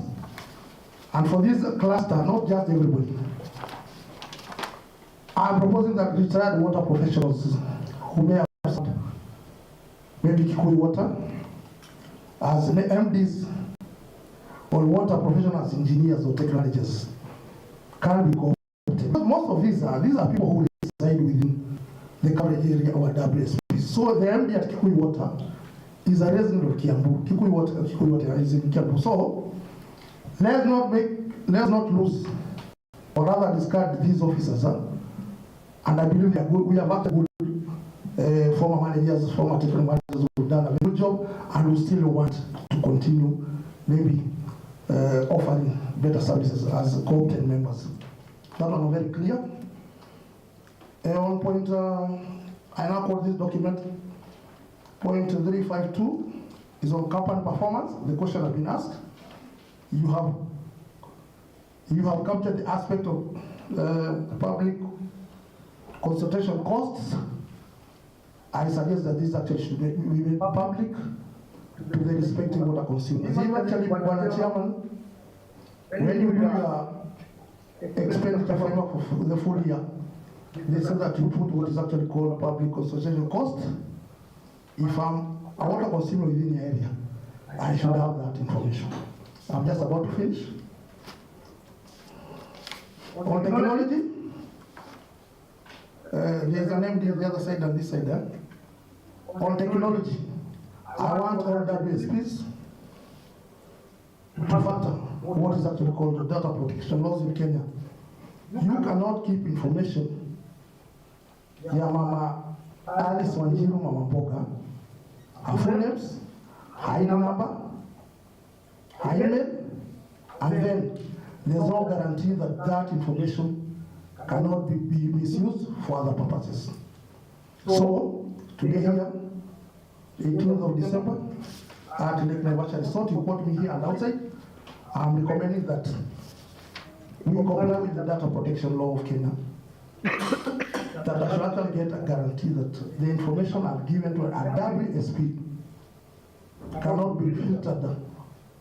And for this cluster, not just everybody. I'm proposing that retired water professionals who may have maybe Kikuyu Water as MDs or water professionals, engineers or technologists can be competent. most of these are people who reside within the coverage area or WSP. So the MD at Kikuyu Water is a resident of Kiambu. Kikuyu Water is in Kiambu. So let's not lose or rather discard these officers. And I believe they are good. We have actually good former managers, former technical managers who have done a good job, and we still want to continue maybe offering better services as co-opted members. That one very clear. On point, I now call this document point 352 is on company performance. The question has been asked. You have captured the aspect of public consultation costs. I suggest that this actually should be made public to the respective water consumers. If actually, Mr. Chairman, when you do your expenditure framework for the full year, they say that you put what is actually called public consultation cost. If I'm a water consumer within the area, I should have that information. I'm just about to finish. On technology, there's an MD on the other side and this side there. On technology, I want all WSPs to factor what is actually called the data protection laws in Kenya. You cannot keep information ya Mama Alice Wanjiru Mama Mboga, her full names, her ID number, her email, and then there's no guarantee that that information cannot be misused for other purposes. So, today here, 18th of December, at Lake Naivasha Resort, you quote me here and outside, I'm recommending that we comply with the data protection law of Kenya. That I should actually get a guarantee that the information I've given to a WSP cannot be filtered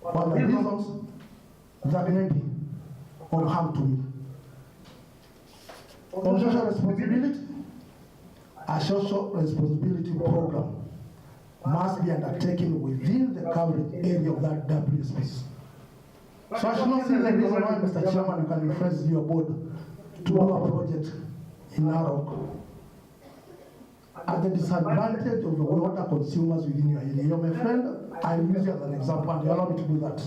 for the reasons that may be of harm to me. On social responsibility, a social responsibility program must be undertaken within the coverage area of that WSP. So I should not see the reason why, Mr. Chairman, you can reference your board to do a project in Narok at the disadvantage of the water consumers within your area. You're my friend, I'll use you as an example, and you allow me to do that.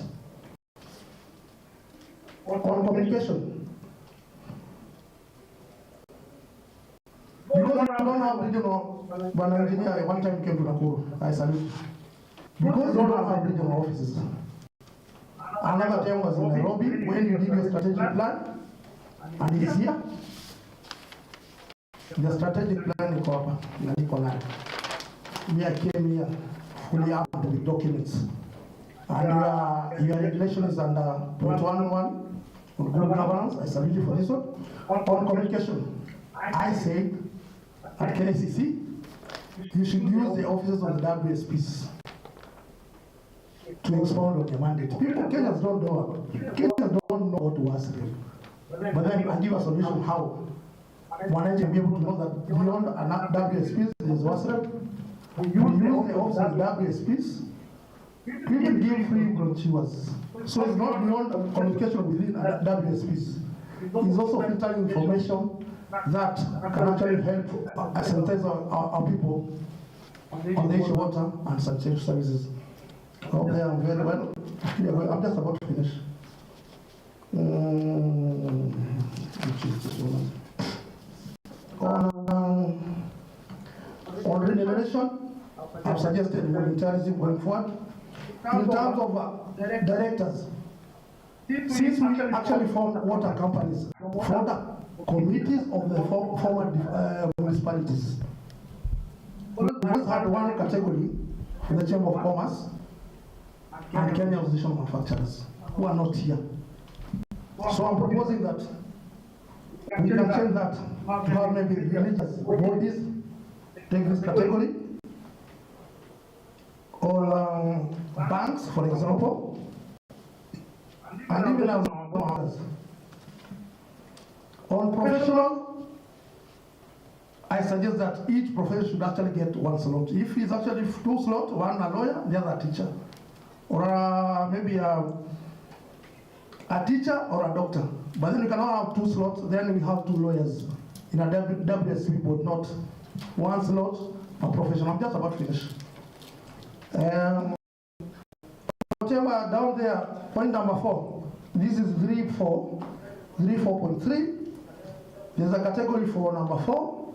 On communication, because I don't have regional, one engineer one time came to Nakuru, I salute. Because you don't have regional offices. Another time was in Nairobi, when you did your strategic plan, and it's here. The strategic plan is over, I came here fully armed with documents. And your regulation is under point 1.1 on good governance. I salute you for this one. On communication, I said at KICC, you should use the offices of the WSPs to expound on the mandate. People, Kenyans don't know what to ask them. But then I give a solution how one can be able to know that beyond WSPs, there's WhatsApp. We use the office of WSPs. People give free brochures. So it's not beyond communication within WSPs. It's also filtering information that can actually help sensitize our people on the issue of water and sanitation services. Oh, they are very well. I'm just about to finish. On remuneration, I've suggested voluntarism going forward. In terms of directors, since we actually formed water companies, water committees of the former municipalities, we always had one category for the Chamber of Commerce and Kenya Association of Manufacturers, who are not here. So I'm proposing that we can change that to have maybe religious bodies take this category, or banks, for example, and even as others. On professional, I suggest that each profession should actually get one slot. If it's actually 2 slots, one a lawyer, the other a teacher, or maybe a a teacher or a doctor. But then we cannot have 2 slots, then we have 2 lawyers in a WSP board, not 1 slot per profession. I'm just about finished. Whatever down there, point number 4, this is 3.4.3. There's a category for number 4.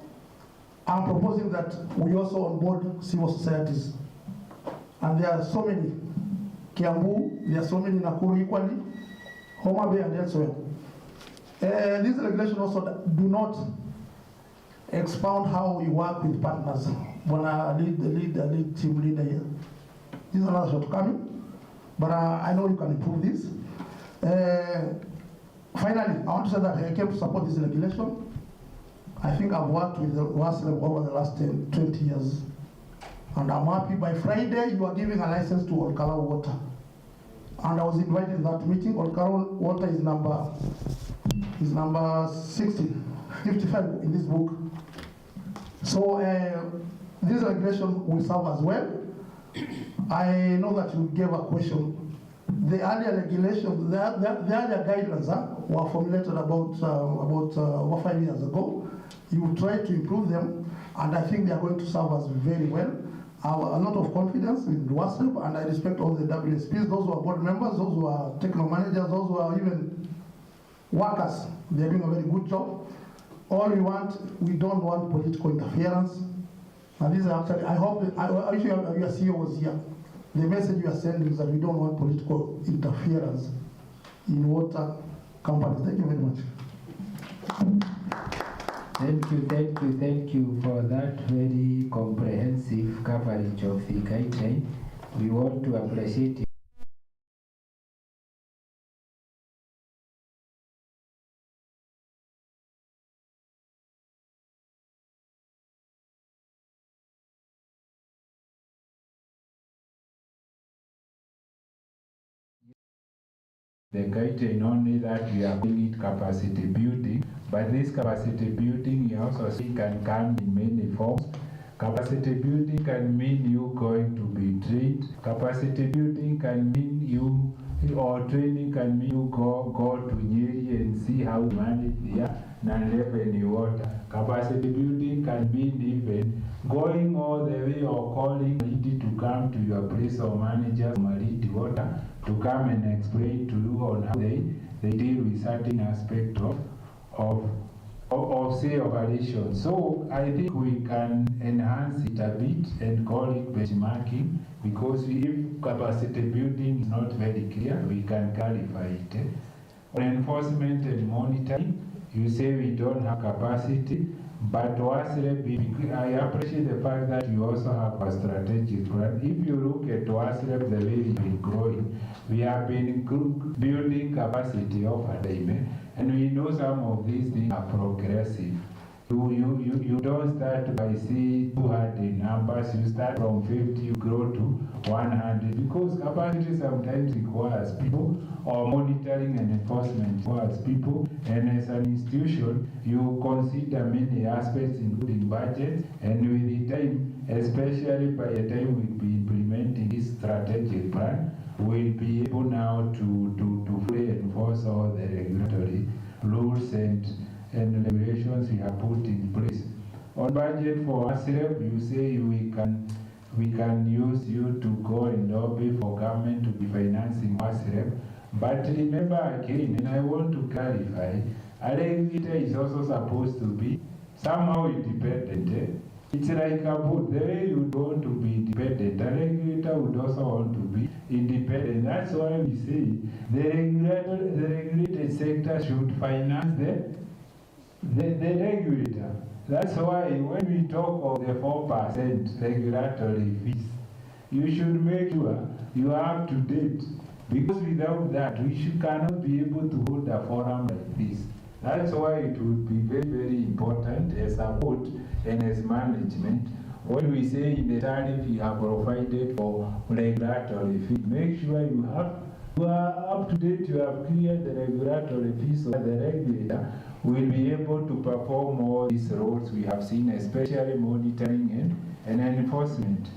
I'm proposing that we also onboard civil societies. And there are so many. Kiambu, there are so many Nakuru equally, Homa Bay and elsewhere. This regulation also do not expound how we work with partners. When I lead team leader here. This is another shortcoming, but I know you can improve this. Finally, I want to say that I came to support this regulation. I think I've worked with the WASLEB over the last 20 years. And I'm happy by Friday you are giving a license to Olkala Water. And I was invited to that meeting. Olkala Water is number 55 in this book. So this regulation will serve as well. I know that you gave a question. The earlier regulations, the earlier guidelines were formulated about over 5 years ago. You try to improve them, and I think they are going to serve us very well. I have a lot of confidence in WASLEB, and I respect all the WSPs, those who are board members, those who are technical managers, those who are even workers. They are doing a very good job. All we don't want political interference. And this is actually, I hope, I wish your CEO was here. The message you are sending is that we don't want political interference in water companies. Thank you very much. Thank you for that very comprehensive coverage of the guideline. We want to appreciate it. The guideline only that we are doing it capacity building, but this capacity building you also see can come in many forms. Capacity building can mean you going to be trained. Capacity building can mean you, or training can mean you go to Nyeri and see how to manage their non-revenue water. Capacity building can mean even going all the way or calling Mariti to come to your place or manager Mariti Water to come and explain to you on how they deal with certain aspect of say operation. So I think we can enhance it a bit and call it benchmarking, because if capacity building is not very clear, we can clarify it. On enforcement and monitoring, you say we don't have capacity, but WASLEB, I appreciate the fact that you also have a strategic plan. If you look at WASLEB, the way we've been growing, we have been building capacity over time, and we know some of these things are progressive. You don't start by say 200 numbers, you start from 50, you grow to 100, because capacity sometimes requires people, or monitoring and enforcement requires people, and as an institution, you consider many aspects including budget, and with the time, especially by the time we'll be implementing this strategic plan, we'll be able now to fully enforce all the regulatory rules and regulations we have put in place. On budget for WASLEB, you say we can use you to go and lobby for government to be financing WASLEB. But remember again, and I want to clarify, a regulator is also supposed to be somehow independent. It's like a boat. The way you want to be independent, a regulator would also want to be independent. That's why we say the regulated sector should finance the regulator. That's why when we talk of the 4% regulatory fees, you should make sure you are up to date, because without that we cannot be able to hold a forum like this. That's why it would be very, very important as a board and as management, when we say in the tariff you have provided for regulatory fee, make sure you are up to date, you have cleared the regulatory fees, so that the regulator will be able to perform all these roles we have seen, especially monitoring and enforcement.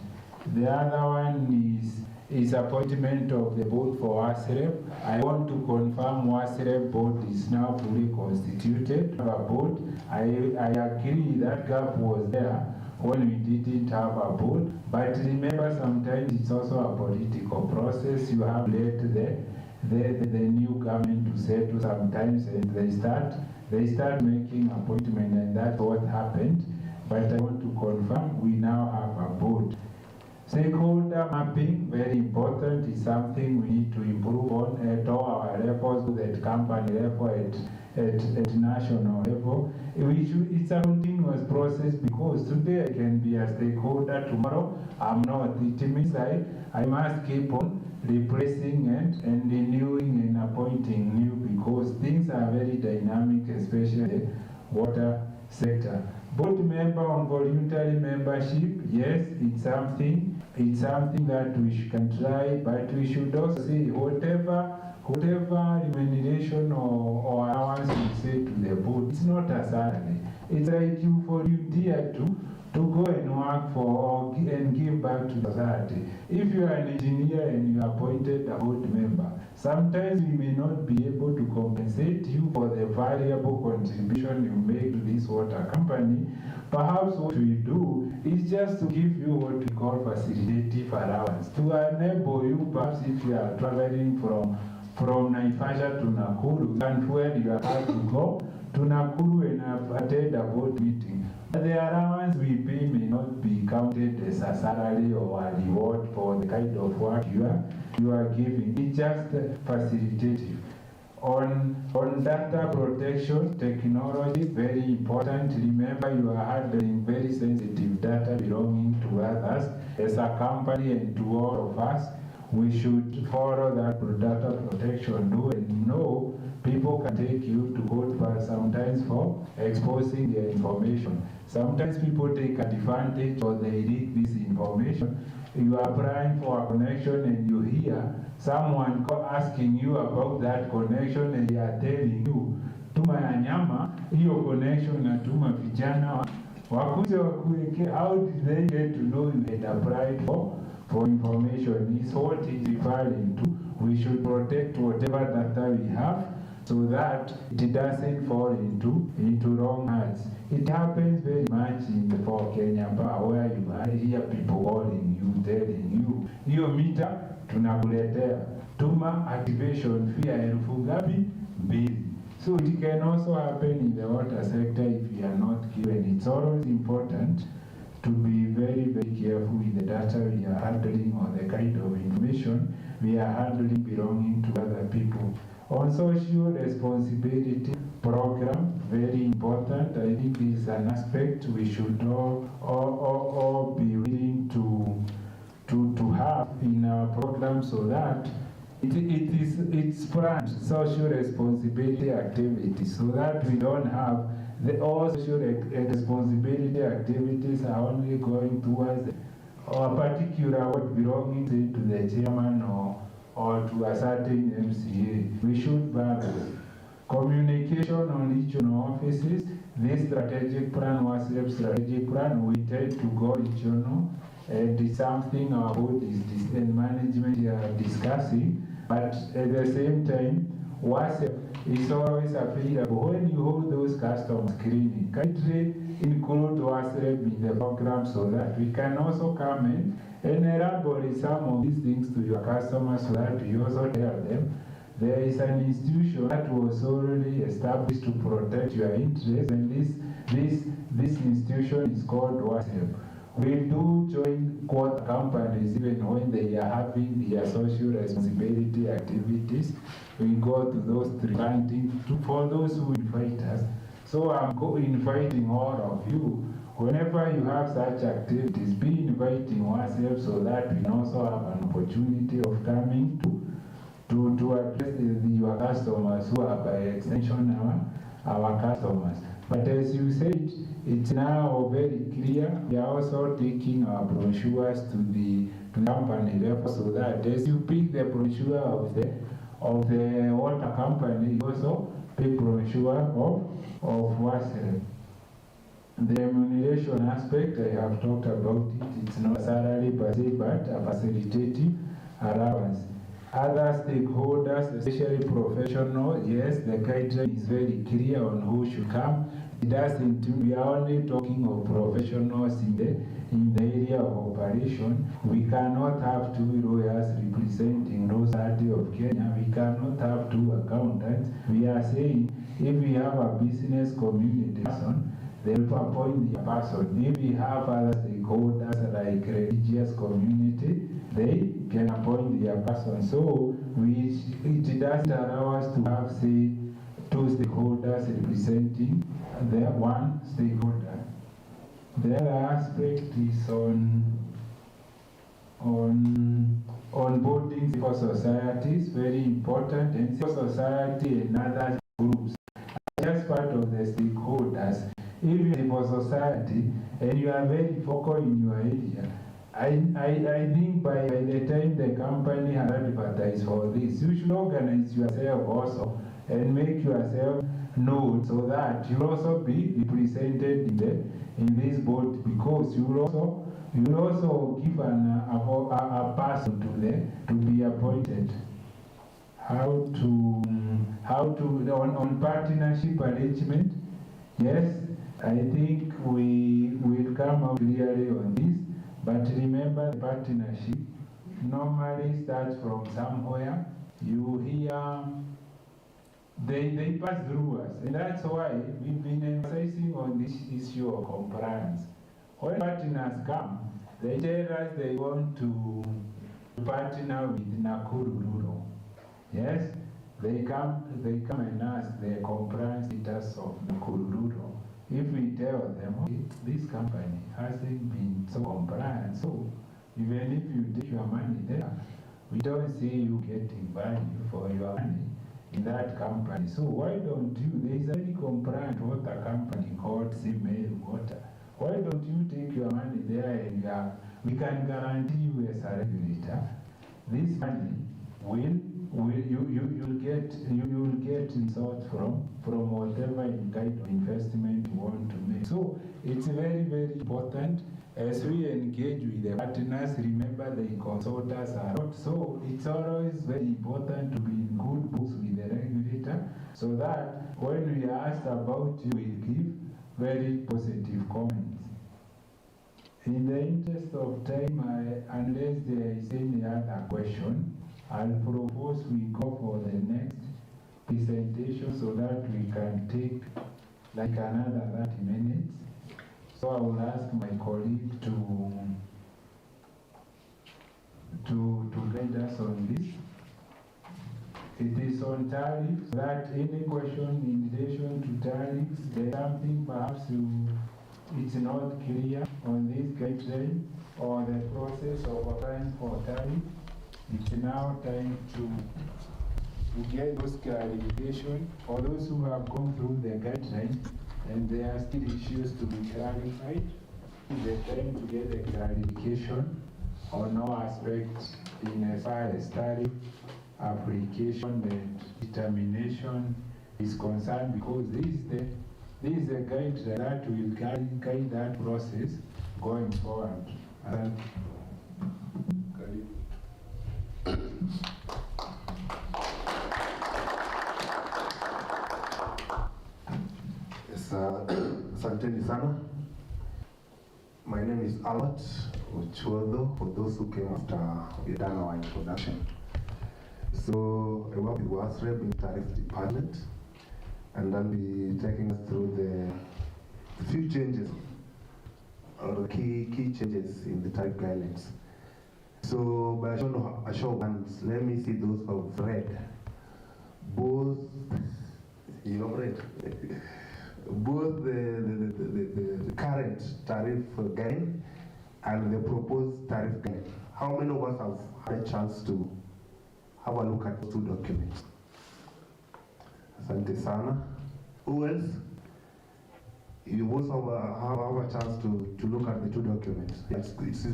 The other one is is appointment of the board for WASREP. I want to confirm WASREP board is now fully constituted. Our board, I agree that gap was there when we didn't have a board, but remember sometimes it's also a political process. You have let the new government to settle sometimes, and they start making appointment, and that's what happened. But I want to confirm we now have a board. Stakeholder mapping, very important, is something we need to improve on at all our levels, at company level, at national level. It's a continuous process, because today I can be a stakeholder, tomorrow I'm not. It means I must keep on replacing and renewing and appointing new, because things are very dynamic, especially the water sector. Board member on voluntary membership, yes, it's something that we can try, but we should also say whatever remuneration or allowance we say to the board, it's not a salary. It's like you volunteer to go and work for and give back to society. If you are an engineer and you are appointed a board member, sometimes we may not be able to compensate you for the variable contribution you make to this water company. Perhaps what we do is just to give you what we call facilitative allowance, to enable you, perhaps if you are traveling from Naivasha to Nakuru, and where you have to go to Nakuru and attend a board meeting. The allowance we pay may not be counted as a salary or a reward for the kind of work you are giving. It's just facilitative. On data protection, technology, very important. Remember, you are handling very sensitive data belonging to others. As a company and to all of us, we should follow that data protection law and know people can take you to court sometimes for exposing their information. Sometimes people take advantage or they leak this information. You are applying for a connection and you hear someone asking you about that connection, and they are telling you, tuma ya nyama, hiyo connection na tuma vijana wakuje wakuweke. How did they get to know you had applied for information? Is what is referring to. We should protect whatever data we have, so that it doesn't fall into wrong hands. It happens very much in the for Kenya Power, where you hear people calling you, telling you, hiyo mita tunakuletea, tuma activation fee ya elfu ngapi? Mbili. So it can also happen in the water sector if you are not given. It's always important to be very, very careful with the data we are handling or the kind of information we are handling belonging to other people. On social responsibility program, very important. I think this is an aspect we should all be willing to have in our program, so that it's planned social responsibility activities, so that we don't have all social responsibility activities are only going towards a particular what belonging to the chairman or to a certain MCA. We should balance communication on regional offices. This strategic plan was a strategic plan. We tend to go regional, and it's something our board and management are discussing. But at the same time, WhatsApp is always available. When you hold those customer screening, kindly include WhatsApp in the program, so that we can also come in and elaborate some of these things to your customers, so that you also tell them there is an institution that was already established to protect your interests, and this institution is called WhatsApp. We do join quote companies even when they are having their social responsibility activities. We go to those three for those who invite us. So I'm inviting all of you, whenever you have such activities, be inviting ourselves, so that we also have an opportunity of coming to address your customers, who are by extension our customers. But as you said, it's now very clear. We are also taking our brochures to the company level, so that as you pick the brochure of the water company, you also pick brochure of WASREP. The remuneration aspect, I have talked about it. It's not salary per se, but a facilitative allowance. Other stakeholders, especially professionals, yes, the guideline is very clear on who should come. It doesn't, we are only talking of professionals in the area of operation. We cannot have 2 lawyers representing the Society of Kenya. We cannot have 2 accountants. We are saying if we have a business community person, they will appoint the person. If we have other stakeholders like religious community, they can appoint their person. So it doesn't allow us to have, say, 2 stakeholders representing the one stakeholder. The other aspect is on boarding civil societies, very important, and civil society and other groups are just part of the stakeholders. If you are civil society and you are very focal in your area, I think by the time the company has advertised for this, you should organize yourself also and make yourself known so that you will also be represented in this board, because you will also give a person to be appointed. How to on partnership arrangement? Yes, I think we will come out clearly on this. But remember, the partnership normally starts from somewhere. You hear they pass through us, and that's why we've been emphasizing on this issue of compliance. When partners come, they tell us they want to partner with Nakuru Rural. Yes, they come and ask the compliance status of Nakuru Rural. If we tell them, okay, this company hasn't been so compliant, so even if you take your money there, we don't see you getting value for your money in that company. So why don't you, there is a very compliant water company called Simel Water. Why don't you take your money there and we can guarantee you as a regulator, this money you'll get results from whatever kind of investment you want to make. So it's very, very important as we engage with the partners. Remember, the consultants are not. So it's always very important to be in good books with the regulator, so that when we are asked about you, we give very positive comments. In the interest of time, unless there is any other question, I'll propose we go for the next presentation so that we can take like another 30 minutes. So I will ask my colleague to guide us on this. It is on tariffs, that any question in relation to tariffs, there's something perhaps it's not clear on this guideline or the process of applying for tariff. It's now time to get those clarification for those who have gone through the guideline and there are still issues to be clarified. It's the time to get the clarification on all aspects in as far as tariff application and determination is concerned, because this is the guideline that will guide that process going forward. Yes, asanteni sana. My name is Albert Ochodo, for those who came after we done our introduction. So I work with WASREB in Tariff Department, and I'll be taking us through the few changes, or the key changes in the tariff guidelines. So by a show of hands, let me see those who have read both, both the current tariff guideline and the proposed tariff guideline. How many of us have had a chance to have a look at the two documents? Asante sana. Who else? You also have a chance to look at the two documents. Yes, it is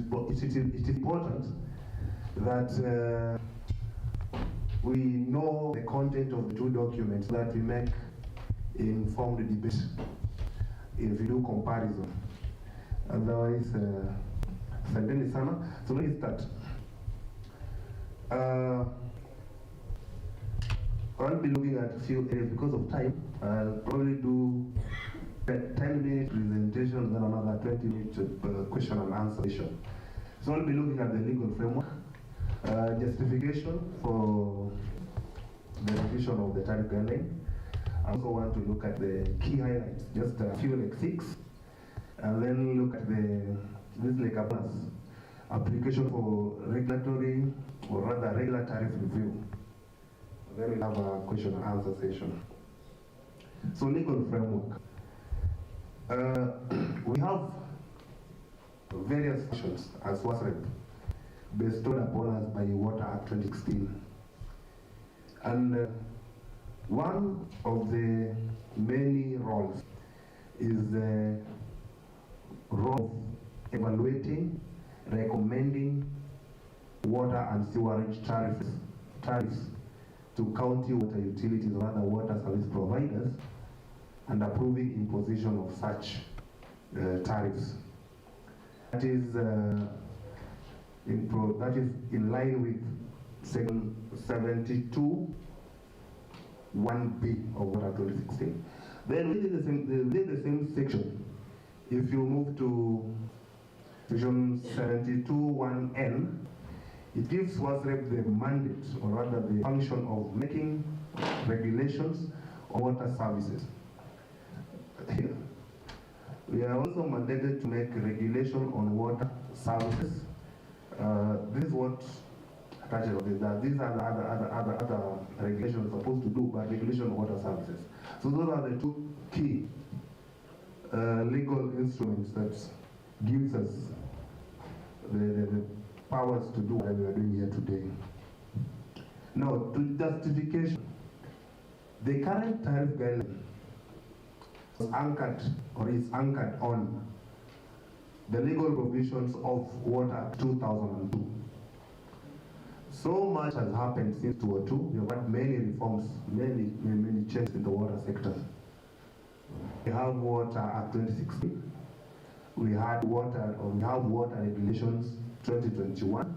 important that we know the content of the two documents, that we make informed debate if we do comparison. Otherwise, asanteni sana. So let's start. I'll be looking at a few areas because of time. I'll probably do a 10-minute presentation, then another 20-minute question and answer session. So I'll be looking at the legal framework, justification for the revision of the tariff guideline. I also want to look at the key highlights, just a few like 6, and then look at this like a plus application for regulatory, or rather regular tariff review. Then we'll have a question and answer session. So legal framework. We have various functions as WASREP bestowed upon us by Water Act 2016. And one of the many roles is the role of evaluating, recommending water and sewerage tariffs to county water utilities or other water service providers, and approving imposition of such tariffs. That is in line with Section 72 1B of Water 2016. Then within the same section, if you move to Section 72 1N, it gives WASREP the mandate, or rather the function of making regulations on water services. We are also mandated to make regulation on water services. This is what these are the other regulations supposed to do, but regulation on water services. So those are the two key legal instruments that gives us the powers to do what we are doing here today. Now, to justification, the current tariff guideline was anchored, or is anchored on, the legal provisions of Water Act 2002. So much has happened since 2002. We have had many reforms, many changes in the water sector. We have Water Act 2016. We have water regulations 2021,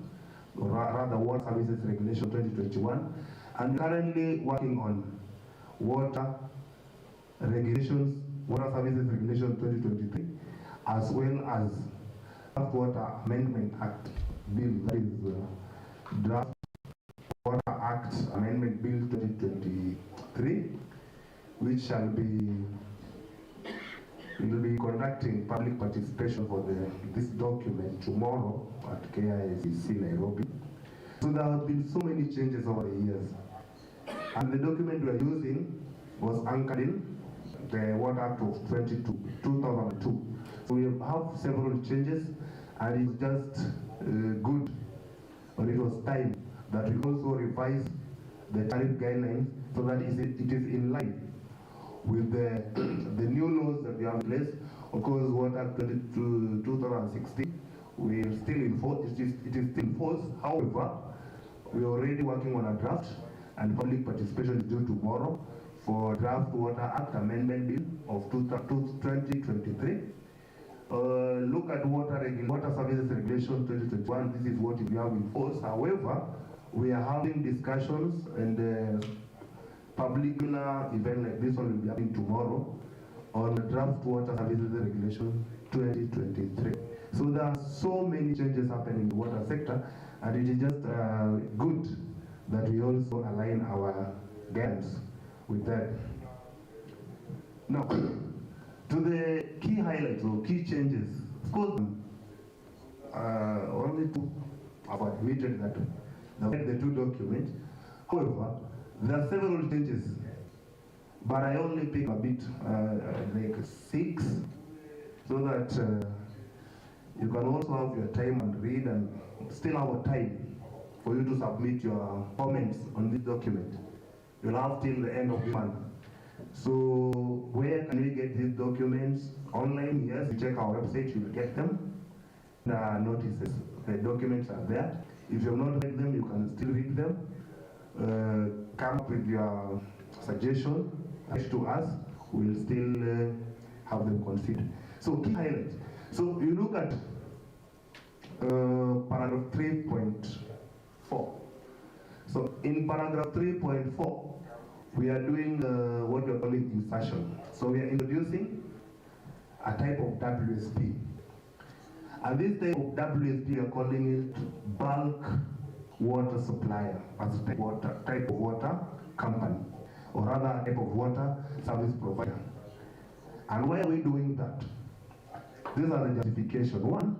or rather Water Services Regulation 2021, and currently working on Water Regulations, Water Services Regulation 2023, as well as Draft Water Amendment Act Bill, that is Draft Water Act Amendment Bill 2023, which will be conducting public participation for this document tomorrow at KICC Nairobi. So there have been so many changes over the years. And the document we are using was anchored in the Water Act of 2002. So we have several changes, and it's just good, or it was time that we also revise the tariff guidelines so that it is in line with the new laws that we have in place. Of course, Water Act 2016, we are still in force. It is still in force. However, we are already working on a draft, and public participation is due tomorrow for Draft Water Act Amendment Bill of 2023. Look at Water Services Regulation 2021. This is what we have in force. However, we are having discussions, and public event like this one will be happening tomorrow on the Draft Water Services Regulation 2023. So there are so many changes happening in the water sector, and it is just good that we also align our guidance with that. Now, to the key highlights or key changes, of course, only two have admitted that the two documents. However, there are several changes, but I only pick a bit, like 6, so that you can also have your time and read, and still have time for you to submit your comments on this document. You'll have till the end of the month. So where can we get these documents? Online, yes, you check our website, you will get them. The notices, the documents are there. If you have not read them, you can still read them. Come up with your suggestion to us, we'll still have them considered. So key highlights. So you look at paragraph 3.4. So in paragraph 3.4, we are doing what we are calling insertion. So we are introducing a type of WSP. And this type of WSP, we are calling it bulk water supplier, as a type of water company, or rather type of water service provider. And why are we doing that? These are the justification. One,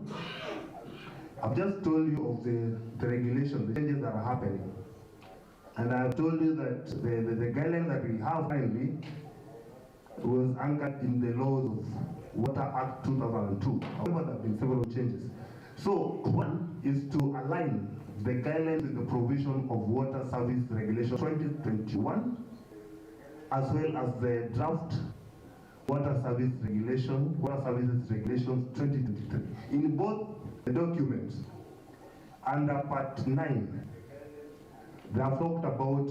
I've just told you of the regulation, the changes that are happening. And I've told you that the guideline that we have currently was anchored in the laws of Water Act 2002. However, there have been several changes. So one is to align the guidelines with the provision of Water Service Regulation 2021, as well as the draft Water Services Regulations 2023. In both the documents, under Part 9, they have talked about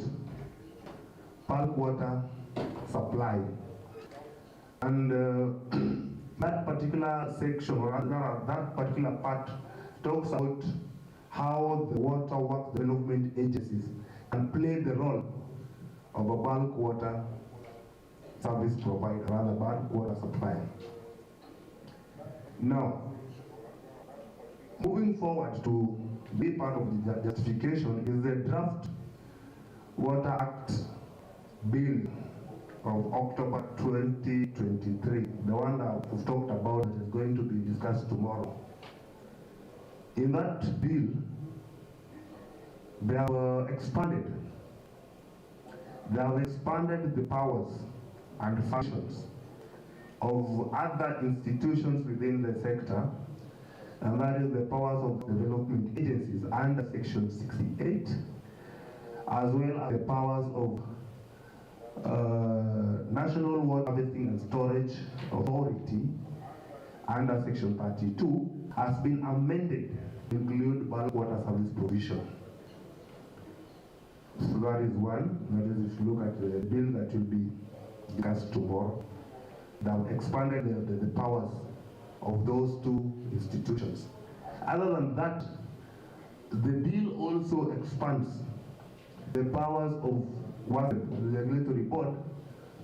bulk water supply. And that particular section, or rather that particular part, talks about how the water work development agencies can play the role of a bulk water service provider, rather bulk water supplier. Now, moving forward to be part of the justification is the draft Water Act Bill of October 2023, the one that we've talked about that is going to be discussed tomorrow. In that bill, they have expanded the powers and functions of other institutions within the sector, and that is the powers of development agencies under Section 68, as well as the powers of National Water Harvesting and Storage Authority under Section 32 has been amended to include bulk water service provision. So that is one. That is, if you look at the bill that will be discussed tomorrow, they have expanded the powers of those two institutions. Other than that, the bill also expands the powers of the regulatory board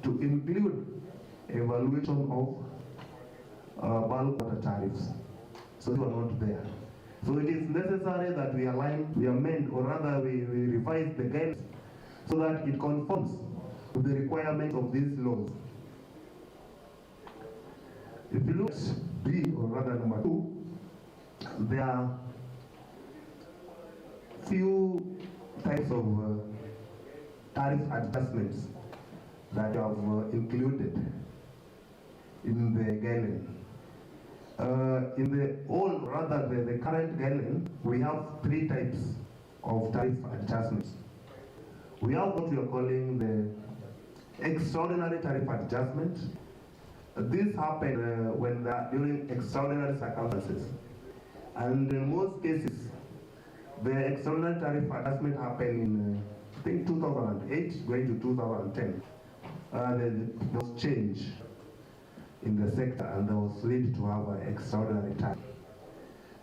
to include evaluation of bulk water tariffs. So they were not there. So it is necessary that we amend, or rather we revise the guidelines so that it conforms with the requirements of these laws. If you look at B, or rather number 2, there are few types of tariff adjustments that you have included in the guideline. In the current guideline, we have 3 types of tariff adjustments. We have what we are calling the extraordinary tariff adjustment. This happens during extraordinary circumstances, and in most cases, the extraordinary tariff adjustment happened in I think 2008 going to 2010. There was change in the sector, and there was need to have an extraordinary tariff.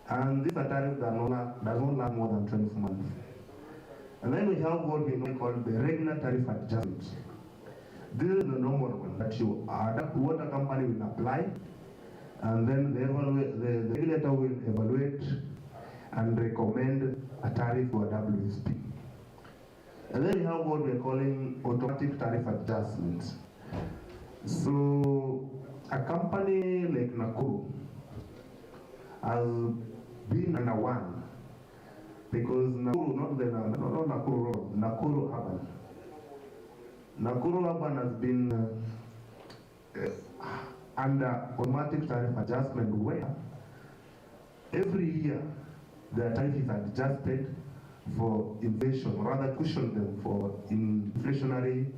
And this is a tariff that does not last more than 12 months. And then we have what we call the regular tariff adjustment. This is the normal one that water company will apply, and then the regulator will evaluate and recommend a tariff for WSP. And then we have what we're calling automatic tariff adjustments. So a company like Nakuru has been under one, because Nakuru, not Nakuru Road, Nakuru Urban. Nakuru Urban has been under automatic tariff adjustment, where every year their tariff is adjusted for inflation, or rather cushion them for inflationary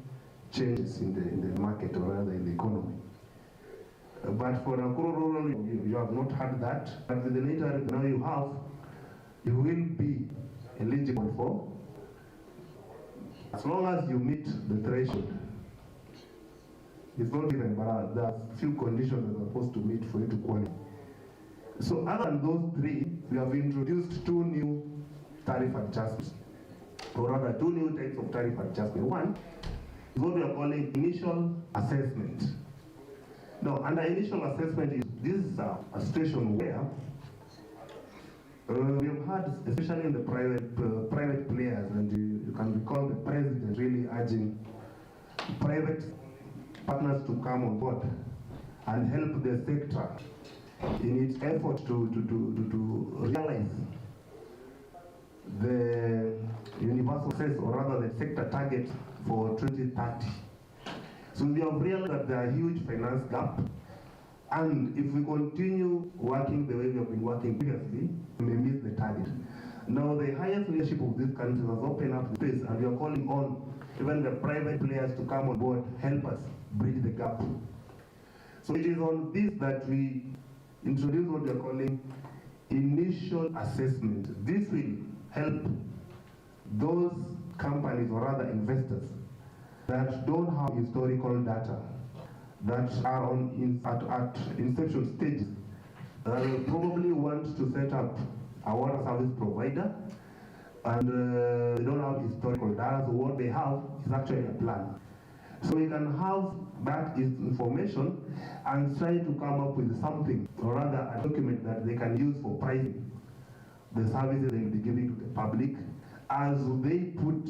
changes in the market, or rather in the economy. But for Nakuru Rural, you have not had that. But with the new tariff now you will be eligible for, as long as you meet the threshold. It's not given, but there are few conditions that are supposed to meet for you to qualify. So other than those 3, we have introduced 2 new tariff adjustments. or rather two new types of tariff adjustment. One is what we are calling initial assessment. Now, under initial assessment, this is a situation where we have had, especially in the private players, and you can recall the president really urging private partners to come on board and help the sector in its effort to realize the universal success, or rather the sector target for 2030. So we have realized that there are huge finance gap, and if we continue working the way we have been working previously, we may miss the target. Now the highest leadership of this country has opened up the space, and we are calling on even the private players to come on board, help us bridge the gap. So it is on this that we introduce what we are calling initial assessment. This will help those companies, or rather investors, that don't have historical data, that are at inception stages, that will probably want to set up a water service provider, and they don't have historical data, so what they have is actually a plan. So we can have that information and try to come up with something, or rather a document that they can use for pricing the services they will be giving to the public as they put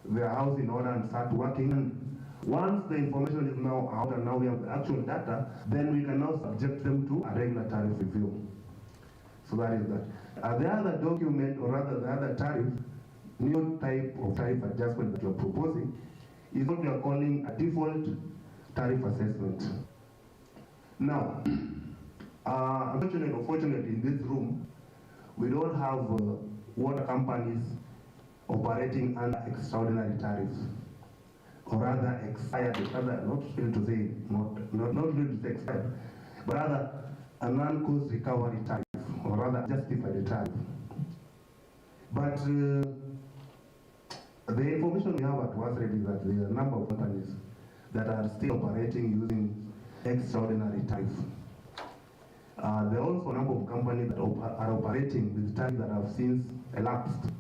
their house in order and start working. And once the information is now out and now we have the actual data, then we can now subject them to a regular tariff review. So that is that. The other document, or rather the other tariff, new type of tariff adjustment that you are proposing, is what we are calling a default tariff assessment. Now, unfortunately or fortunately in this room, we don't have water companies operating under extraordinary tariffs, or rather expired, not going to say, not going to say expired, but rather a non-cost recovery tariff, or rather justified tariff. But the information we have at WASRED is that there are a number of companies that are still operating using extraordinary tariff. There are also a number of companies that are operating with tariffs that have since elapsed,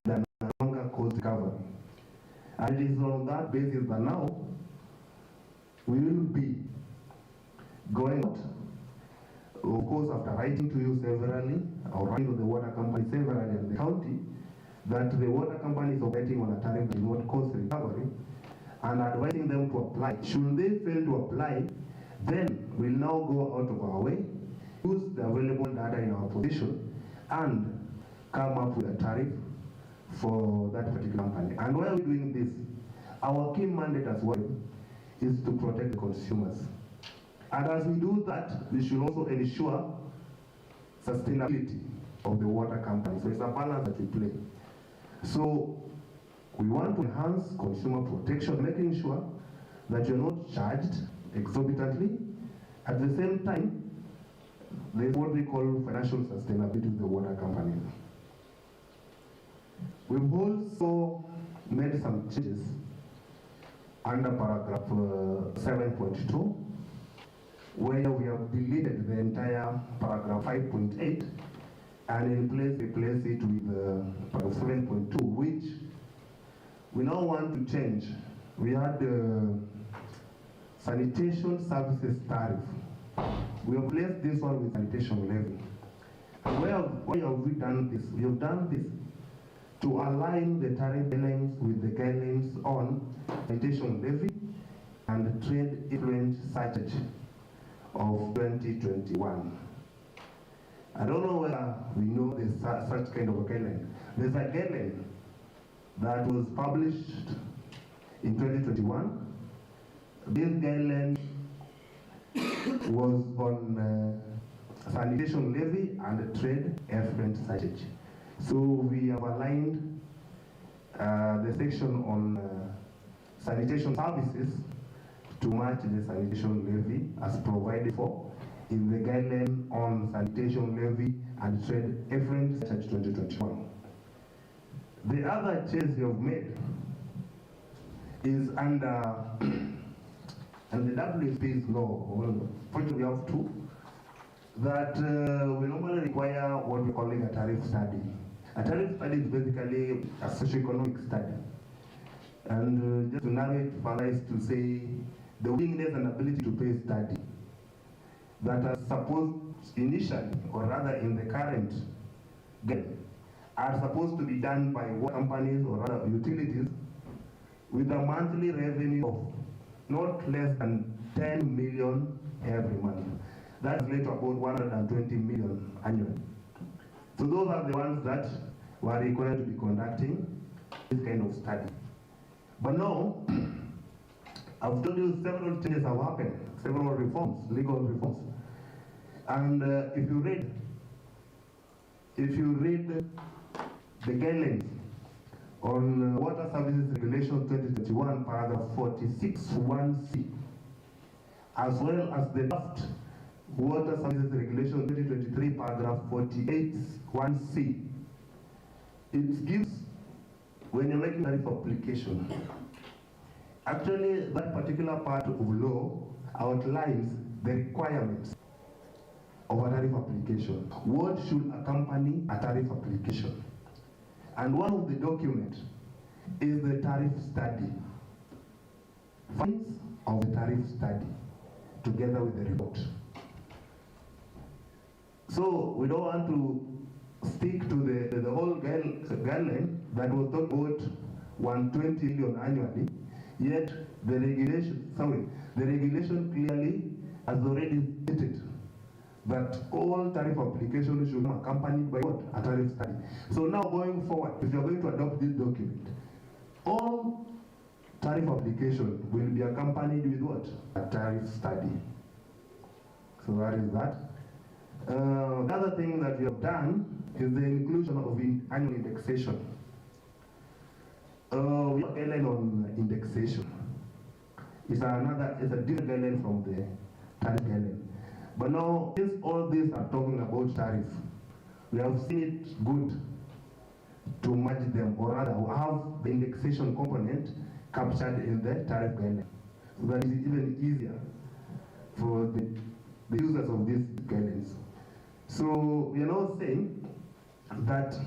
that no longer cost recovery. And it is on that basis that now we will be going out, of course, after writing to you severally, or writing to the water company severally and the county, that the water company is operating on a tariff that is not cost recovery, and advising them to apply. Should they fail to apply, then we'll now go out of our way, use the available data in our position, and come up with a tariff for that particular company. And why are we doing this? Our key mandate as well is to protect the consumers. And as we do that, we should also ensure sustainability of the water company. So it's a balance that we play. So we want to enhance consumer protection, making sure that you're not charged exorbitantly. At the same time, there's what we call financial sustainability of the water company. We've also made some changes under paragraph 7.2, where we have deleted the entire paragraph 5.8 and in place replace it with paragraph 7.2, which we now want to change. We had the sanitation services tariff. We have replaced this one with sanitation levy. And why have we done this? We have done this to align the tariff guidelines with the guidelines on sanitation levy and trade influence surcharge of 2021. I don't know whether we know there's such kind of a guideline. There's a guideline that was published in 2021. This guideline was on sanitation levy and trade effluent surcharge. So we have aligned the section on sanitation services to match the sanitation levy as provided for in the guideline on sanitation levy and trade effluent surcharge 2021. The other change we have made is under and the WSP's law. Fortunately, we have two that we normally require what we're calling a tariff study. A tariff study is basically a socioeconomic study. And just to narrate further is to say the willingness and ability to pay study that are supposed initially, or rather in the current game, are supposed to be done by water companies or other utilities with a monthly revenue of not less than 10 million every month. That's related to about 120 million annually. So those are the ones that were required to be conducting this kind of study. But now, I've told you several changes have happened, several reforms, legal reforms. And if you read the guidelines on Water Services Regulation 2021, paragraph 46(1)(c), as well as the draft Water Services Regulation 2023, paragraph 48(1)(c), it gives, when you're making a tariff application, actually that particular part of law outlines the requirements of a tariff application. What should accompany a tariff application? And one of the documents is the tariff study. Findings of the tariff study together with the report. So we don't want to stick to the whole guideline that was talking about 120 million annually, yet the regulation clearly has already stated that all tariff applications should be accompanied by what? A tariff study. So now going forward, if you're going to adopt this document, all tariff application will be accompanied with what? A tariff study. So that is that. The other thing that we have done is the inclusion of annual indexation. We have a guideline on indexation. It's a different guideline from the tariff guideline. But now, since all these are talking about tariff, we have seen it good to merge them, or rather have the indexation component captured in the tariff guideline. So that is even easier for the users of these guidelines. So we are now saying that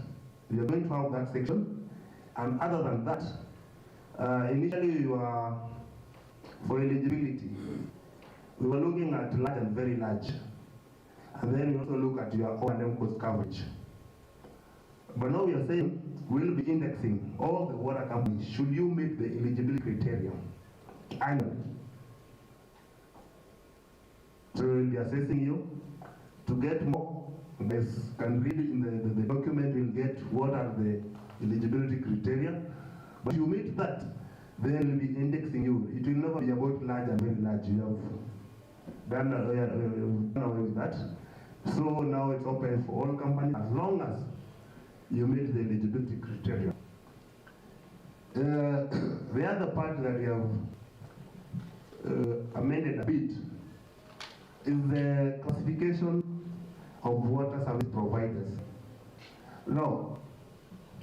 we are going to have that section, and other than that, initially we were, for eligibility, we were looking at large and very large, and then we also look at your O&M cost coverage. But now we are saying we'll be indexing all the water companies should you meet the eligibility criteria annually. So we'll be assessing you. To get more, guys can read in the document, you'll get what are the eligibility criteria. But if you meet that, then we'll be indexing you. It will never be about large and very large. You have done away with that. So now it's open for all companies as long as you meet the eligibility criteria. The other part that we have amended a bit is the classification of water service providers. Now,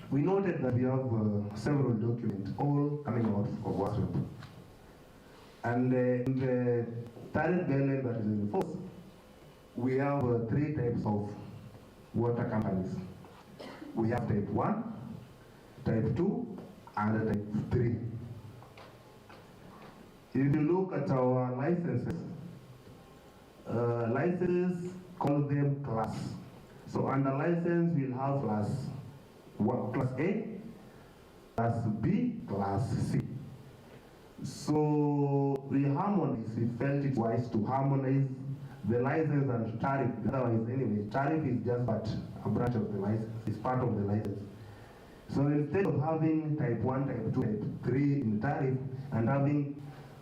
we noted that we have several documents, all coming out of WhatsApp. And in the tariff guideline that is in force, we have 3 types of water companies. We have type 1, type 2, and type 3. If you look at our licenses, licenses call them class. So under license we'll have class A, class B, class C. So we felt it wise to harmonize the license and tariff. Otherwise, anyway, tariff is just but a branch of the license, it's part of the license. So instead of having type 1, type 2, type 3 in tariff, and having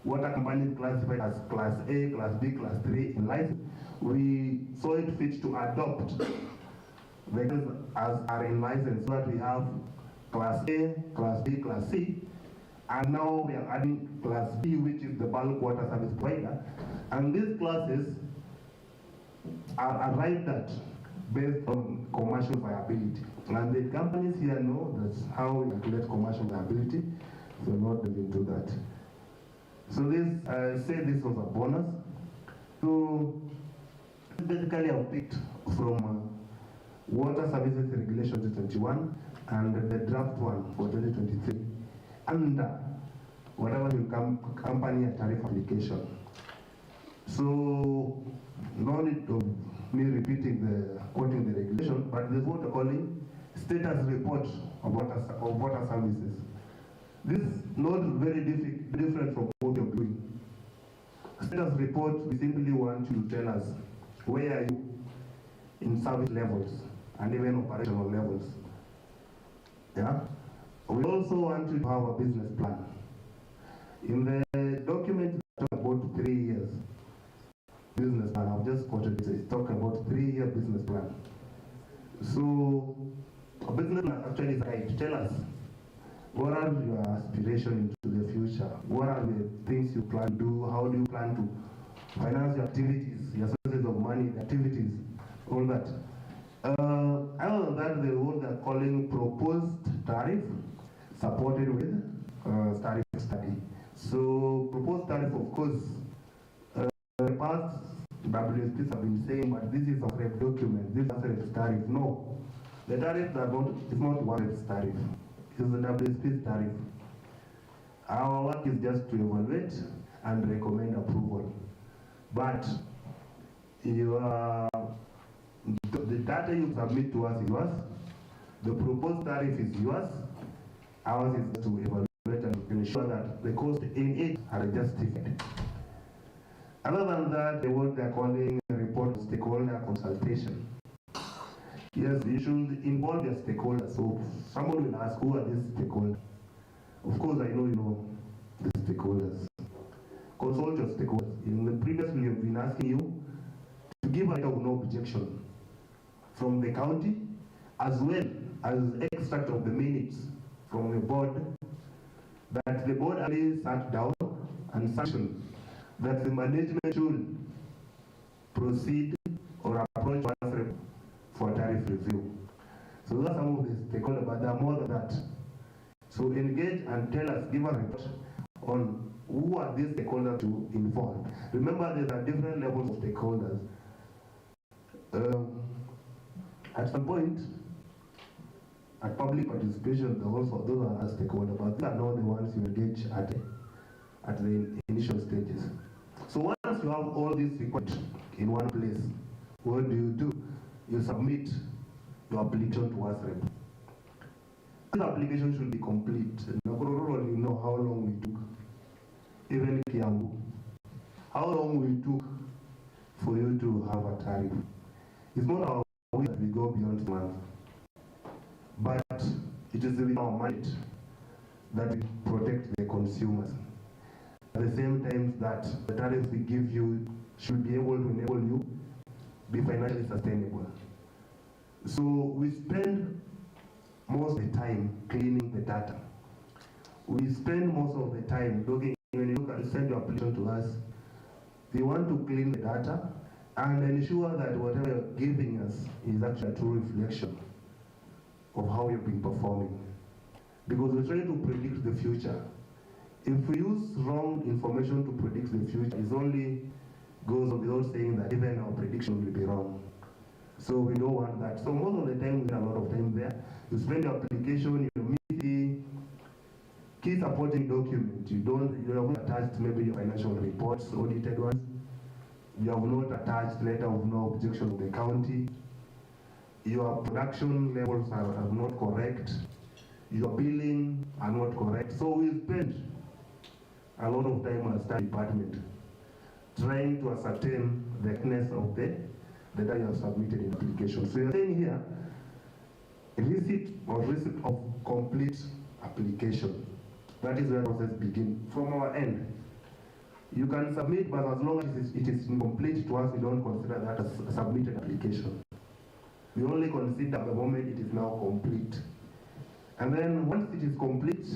water companies classified as class A, class B, class 3 in license, we saw it fit to adopt the as are in license, so that we have class A, class B, class C, and now we are adding class B, which is the bulk water service provider. And these classes are arrived at based on commercial viability. And the companies here know that's how we calculate commercial viability, so not delve into that. So this, I say this was a bonus. So basically I've picked from Water Services Regulation 2021 and the draft one for 2023 under whatever will come company a tariff application. So no need of me repeating quoting the regulation, but there's what we're calling status report of water services. This is not very different from what you're doing. Status report, we simply want you to tell us where are you in service levels and even operational levels. Yeah. We also want you to have a business plan. In the document talk about 3 years business plan, I've just quoted it. It's talking about 3-year business plan. So a business plan actually is right to tell us what are your aspirations into the future? What are the things you plan to do? How do you plan to finance your activities, your sources of money, the activities, all that. Other than that, the what they're calling proposed tariff, supported with tariff study. So proposed tariff, of course, the past WSPs have been saying, but this is a rep document, this is a rep tariff. No, the tariff is not one rep tariff. It's the WSP's tariff. Our work is just to evaluate and recommend approval. But the data you submit to us is yours. The proposed tariff is yours. Ours is to evaluate and ensure that the costs in it are justified. Other than that, what they're calling a report of stakeholder consultation. Yes, you should involve your stakeholders. So someone will ask, who are these stakeholders? Of course, I know you know the stakeholders. Consult your stakeholders. In the previously, we have been asking you to give a letter of no objection from the county, as well as extract of the minutes from the board, that the board actually sat down and sanctioned that the management should proceed or approach us for tariff review. So that's some of the stakeholders, but there are more than that. So engage and tell us, give a report on who are these stakeholders to involve. Remember, there are different levels of stakeholders. At some point, at public participation, also those are stakeholders, but these are not the ones you engage at the initial stages. So once you have all these records in one place, what do? You submit your application to WASREP. This application should be complete. You know how long we took. Even Kiambu. How long we took for you to have a tariff. It's not our way that we go beyond months. But it is within our mandate that we protect the consumers. At the same time that the tariffs we give you should be able to enable you be financially sustainable. So we spend most of the time cleaning the data. We spend most of the time looking, when you send your application to us, we want to clean the data and ensure that whatever you're giving us is actually a true reflection of how you've been performing. Because we're trying to predict the future. If we use wrong information to predict the future, it only goes on without saying that even our prediction will be wrong. So we don't want that. So most of the time, we spend a lot of time there. You spend your application, you meet the key supporting document. You have not attached maybe your financial reports, audited ones. You have not attached letter of no objection to the county. Your production levels are not correct. Your billing are not correct. So we spend a lot of time as that department trying to ascertain the correctness of the data you have submitted in application. So you're saying here, receipt of complete application. That is where the process begins. From our end, you can submit, but as long as it is incomplete to us, we don't consider that as a submitted application. We only consider the moment it is now complete. And then once it is complete,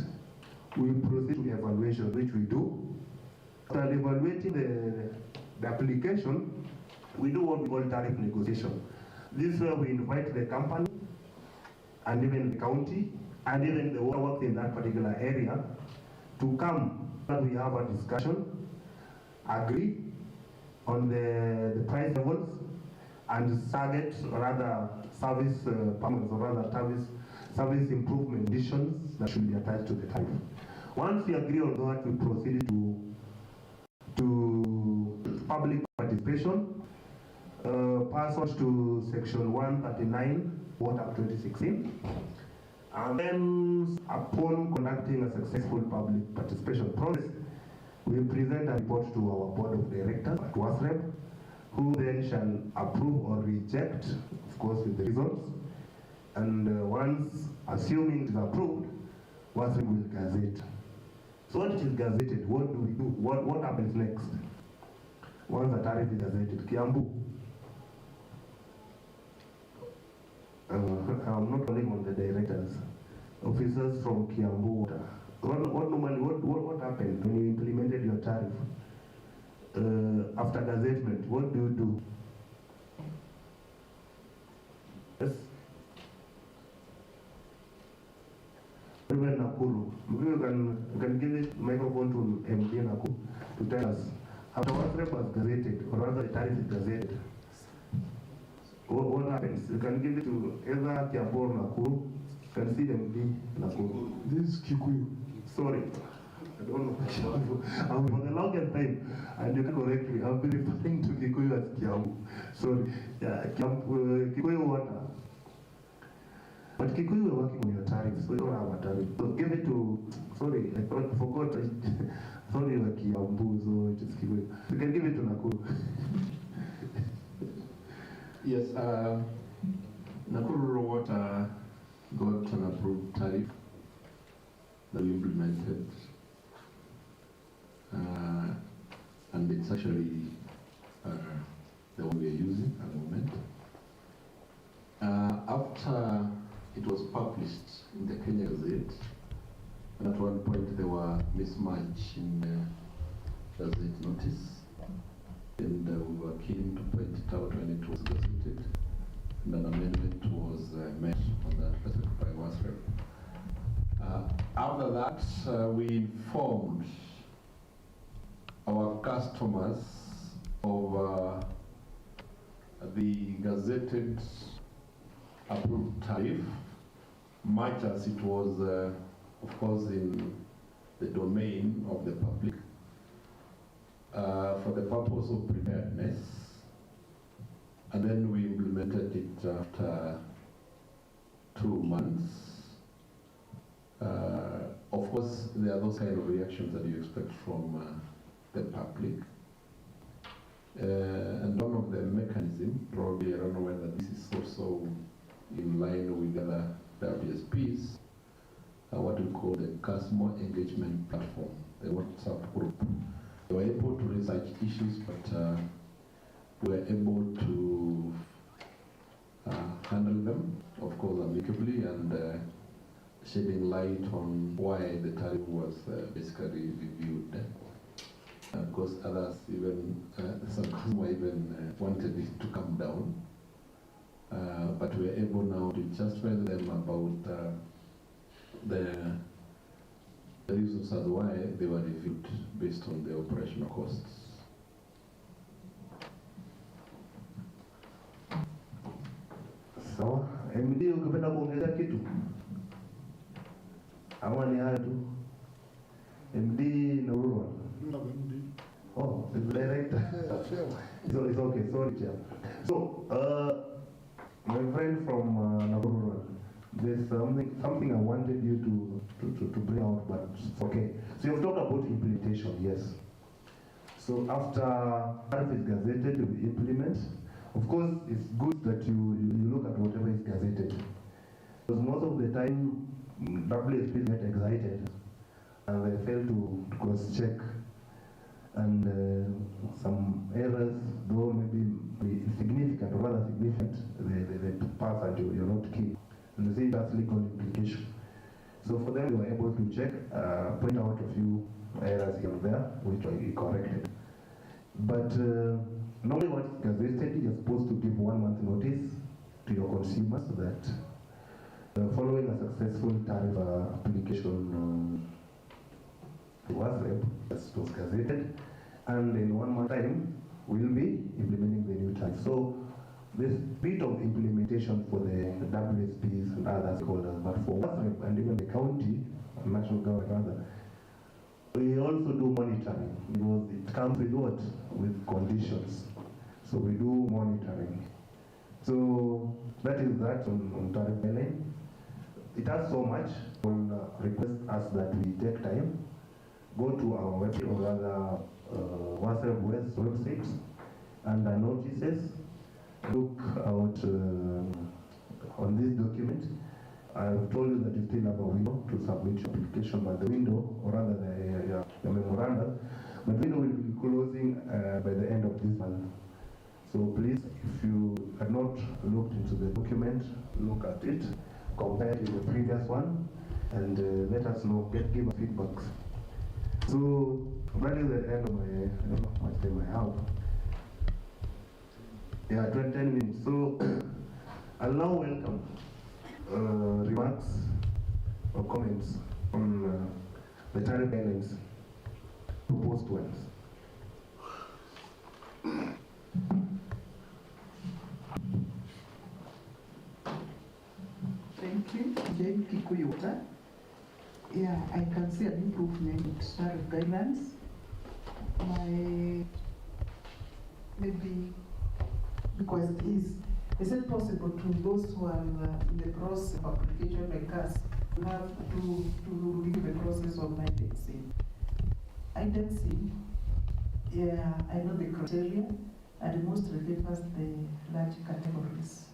we proceed to evaluation, which we do. After evaluating the application, we do what we call tariff negotiation. This is where we invite the company and even the county and even the work in that particular area to come and we have a discussion, agree on the price levels, and target rather service permits or rather service improvement conditions that should be attached to the tariff. Once we agree on that, we proceed to public participation. Pursuant to Section 139, Water Act 2016. And then, upon conducting a successful public participation process, we present a report to our board of directors at WASREP, who then shall approve or reject, of course, with the results. And once, assuming it is approved, WASREP will gazette. So when it is gazetted, what do we do? What happens next? Once the tariff is gazetted, Kiambu. I'm not calling on the directors, officers from Kiambu. What happened when you implemented your tariff? After gazettement, what do you do? Yes. Nakuru. Maybe you can give this microphone to MD Nakuru to tell us after WASREP was gazetted, or rather the tariff is gazetted. What happens? You can give it to either Kiambu or Nakuru. You can see MD Nakuru. This is Kikuyu. Sorry. I don't know. For the longest time, and you can correct me, I've been referring to Kikuyu as Kiambu. Sorry. Yeah, Kikuyu water. But Kikuyu were working on your tariff, so you don't have a tariff. So give it to, sorry, I forgot. Sorry, like Kiambu, so it is Kikuyu. You can give it to Nakuru. Yes, Nakuru Water got an approved tariff that we implemented, and it's actually the one we are using at the moment. After it was published in the Kenya Gazette, and at one point there were mismatch in the Gazette notice, and we were keen to point it out when it was gazetted, and an amendment was made on the by WASREP. After that, we informed our customers of the gazetted approved tariff, much as it was, of course, in the domain of the public, for the purpose of preparedness. And then we implemented it after 2 months. Of course, there are those kind of reactions that you expect from the public. And one of the mechanisms, probably I don't know whether this is also in line with other WSPs, what we call the customer engagement platform, the WhatsApp group. They were able to research issues, but were able to handle them, of course, amicably, and shedding light on why the tariff was basically reviewed. Of course, others even, some customers even wanted it to come down. But we are able now to just tell them about the reasons as why they were reviewed based on the operational costs. Sawa, MD ukipenda kuongeza kitu? Ama ni hayo tu? MD na Urwa? No, MD. Oh, the director. So it's okay, sorry, Chair. So, my friend from Nakuru, there's something I wanted you to bring out, but it's okay. So you've talked about implementation, yes. So after tariff is gazetted, we implement. Of course, it's good that you look at whatever is gazetted. Because most of the time, WSPs get excited and they fail to cross-check. And some errors, though maybe significant or rather significant, they pass and you're not key. And you see that's legal implication. So for them, we were able to check, point out a few errors here and there, which we corrected. But normally what is gazetted, you're supposed to give 1 month notice to your consumers that following a successful tariff application WASREP, that was gazetted, and in 1 month time, we'll be implementing the new tariff. So there's a bit of implementation for the WSPs and other stakeholders, but for WASREP and even the county and national government rather, we also do monitoring because it comes with what? With conditions. So we do monitoring. So that is that on tariff guideline. It has so much. Request us that we take time, go to our website or rather WhatsApp website under notices, look out on this document. I've told you that you still have a window to submit your application, but the window, or rather the memorandum, but the window will be closing by the end of this month. So please, if you have not looked into the document, look at it, compare it with the previous one, and let us know, give us feedback. So that is the end of my, I don't know how much time I have. Yeah, 10 minutes. So I'll now welcome remarks or comments on the tariff guidelines, proposed ones. Thank you, Jane Kikuyota. Yeah, I can see an improvement in tariff guidelines. Maybe because is it possible to those who are in the process of application like us to have to review the process of indexing? Indexing, yeah, I know the criteria and mostly favors the large categories.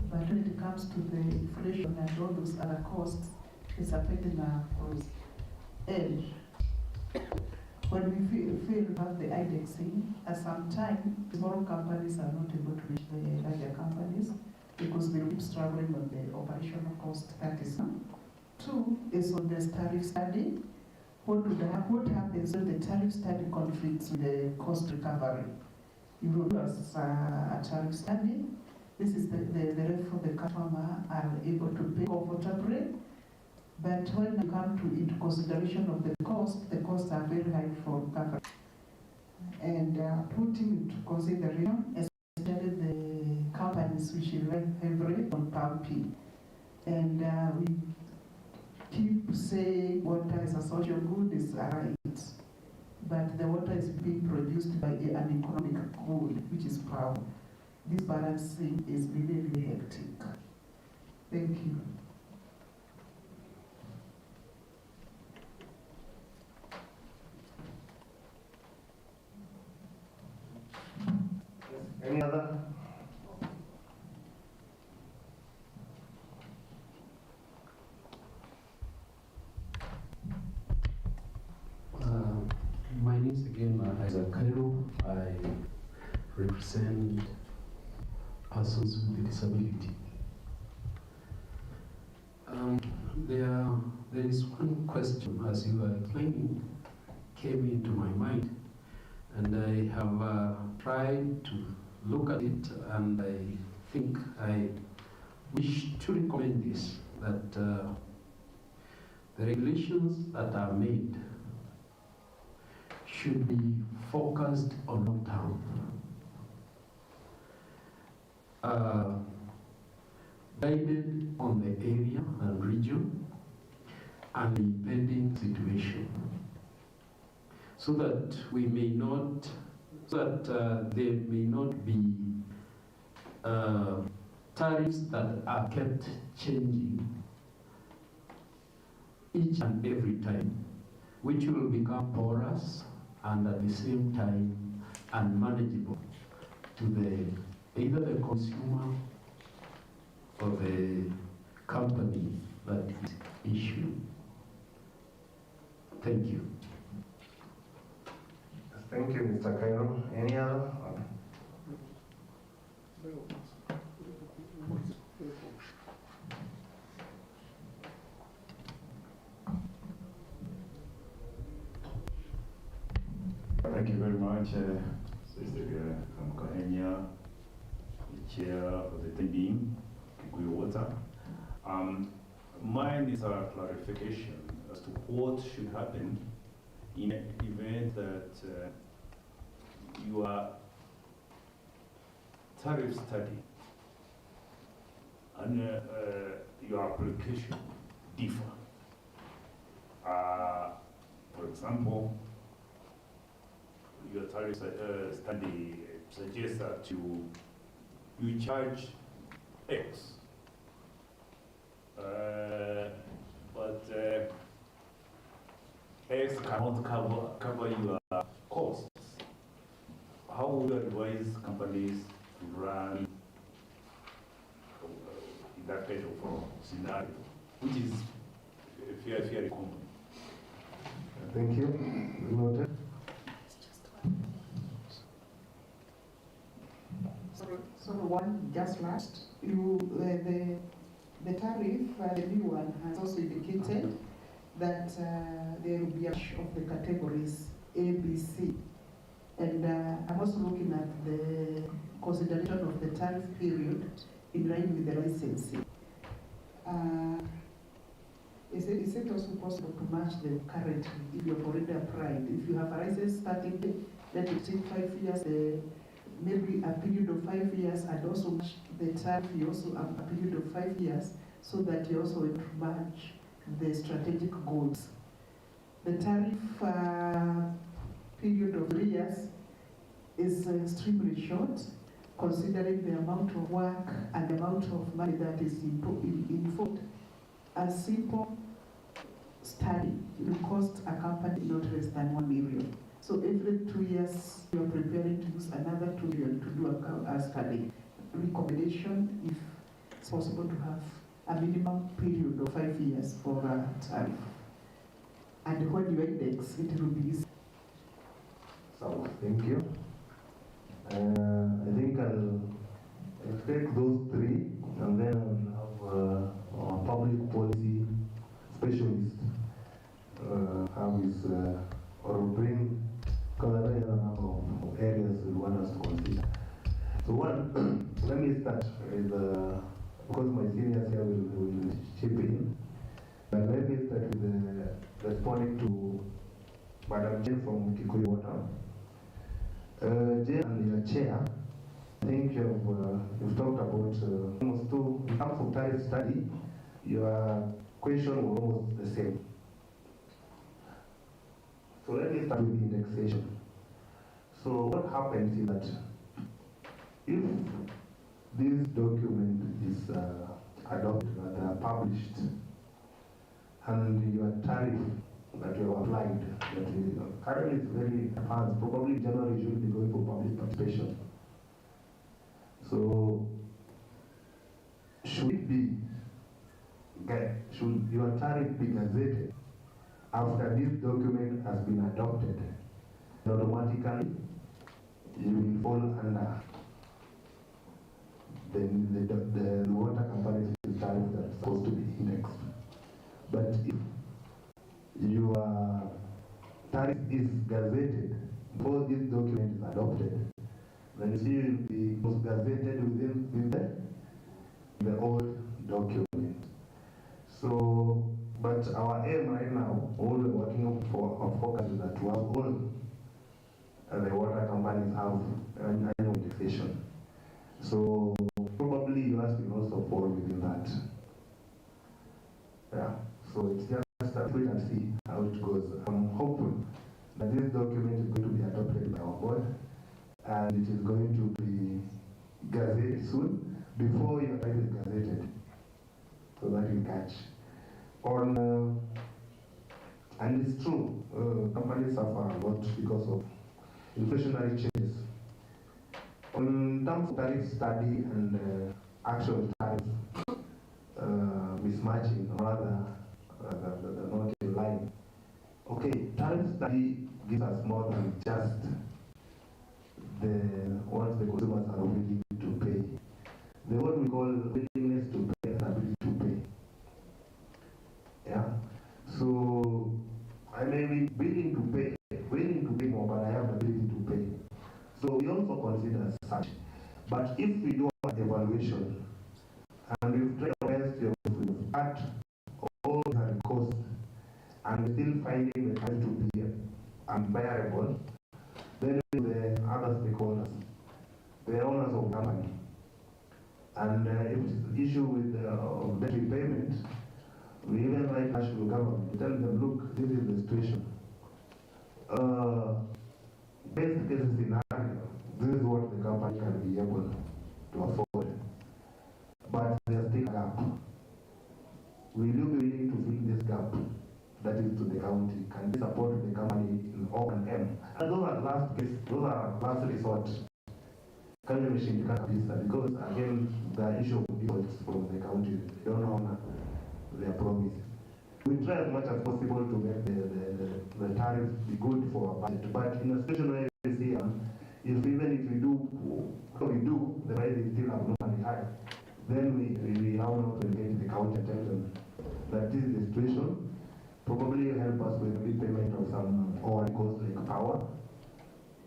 But when it comes to the inflation and all those other costs, it's affecting our costs. And when we feel about the indexing, at some time, small companies are not able to reach the larger companies because they keep struggling on the operational cost. That is one. Two is on the tariff study. What happens when the tariff study conflicts with the cost recovery? You will do a tariff study. This is the therefore the customer are able to pay comfortably. But when you come into consideration of the costs are very high for recovery. And putting into consideration, especially the companies which rely heavily on pumping. And we keep saying water is a social good, is a right. But the water is being produced by an economic good, which is power. This balancing is really, really hectic. Thank you. Any other? My name is again Isaac Cairo. I represent persons with disability. There is one question, as you were explaining, came into my mind, and I have tried to look at it, and I think I wish to recommend this, that the regulations that are made should be focused on long term. Guided on the area and region and the impending situation, so that we may not, there may not be tariffs that are kept changing each and every time, which will become porous and at the same time unmanageable to either the consumer or the company that is issued. Thank you. Thank you, Mr. Cairo. Any other? Thank you very much, Sister Kamkahenya, the chair of the TBIM, Kikuyu Water. Mine is a clarification as to what should happen in the event that you are tariff study and your application differ. For example, your tariff study suggests that you charge X, but X cannot cover your costs. How would you advise companies to run in that kind of scenario, which is fairly common? Thank you. Noted. So one just last, the tariff, the new one has also indicated that there will be a of the categories A, B, C. And I'm also looking at the consideration of the tariff period in line with the licensing. Is it also possible to match them currently if you have already applied? If you have a license starting date, let it take 5 years, maybe a period of 5 years, and also match the tariff, you also have a period of 5 years, so that you also match the strategic goals. The tariff period of 3 years is extremely short, considering the amount of work and the amount of money that is involved. A simple study will cost a company not less than 1 million. So every 2 years, you are preparing to use another 2 million to do a study. Recommendation, if it's possible, to have a minimum period of 5 years for a tariff. And when you index, it will be easy. So, thank you. I think I'll take those 3, and then I'll have our public policy specialist have his, or bring, because I know there are a number of areas we want us to consider. So one, let me start with, because my seniors here will chip in, but let me start with responding to Madam Jane from Kikuyu Water. Jane and your chair, I think you've talked about almost 2, in terms of tariff study, your question was almost the same. So let me start with indexation. So what happens is that if this document is adopted, that they are published, and your tariff that you have applied, that is, currently is very advanced, probably January you should be going for public participation. So should it be, should your tariff be gazetted after this document has been adopted? Automatically you will fall under the water company's tariff that's supposed to be indexed. But if your tariff is gazetted before this document is adopted, then you see it was gazetted within the old document. So, but our aim right now, all we're working for, our focus is that to have all the water companies have an annual indexation. So probably yours will also fall within that. Yeah. So it's just a wait and see how it goes. I'm hopeful that this document is going to be adopted by our board, and it is going to be gazetted soon, before your tariff is gazetted, so that you catch. And it's true, companies suffer a lot because of inflationary changes. On terms of tariff study and actual tariff mismatching, rather not in line. Okay, tariff study gives us more than just what the consumers are willing to pay. The what we call willingness to pay and ability to pay. Yeah. So I may be willing to pay more, but I have the ability to pay. So we also consider such. But if we do an evaluation and we've tried our best to cut all the costs and still finding the time to be unbearable, then the other stakeholders, the owners of of company. And if it's an issue with debt repayment, we even write national government to tell them, look, this is the situation. Best case scenario, this is what the company can be able to afford. But there's still a gap. Will you be willing to fill this gap that is to the county? Can they support the company in O and M? And those are last case, those are last resort. County machine can't be that because again the issue of defaults from the county, they don't honor their promise. We try as much as possible to make the tariff be good for our budget, but in a situation where we see if we do what we do, the price is still abnormally high, then we now not engage the county and tell them that this is the situation. Probably help us with repayment of some oil costs like power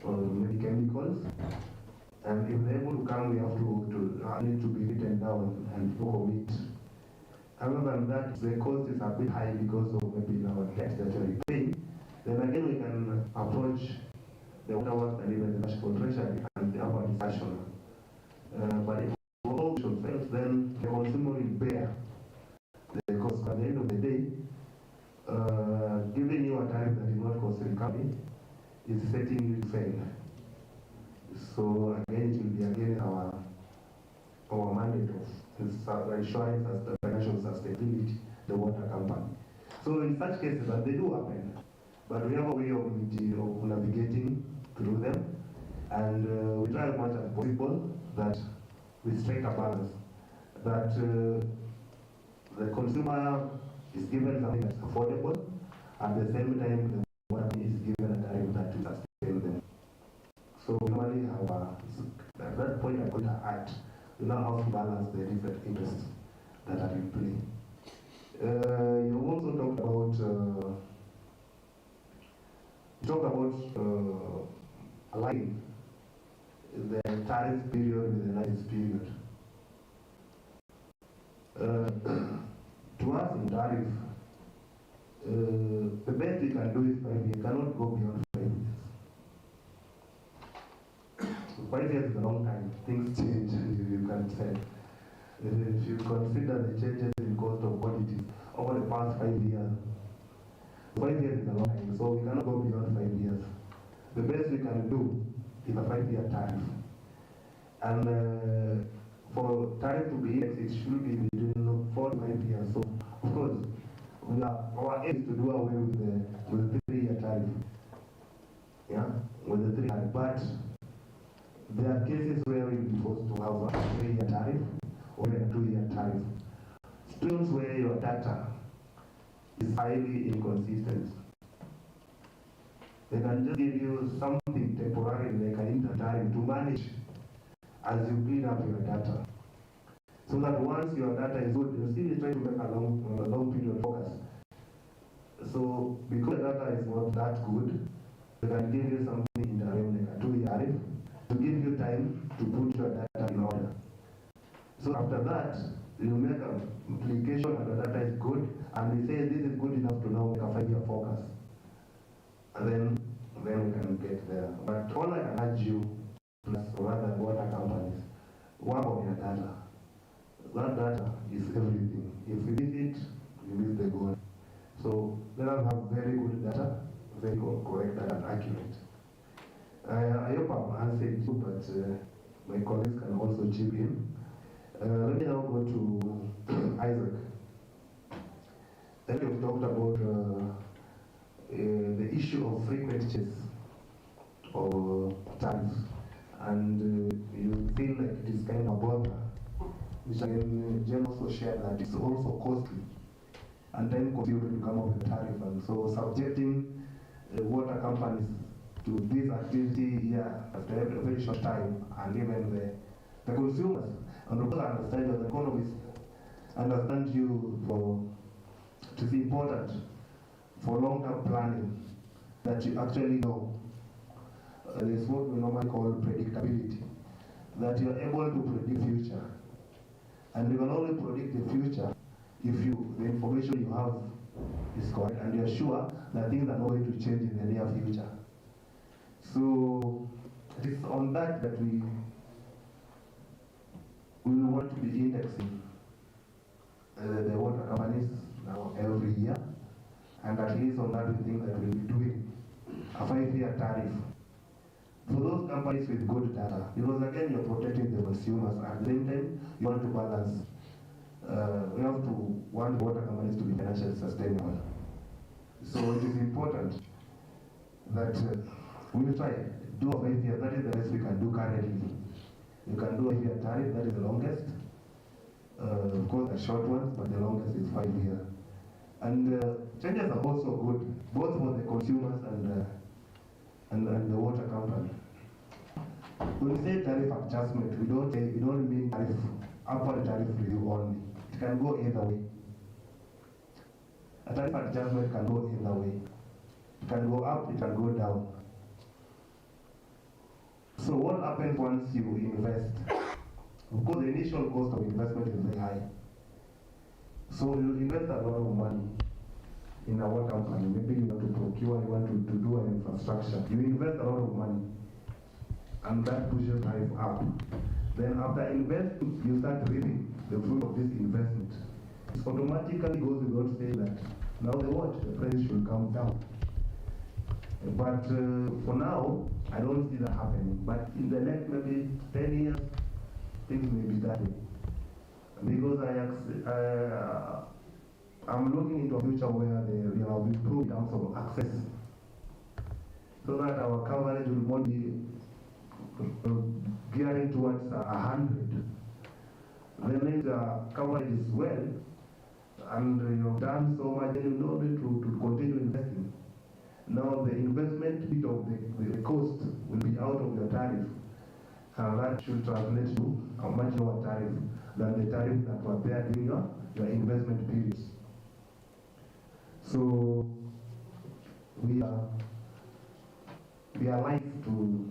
or maybe chemicals. And if they're able to come, we have to need to be written down and commit. Other than that, the cost is a bit high because of maybe our debt that we pay. Then again, we can approach the water works and even the national treasury and have a discussion. But if all options fail, then the consumer will bear the cost. At the end of the day, giving you a tariff that is not cost recovery is setting you to fail. So again, it will be again our mandate of ensuring the financial sustainability, the water company. So in such cases, and they do happen, but we have a way of navigating through them, and we try as much as possible that we strike a balance, that the consumer is given something that's affordable, at the same time the water is given a tariff that will sustain them. So we normally have at that point I'm going to act. We now have to balance the different interests that are in play. You also talked about aligning the tariff period with the license period. To us in tariff, the best we can do is 5 years. Cannot go beyond 5 years. 5 years is a long time. Things change, you can say. If you consider the changes in cost of commodities over the past 5 years, 5 years is a long time, so we cannot go beyond 5 years. The best we can do is a 5-year tariff. And for tariff to be indexed, it should be between 4 to 5 years. So, of course, our aim is to do away with the 3-year tariff. Yeah, with the 3-year tariff. But there are cases where we'll be forced to have a 3-year tariff or a 2-year tariff. Situations where your data is highly inconsistent. They can just give you something temporary like an inter-tariff to manage as you clean up your data. So that once your data is good, you still try to make a long period focus. So because the data is not that good, they can give you something interim like a 2-year tariff to give you time to put your data in order. So after that, you make an application and the data is good, and they say this is good enough to now make a 5-year focus. And then we can get there. But all I can urge you, plus rather water companies, work on your data. That data is everything. If we miss it, we miss the goal. So let us have very good data, very correct data and accurate. I hope I've answered you, but my colleagues can also chip in. Let me now go to Isaac. Then we've talked about the issue of frequent changes of tariffs, and you feel like it is kind of a bother, which again, Jen also shared that it's also costly and time consuming to come up with a tariff, and so subjecting water companies to this activity here after a very short time, and even the consumers, and of course I understand as economists, understand you it is important for long-term planning that you actually know. It's what we normally call predictability, that you are able to predict future. And you can only predict the future if the information you have is correct and you are sure that things are not going to change in the near future. So it is on that we we will want to be indexing the water companies now every year, and at least on that we think that we'll be doing a 5-year tariff for those companies with good data, because again you're protecting the consumers. At the same time, you want to balance. We have to want water companies to be financially sustainable. So it is important that we will try do a 5-year. That is the best we can do currently. You can do a 5-year tariff. That is the longest. Of course, the short ones, but the longest is 5 years. And changes are also good, both for the consumers and the water company. When we say tariff adjustment, we don't mean tariff upward tariff review only. It can go either way. A tariff adjustment can go either way. It can go up, it can go down. So what happens once you invest? Of course, the initial cost of investment is very high. So you invest a lot of money in a water company. Maybe you want to procure, you want to do an infrastructure. You invest a lot of money, and that pushes tariff up. Then after investing, you start reaping the fruit of this investment. It automatically goes without saying that now the price should come down. But for now, I don't see that happening. But in the next maybe 10 years, things may be that way. Because I'm looking into a future where they will improve in terms of access, so that our coverage will not be gearing towards 100. Then if the coverage is well, and you've done so much, then you don't need to continue investing. Now the investment bit of the cost will be out of your tariff, and that should translate to a much lower tariff than the tariff that were there during your investment periods. So we are alive to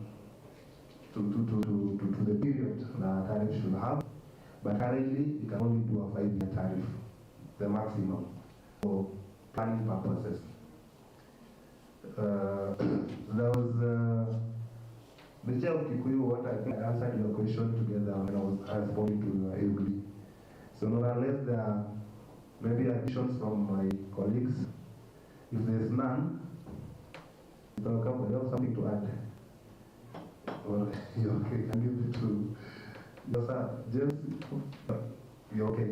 the period that tariff should have, but currently you can only do a 5-year tariff, the maximum, for planning purposes. There was the chair of Kikuyu Water. I think I answered your question together when I was responding to everybody. So unless there are maybe additions from my colleagues, if there's none, you have something to add. Well, you're okay. I give it to yes, sir. Just you're okay.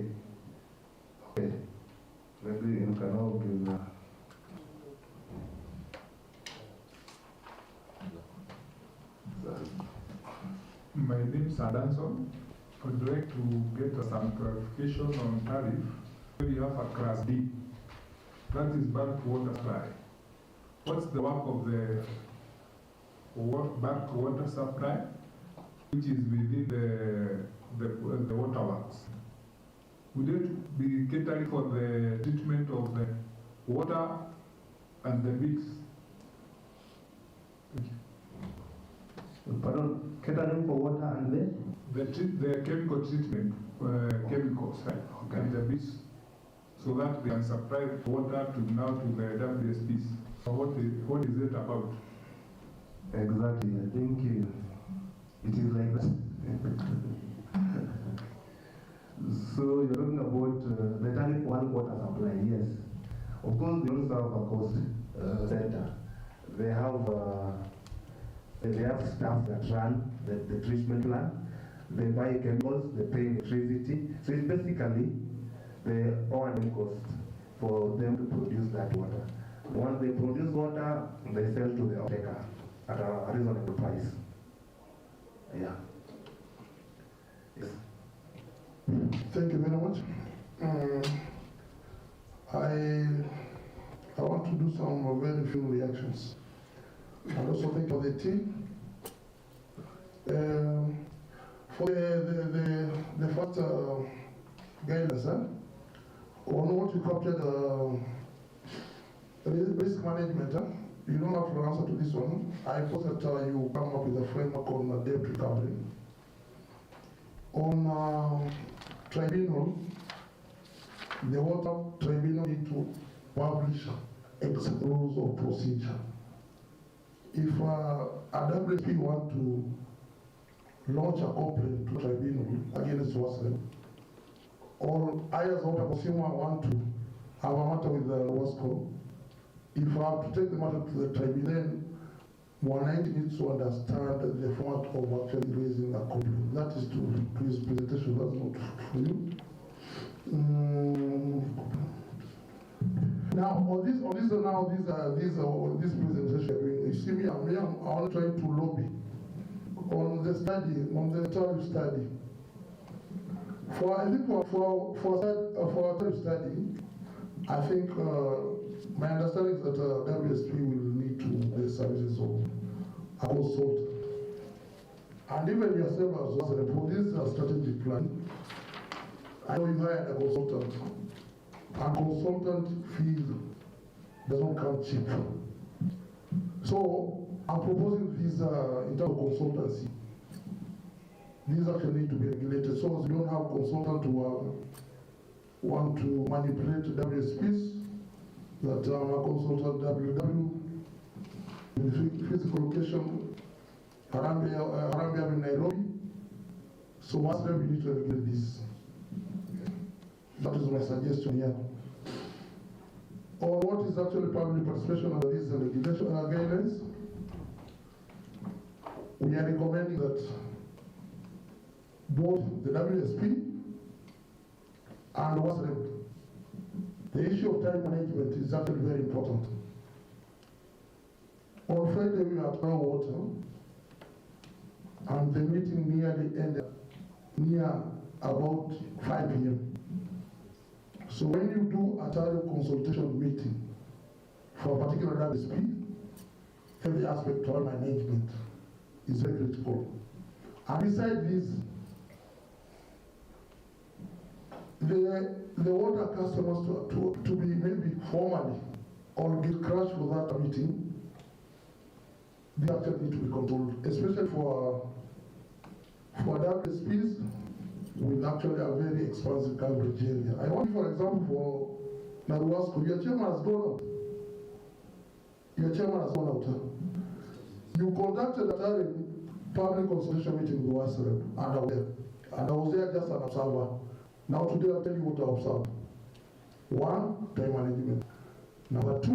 Okay. Maybe you can all give. My name is Adanson. I would like to get some clarification on tariff. We have a class D, that is bulk water supply. What's the work of the bulk water supply, which is within the waterworks? Would it be catering for the treatment of the water and the mix? Thank you. Pardon, catering for water and the chemical treatment, chemicals, right? Okay. And the bits, so that they can supply water to the WSPs. So what is it about? Exactly, I think it is like that. So you're talking about the tariff one water supply, yes. Of course, they also have a cost center. They have staff that run the treatment plant. They buy chemicals, they pay electricity. So it's basically the O&M cost for them to produce that water. Once they produce water, they sell to the offtaker at a reasonable price. Yeah. Yes. Thank you very much. I want to do some very few reactions. And also thank you for the team. For the first guidance, on what you captured risk management, you don't have to answer to this one. I hope that you come up with a framework on debt recovery. On tribunal, the water tribunal need to publish its rules of procedure. If a WSP want to launch a complaint to tribunal against WASREC, I as a water consumer want to have a matter with the WASCO. If I have to take the matter to the tribunal, then Mwananchi needs to understand the format of actually raising a complaint. That is to his presentation, that's not for you. Now, on this presentation, you see me, I'm only trying to lobby on the study, on the tariff study. For a tariff study, I think my understanding is that WSP will need to the services of a consultant. And even yourself as a for this strategic plan, I know you hired a consultant. A consultant fee does not come cheap. So I'm proposing this in terms of consultancy. These actually need to be regulated so as we don't have consultants who want to manipulate WSPs. That I'm a consultant WW with physical location Harambee in Nairobi. So once we need to regulate this. That is my suggestion here. Or what is actually public participation under these regulation guidelines? We are recommending that both the WSP and WASREP, the issue of time management is actually very important. On Friday we were at Water, and the meeting nearly ended near about 5 p.m. So when you do a tariff consultation meeting for a particular WSP, every aspect of management is very critical. And beside this, the water customers to be maybe formally or get crushed for that meeting, they actually need to be controlled, especially for WSPs with actually a very expansive coverage area. I want, for example, for Naruwasco, your chairman has gone out. Your chairman has gone out. You conducted a public consultation meeting with WASREP, and I was there just an observer. Now today I'll tell you what to observe. 1, time management. Number 2,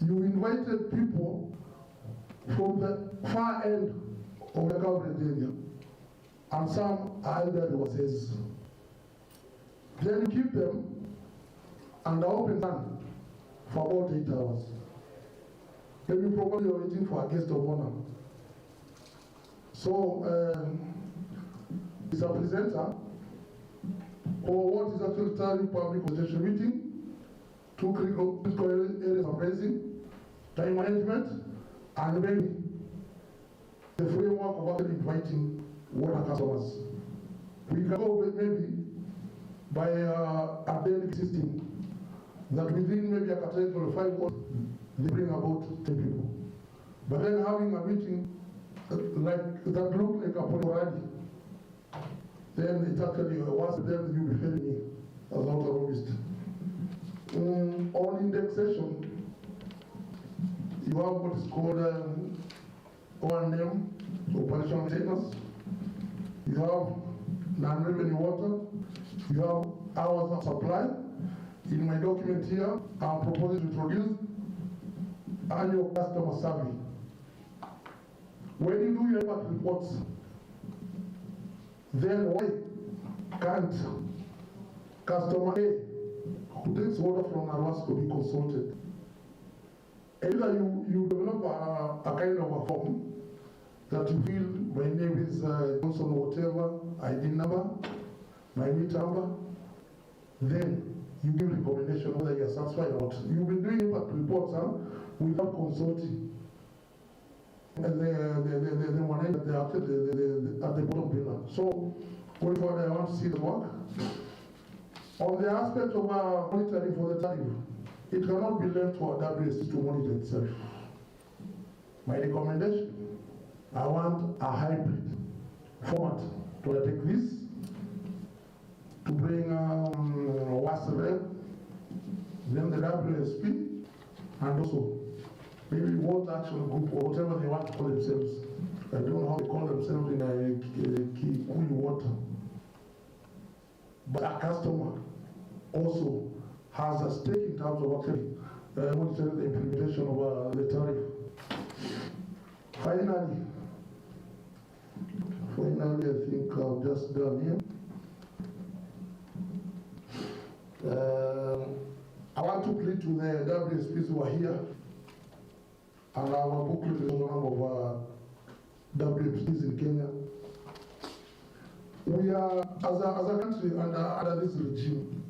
you invited people from the far end of the coverage area, and some are either overseas. Then you keep them under open sun for about 8 hours. Maybe probably you're waiting for a guest of honor. So, it's a presenter or what is actually starting public consultation meeting, 2 critical areas of raising, time management, and maybe the framework of actually inviting water customers. We can go maybe by a daily system that within maybe a category of 5 hours, they bring about 10 people. But then having a meeting like that look like a already, then it actually once then you'll be failing me as not a lobbyist. On indexation, you have what is called O&M, operational maintenance. You have non-revenue water. You have hours of supply. In my document here, I'm proposing to introduce annual customer survey. When you do your impact reports, then why can't customer A, who takes water from Naruwasco, be consulted? Either you develop a kind of a form that you feel my name is Johnson whatever, ID number, my meter number, then you give recommendation whether you are satisfied or not. You've been doing impact reports without consulting. And the one at the bottom pillar. So going forward, I want to see the work. On the aspect of monitoring for the tariff, it cannot be left for WSP to monitor itself. My recommendation, I want a hybrid format to take this, to bring WASREP, then the WSP, and also maybe World Action Group or whatever they want to call themselves. I don't know how they call themselves in Kikuyu water. but a customer also has a stake in terms of actually monitoring the implementation of the tariff. Finally, I think I've just done here. I want to plead to the WSPs who are here, and our booklet is a number of WSPs in Kenya. We are, as a country, under this regime,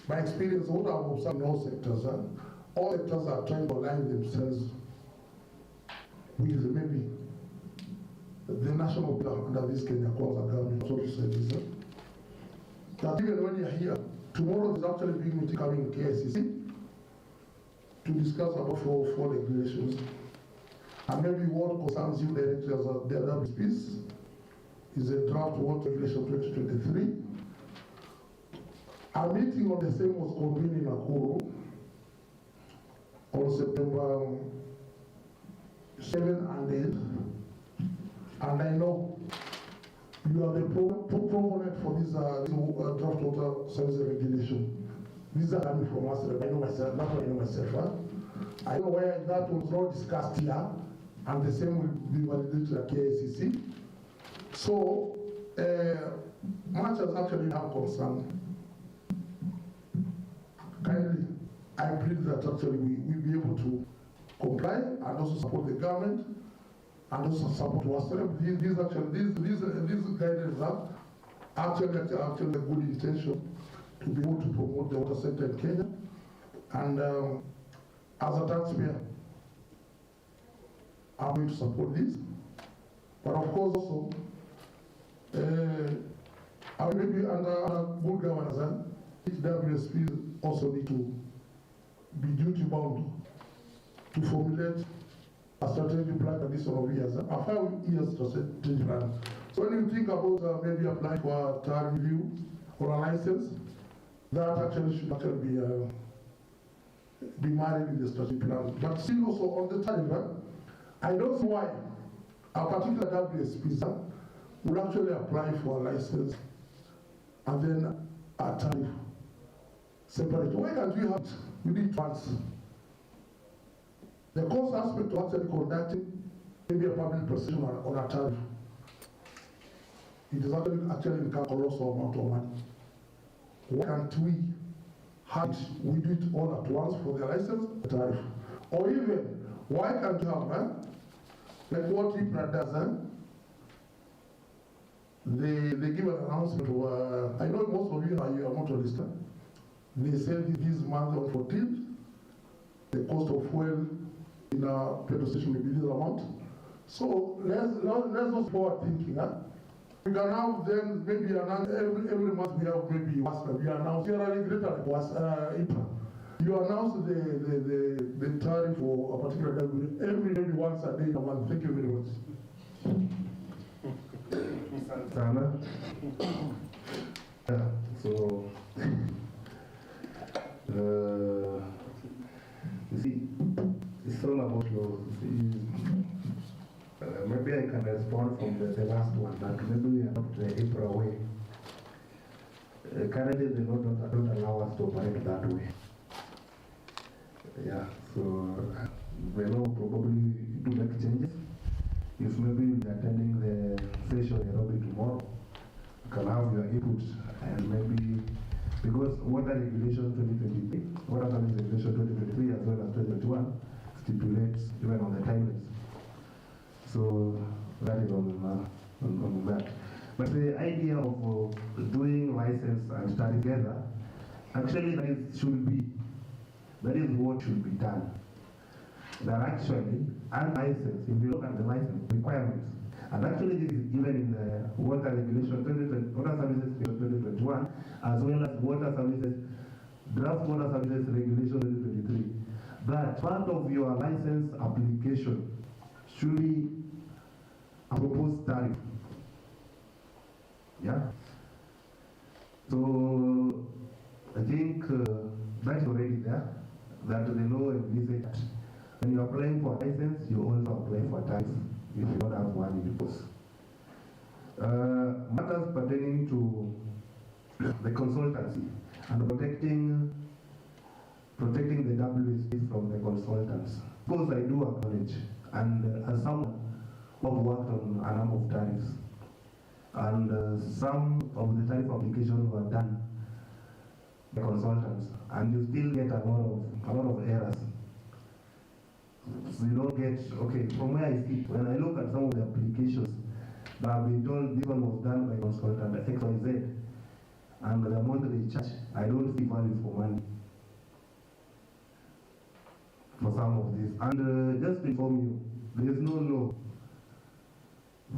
by experience, what I've observed in all sectors, all sectors are trying to align themselves with maybe the national plan under this Kenya Kwanza government, so to say this. That even when you're here, tomorrow there's actually a big meeting coming in KICC to discuss about four regulations. And maybe what concerns you directly as the WSPs is a draft water regulation 2023. A meeting on the same was convened in Nakuru on September 7 and 8. And I know you are the proponent for this draft water service regulation. These are coming from us. I know myself, not I know myself. I know where that was not discussed here, and the same will be validated at KICC. So, much as actually have concern, kindly, I plead that actually we be able to comply and also support the government and also support ourselves. These guidelines are actually a good intention to be able to promote the water sector in Kenya. And as a taxpayer, I'm going to support this. But of course also, I will be under good governance. Each WSP also need to be duty bound to formulate a strategic plan for this sort of years, a 5 years strategic plan. So when you think about maybe applying for a tariff review or a license, that actually should actually be married with the strategic plan. But still also on the tariff, I don't see why a particular WSP would actually apply for a license and then a tariff separate. Why can't we have it? We need once. The cost aspect of actually conducting maybe a public procedure on a tariff, it is actually incur a colossal amount of money. Why can't we have it? We do it all at once for the license, the tariff? Or even, why can't you have, like what IPRA does, they give an announcement to, I know most of you are motorists. They say this month on 14th, the cost of fuel in a petrol station may be this amount. So let's not forward thinking. We can have then maybe every month we have maybe we announce here a regulator was IPRA. You announce the tariff for a particular day maybe once a day in a month. Thank you very much. Sana. So you see, it's all about laws. Maybe I can respond from the last one, that maybe we are not the April way. Currently, the law don't allow us to operate that way. Yeah, so the law probably do make changes. If maybe we are attending the session in Nairobi tomorrow, you can have your input and maybe, because water regulation 2023, water service regulation 2023 as well as 2021 stipulates even on the timelines. So that is on that. But the idea of doing license and study together, actually that is what should be done. That actually, and license, if you look at the license requirements, and actually this is given in the water regulation 2020, water services 2021, as well as water services, draft water services regulation 2023, that part of your license application should be a proposed tariff. Yeah. So I think that is already there, that the law envisages. When you are applying for a license, you also apply for a tariff if you don't have one in the post. Matters pertaining to the consultancy and protecting the WSPs from the consultants. Of course, I do acknowledge, and as someone who have worked on a number of tariffs, and some of the tariff applications were done by consultants, and you still get a lot of errors. So you don't get, okay, from where I sit, when I look at some of the applications that I've been told this one was done by consultant XYZ, and the amount they charge, I don't see value for money for some of this. And just to inform you, there is no law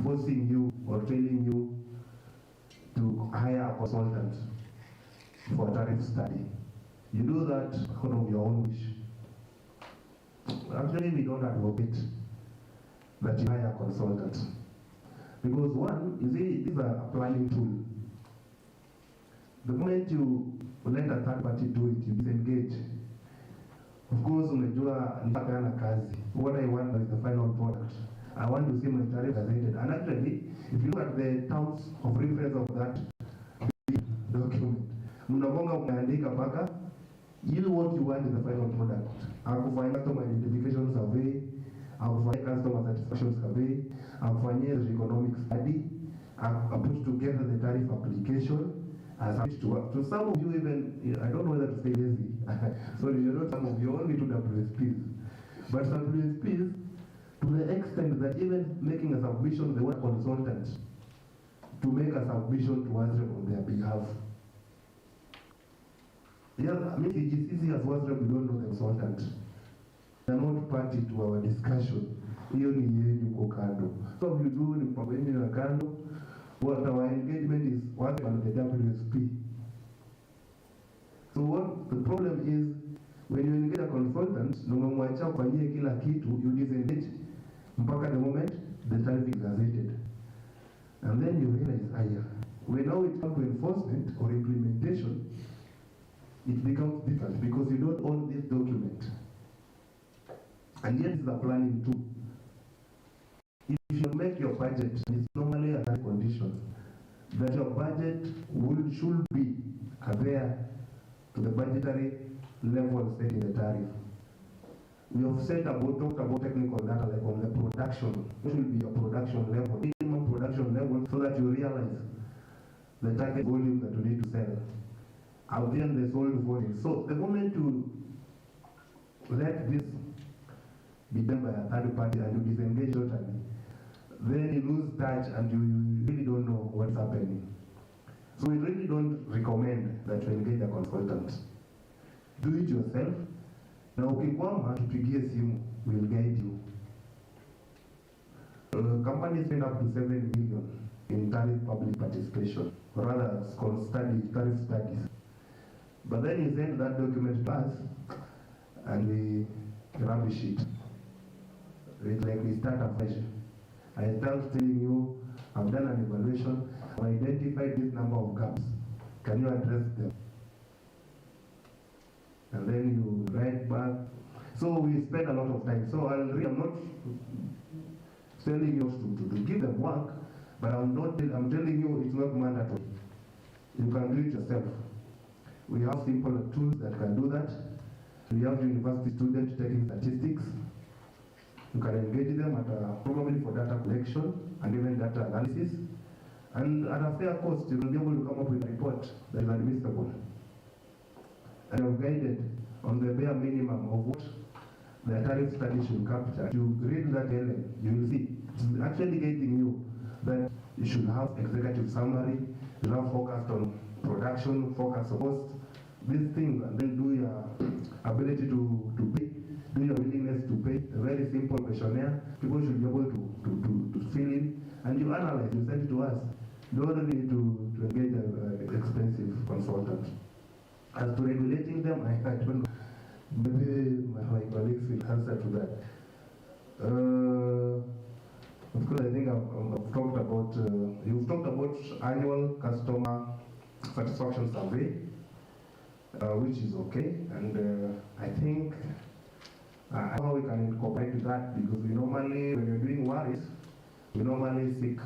forcing you or telling you to hire a consultant for a tariff study. You do that out of your own wish. Actually, we don't advocate that you hire a consultant. Because one, you see, this is a planning tool. The moment you let a third party do it, you disengage. Of course, umejua nipakana kazi. What I want is the final product. I want to see my tariff gazetted. And actually, if you look at the terms of reference of that document, mnagonga umeandika paka, you what you want is the final product. Akufanya customer identification survey, akufanya customer satisfaction survey, akufanya economic study, put together the tariff application, to some of you even, I don't know whether to say lazy, sorry, you're not some of you, only to WSPs. But some WSPs, to the extent that even making a submission, they want consultants to make a submission to WASREP on their behalf. Yeah, I mean, CGCC as WASREP, we don't know the consultant. They are not party to our discussion. Hiyo ni yenyu kwa kando. So you do ni mpango yenyu ya kando. What our engagement is what on the WSP. So what the problem is, when you engage a consultant, unamwacha kufanyia kila kitu, you disengage mpaka the moment the tariff is gazetted. And then you realize, when now it comes to enforcement or implementation, it becomes different because you don't own this document. And yet it's a planning tool. If you make your budget, it's normally a condition that your budget should be aware to the budgetary level set in the tariff. We have talked about technical data like on the production. What will be your production level, minimum production level, so that you realize the target volume that you need to sell. Out there the sold volume. So the moment you let this be done by a third party and you disengage totally, then you lose touch and you really don't know what's happening. So we really don't recommend that you engage a consultant. Do it yourself. Na ukikwama tupigie simu, we'll guide you. Companies spend up to 7 million in tariff public participation, or rather tariff studies. But then you send that document to us and we rubbish it. It's like we start afresh. I start telling you, I've done an evaluation, I've identified this number of gaps. Can you address them? And then you write back. So we spend a lot of time. So I'm not telling you to give them work, but I'm telling you it's not mandatory. You can do it yourself. We have simple tools that can do that. We have university students taking statistics. You can engage them at probably for data collection and even data analysis. And at a fair cost, you will be able to come up with a report that is admissible. And you have guided on the bare minimum of what the tariff study should capture. You read that element, you will see it's actually getting you that you should have executive summary, you have focused on production, focus on cost, these things, and then do your ability to pay, do your willingness to pay, a very simple questionnaire. People should be able to fill in, and you analyze, you send it to us. You don't need to engage an expensive consultant. As to regulating them, I don't know. Maybe my colleagues will answer to that. Of course, I think I've talked about, you've talked about annual customer satisfaction survey, which is okay. And I think how we can incorporate that, because we normally, when you're doing worries, we normally seek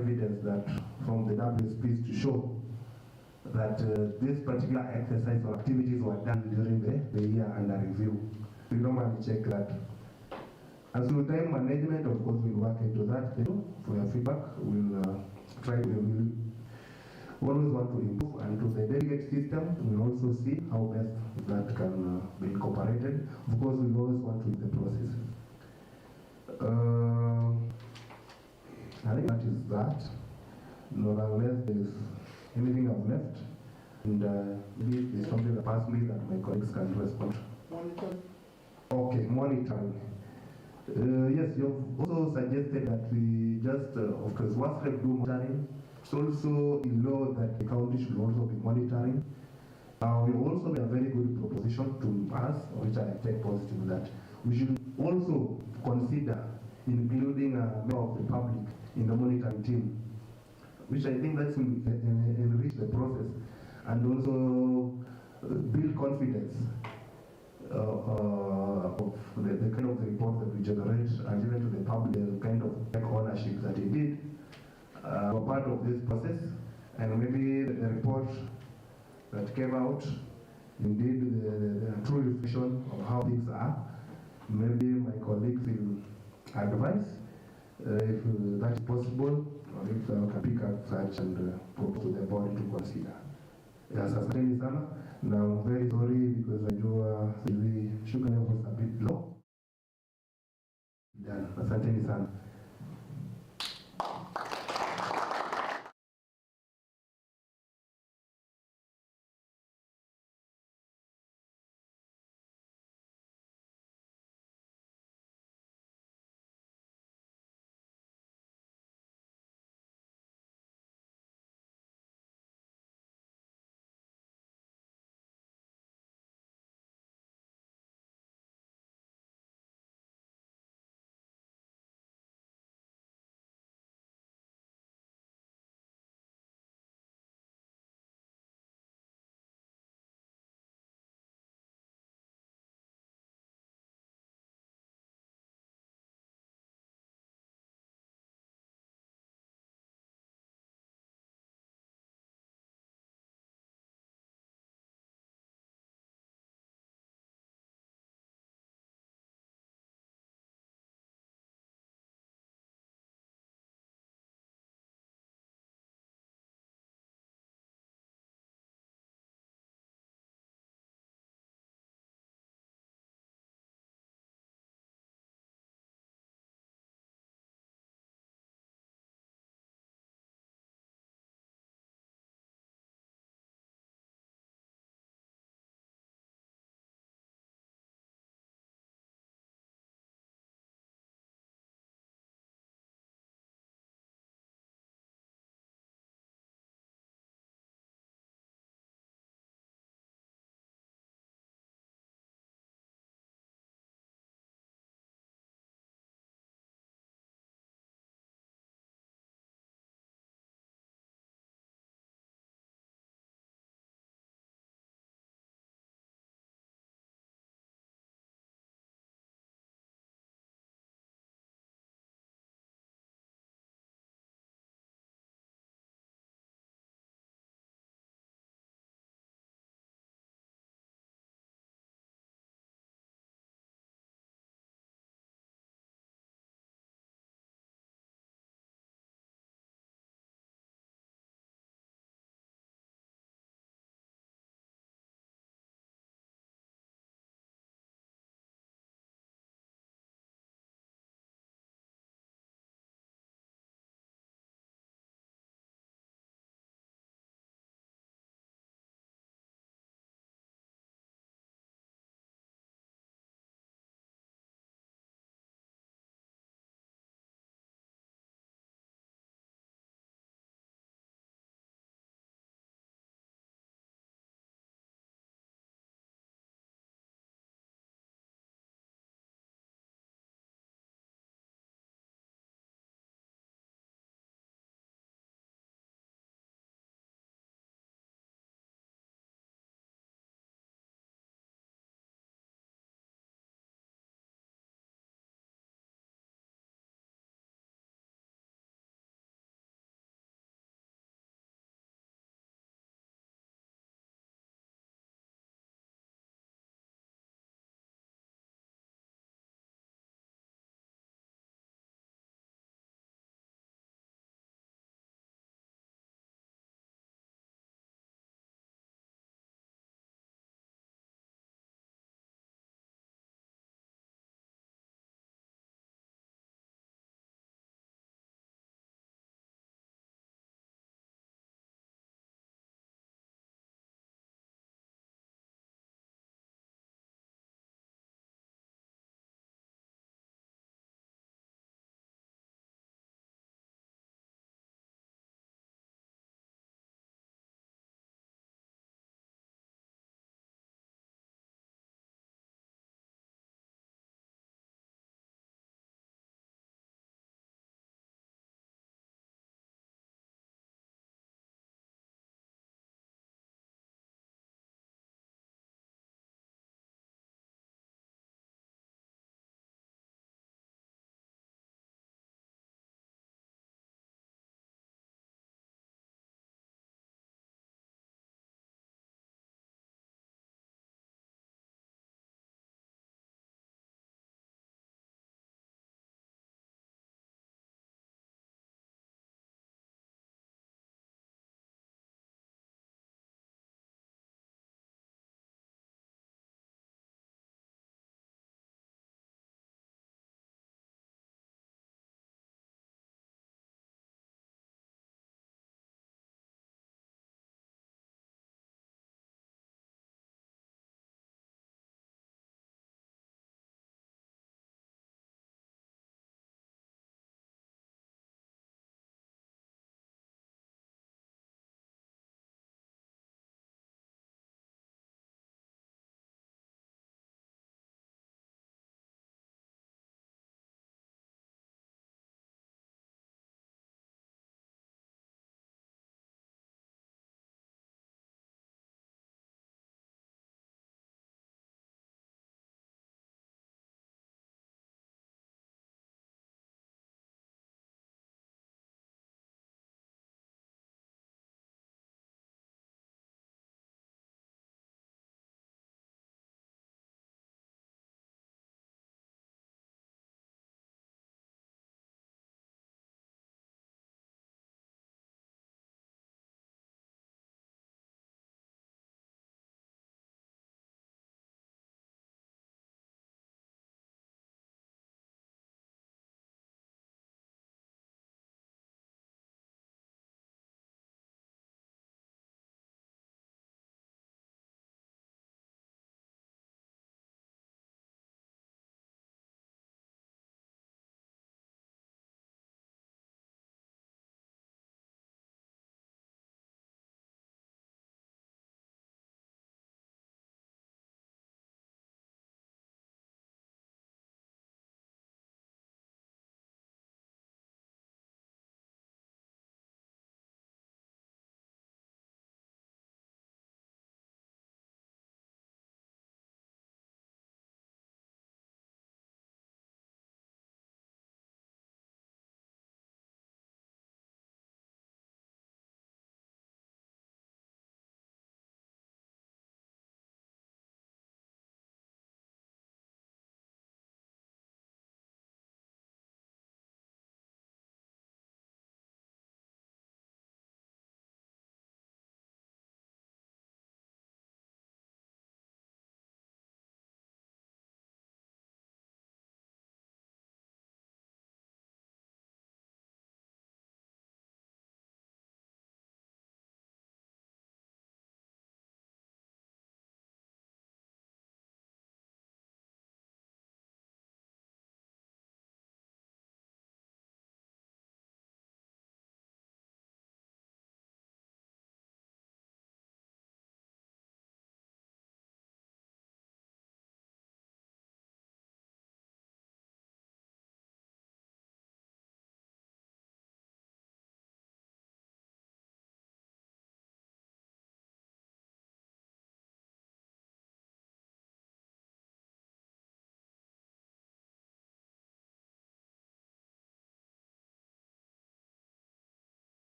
evidence that from the WSPs to show that this particular exercise or activities were done during the year under review. We normally check that. As to time management, of course, we'll work into that. For your feedback, we'll try to always want to improve, and to the delegate system, we'll also see how best that can be incorporated. Of course, we always want to use the process. I think that is that. Not unless there's anything I've left, and maybe there's something that passed me that my colleagues can respond. Okay, monitoring. Yes, you've also suggested that we just, of course, once we do monitoring, it's also in law that the county should also be monitoring. We also made a very good proposition to us, which I take positive, that we should also consider including a member of the public in the monitoring team, which I think that's enrich the process and also build confidence of the kind of report that we generate, and even to the public, the kind of ownership that it did were part of this process, and maybe the report that came out, indeed the true reflection of how things are. Maybe my colleagues will advise if that is possible, or if I can pick up such and propose to the board to consider. Yes, asanteni sana. Now I'm very sorry because I know the sugar levels a bit low. Yeah, asanteni sana.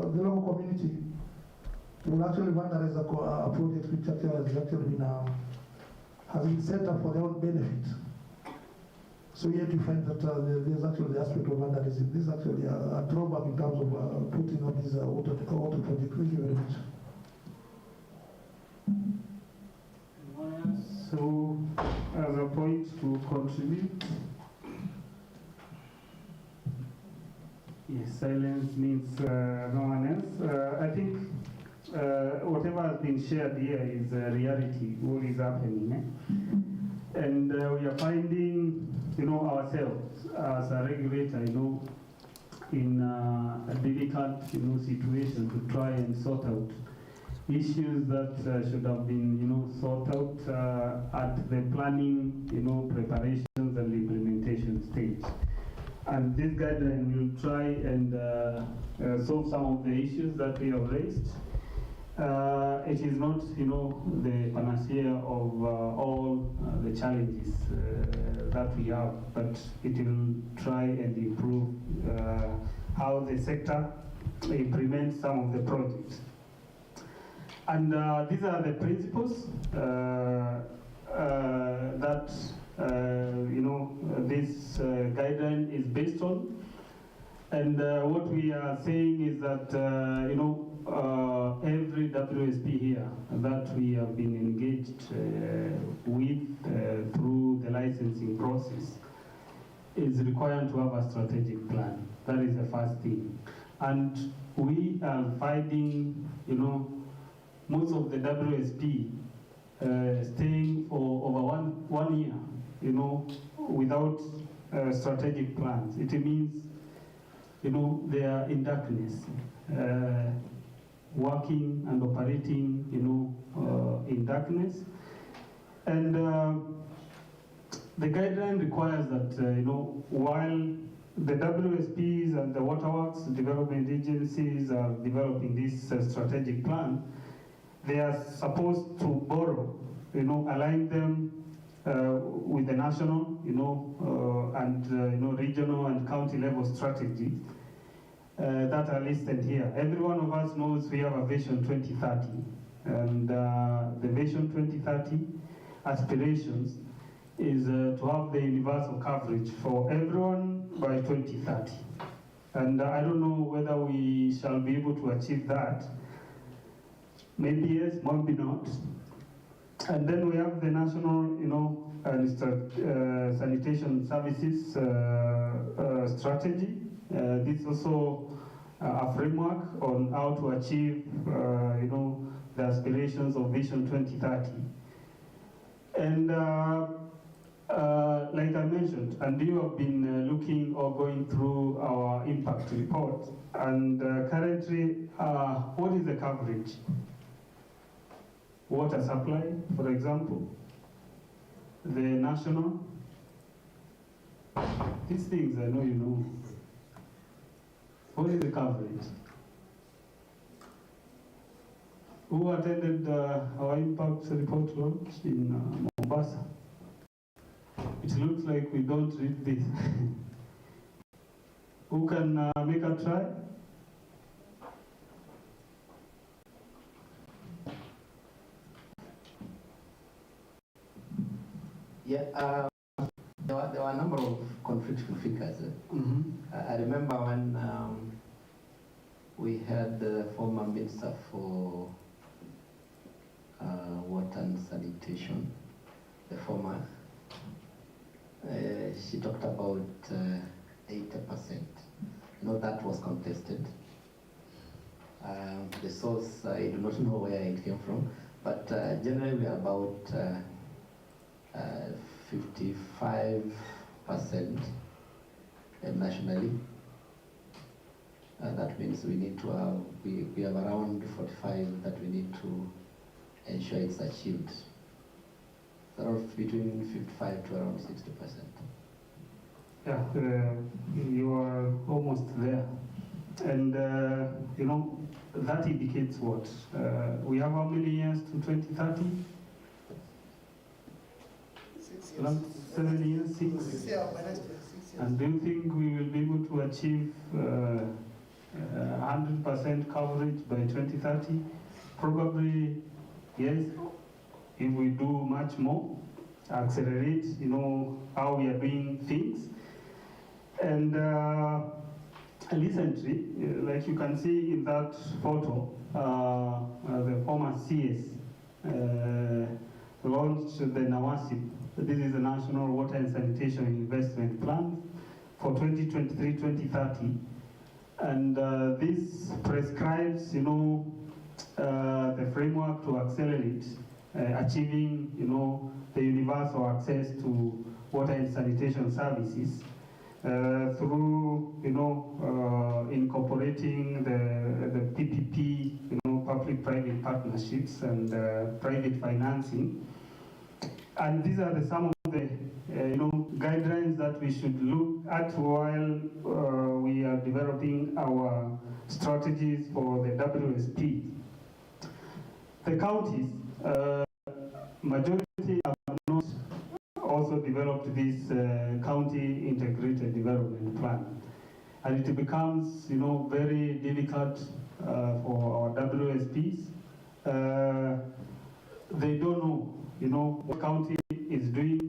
the local community will actually vandalize a project which actually has actually been has been set up for their own benefit. So yet you find that there's actually the aspect of vandalism. This is actually a drawback in terms of putting on this water project. Thank you very much. So, as a point to contribute, yes, silence means no one else. I think whatever has been shared here is reality, what is happening. And we are finding, ourselves as a regulator, in a difficult, situation to try and sort out issues that should have been, sought out at the planning, preparations and implementation stage. And this guideline will try and solve some of the issues that we have raised. It is not, the panacea of all the challenges that we have, but it will try and improve how the sector implements some of the projects. And these are the principles that this guideline is based on. And what we are saying is that every WSP here that we have been engaged with through the licensing process is required to have a strategic plan. That is the first thing. And we are finding, most of the WSP staying for over one year, without strategic plans. It means, they are in darkness, working and operating, in darkness. And the guideline requires that, while the WSPs and the waterworks development agencies are developing this strategic plan, they are supposed to borrow, align them with the national, and regional and county level strategies that are listed here. Every one of us knows we have a Vision 2030, and the Vision 2030 aspirations is to have the universal coverage for everyone by 2030. And I don't know whether we shall be able to achieve that. Maybe yes, maybe not. And then we have the national, sanitation services strategy. This is also a framework on how to achieve, the aspirations of Vision 2030. And like I mentioned, and you have been looking or going through our impact report. And currently, what is the coverage? Water supply, for example, the national. These things I know you know. What is the coverage? Who attended our impact report launch in Mombasa? It looks like we don't read this. Who can make a try? Yeah, there were a number of conflicting figures. I remember when we had the former Minister for Water and Sanitation, the former, she talked about 80%. That was contested. The source, I do not know where it came from, but generally we are about 55% nationally. That means we need to have, we have around 45 that we need to ensure it's achieved. Around between 55 to around 60%. Yeah, you are almost there. And, that indicates what? We have how many years to 2030? 7 years, 6? 6 years, by next year, 6 years. And do you think we will be able to achieve 100% 90% coverage by 2030? Probably yes, if we do much more, accelerate, how we are doing things. And recently, like you can see in that photo, the former CS launched the NAWASIP. This is the National Water and Sanitation Investment Plan for 2023-2030. And this prescribes, the framework to accelerate achieving, the universal access to water and sanitation services through, incorporating the PPP, public-private partnerships and private financing. And these are some of the, guidelines that we should look at while we are developing our strategies for the WSP. The counties, majority have not also developed this county integrated development plan. And it becomes, very difficult for our WSPs. They don't know, what county is doing.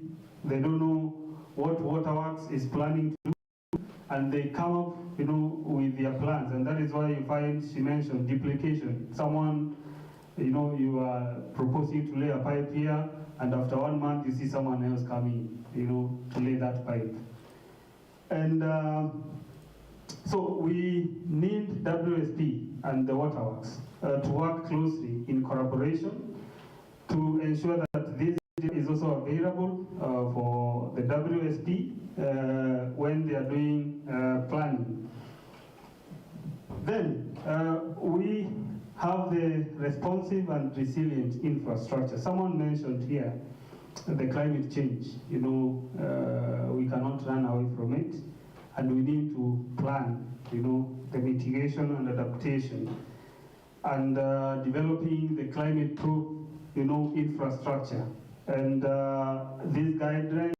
They don't know what Waterworks is planning to do. And they come up, with their plans. And that is why you find, she mentioned duplication. Someone, you are proposing to lay a pipe here, and after 1 month you see someone else coming, to lay that pipe. And so we need WSP and the Waterworks to work closely in collaboration to ensure that this is also available for the WSP when they are doing planning. Then we have the responsive and resilient infrastructure. Someone mentioned here the climate change. We cannot run away from it, and we need to plan, the mitigation and adaptation, and developing the climate-proof, infrastructure. And this guideline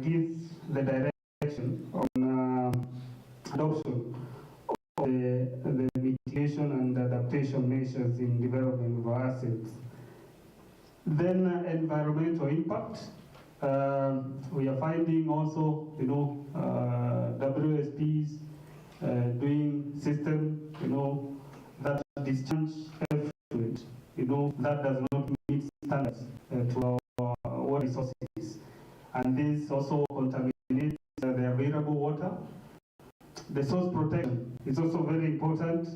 gives the direction on adoption of the mitigation and adaptation measures in development of our assets. Then environmental impact. We are finding also, WSPs doing system, that discharge effluent, that does not meet standards to our water resources. And this also contaminates the available water. The source protection is also very important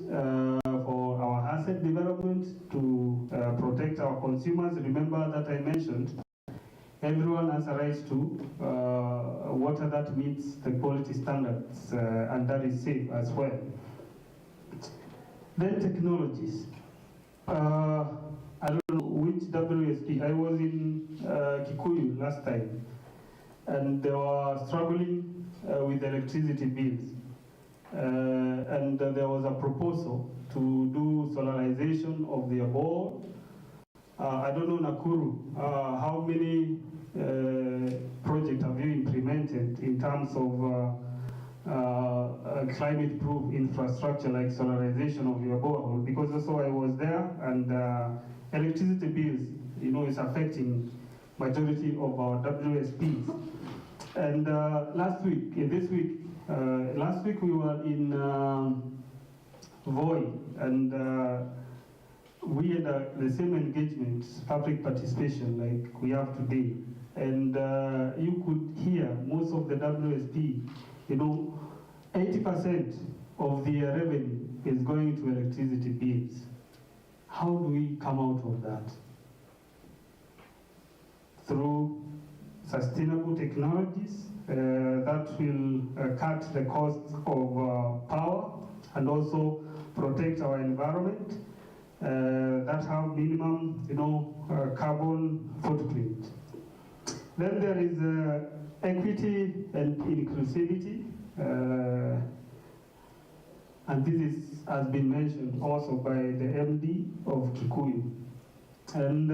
for our asset development to protect our consumers. Remember that I mentioned everyone has a right to water that meets the quality standards and that is safe as well. Then technologies. I don't know which WSP. I was in Kikuyu last time, and they were struggling with electricity bills. And there was a proposal to do solarization of their bore. I don't know, Nakuru, how many projects have you implemented in terms of climate-proof infrastructure like solarization of your borehole? Because also I was there, and electricity bills, is affecting majority of our WSPs. And last week we were in Voi, and we had the same engagement, public participation like we have today. And you could hear most of the WSP, 80% of the revenue is going to electricity bills. How do we come out of that? Through sustainable technologies that will cut the cost of power and also protect our environment that have minimum, carbon footprint. Then there is equity and inclusivity, and this has been mentioned also by the MD of Kikuyu. And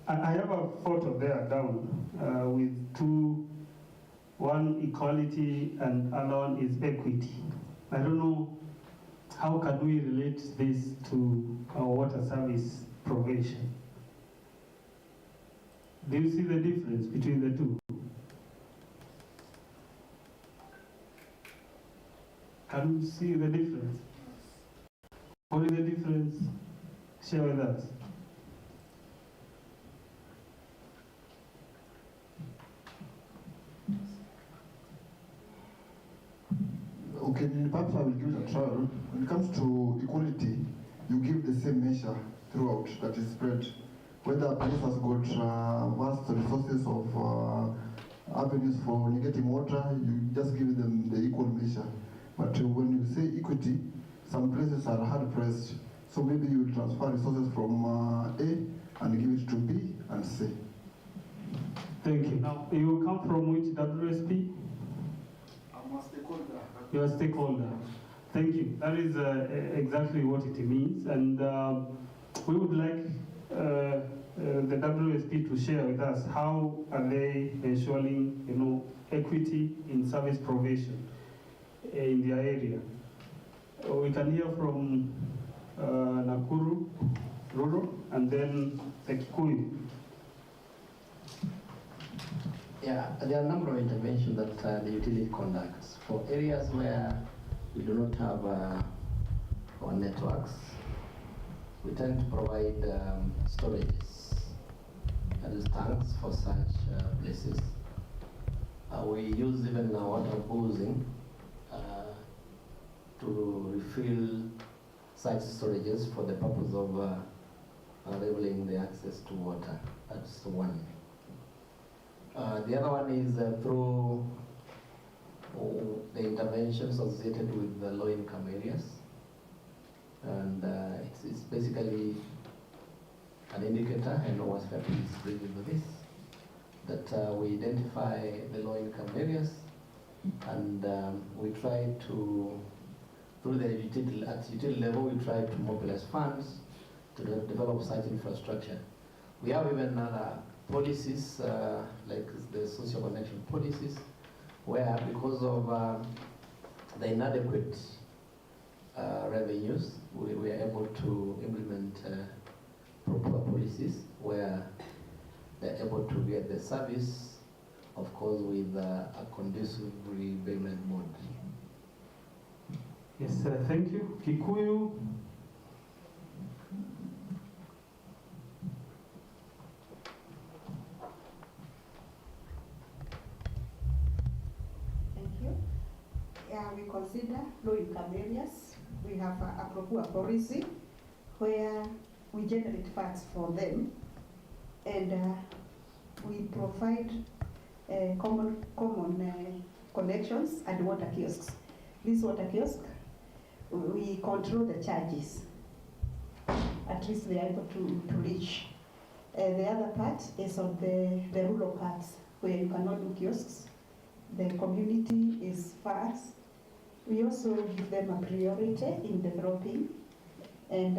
I have a photo there down with two, one equality and other one is equity. I don't know how can we relate this to our water service provision? Do you see the difference between the two? Can you see the difference? What is the difference? Share with us. Okay, perhaps I will give it a trial. When it comes to equality, you give the same measure throughout that is spread. Whether a place has got vast resources of avenues for getting water, you just give them the equal measure. But when you say equity, some places are hard pressed. So maybe you transfer resources from A and give it to B and C. Thank you. Now, you come from which WSP? I'm a stakeholder. You're a stakeholder. Thank you. That is exactly what it means. And we would like the WSP to share with us how are they ensuring, equity in service provision in their area. We can hear from Nakuru, Rural, and then the Kikuyu. Yeah, there are a number of interventions that the utility conducts. For areas where we do not have our networks, we tend to provide storages, that is tanks for such places. We use even water boozing to refill such storages for the purpose of enabling the access to water. That's one. The other one is through the interventions associated with the low-income areas. And it's basically an indicator, and WASFEP is bringing to this, that we identify the low-income areas, and we try to, through the utility level, we try to mobilize funds to develop such infrastructure. We have even other policies, like the social connection policies, where because of the inadequate revenues, we are able to implement proper policies where they're able to get the service, of course, with a conducive repayment mode. Yes, thank you. Kikuyu. Thank you. Yeah, we consider low-income areas. We have a policy where we generate funds for them, and we provide common connections and water kiosks. This water kiosk, we control the charges. At least they are able to reach. The other part is on the rural parts where you cannot do kiosks. The community is fast. We also give them a priority in developing, and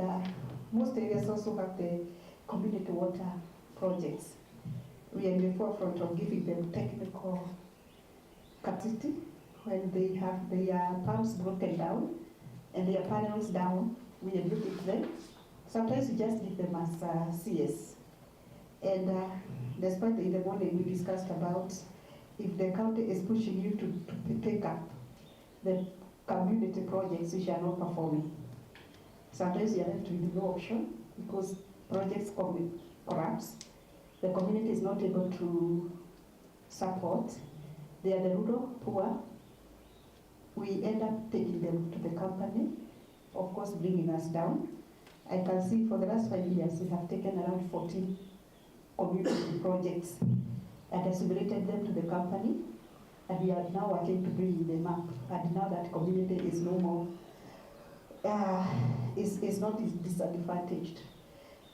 most areas also have the community water projects. We are in the forefront of giving them technical capacity when they have their pumps broken down and their panels down. We educate them. Sometimes we just give them as CS. And despite in the morning we discussed about if the county is pushing you to take up the community projects which are not performing. Sometimes you are left with no option because projects collapse. The community is not able to support. They are the rural poor. We end up taking them to the company, of course bringing us down. I can see for the last 5 years we have taken around 14 community projects and assimilated them to the company, and we are now working to bring them up. And now that community is no more, is not disadvantaged.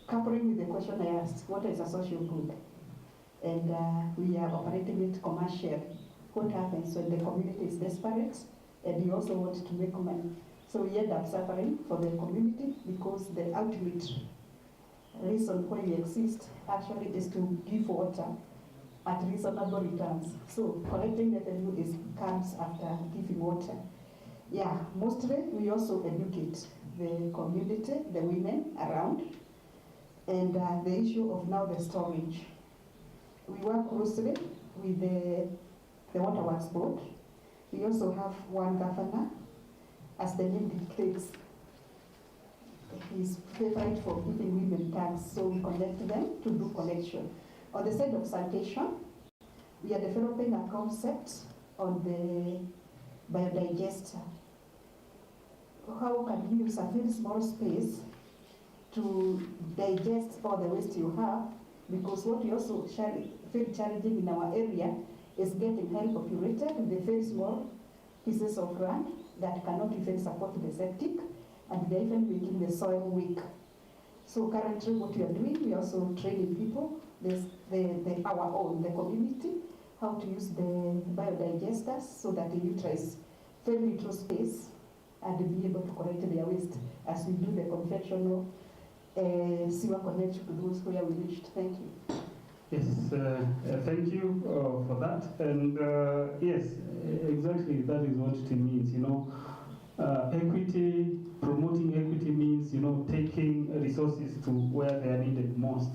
Coupling with the question I asked, water is a social good, and we are operating it commercially. What happens when the community is desperate and you also want to make money? So we end up suffering for the community because the ultimate reason why we exist actually is to give water at reasonable returns. So collecting revenue comes after giving water. Yeah, mostly we also educate the community, the women around, and the issue of now the storage. We work closely with the Waterworks Board. We also have one governor, as the name dictates. He's favorite for giving women tags, so we connect them to do collection. On the side of sanitation, we are developing a concept on the biodigester. How can you use a very small space to digest all the waste you have? Because what we also feel challenging in our area is getting highly populated with very small pieces of land that cannot even support the septic, and they're even making the soil weak. So currently what we are doing, we are also training people, our own, the community, how to use the biodigesters so that they utilize very little space and be able to collect their waste as we do the conventional sewer connection to those where we reached. Thank you. Yes, thank you for that. And yes, exactly, that is what it means. You know, equity, promoting equity means, you know, taking resources to where they are needed most.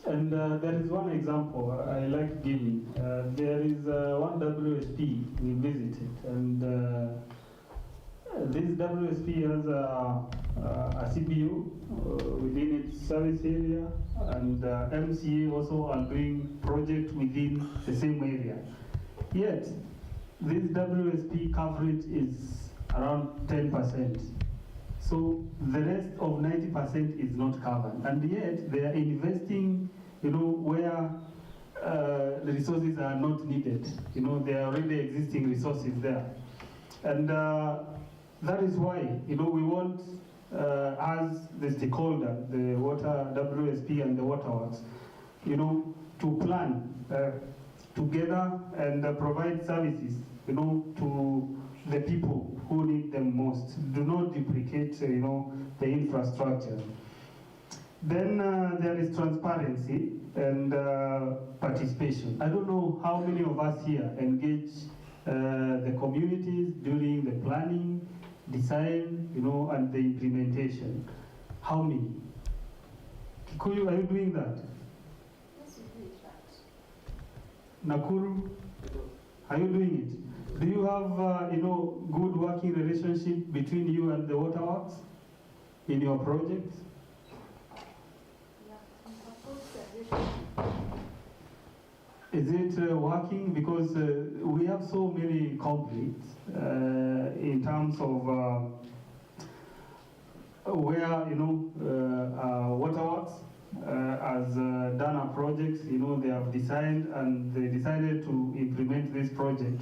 And there is one example I like giving. There is one WSP we visited, and this WSP has a CBU within its service area, and MCA also are doing projects within the same area. Yet, this WSP coverage is around 10%. So the rest of 90% is not covered. And yet, they are investing, you know, where the resources are not needed. You know, there are already existing resources there. And that is why, you know, we want, as the stakeholder, the water WSP and the Waterworks, you know, to plan together and provide services, you know, to the people who need them most. Do not duplicate, you know, the infrastructure. Then there is transparency and participation. I don't know how many of us here engage the communities during the planning, design, you know, and the implementation. How many? Kikuyu, are you doing that? Yes, we do that. Nakuru, are you doing it? Do you have, you know, good working relationship between you and the Waterworks in your projects? Is it working? Because we have so many conflicts in terms of where, you know, Waterworks has done a project, you know, they have designed and they decided to implement this project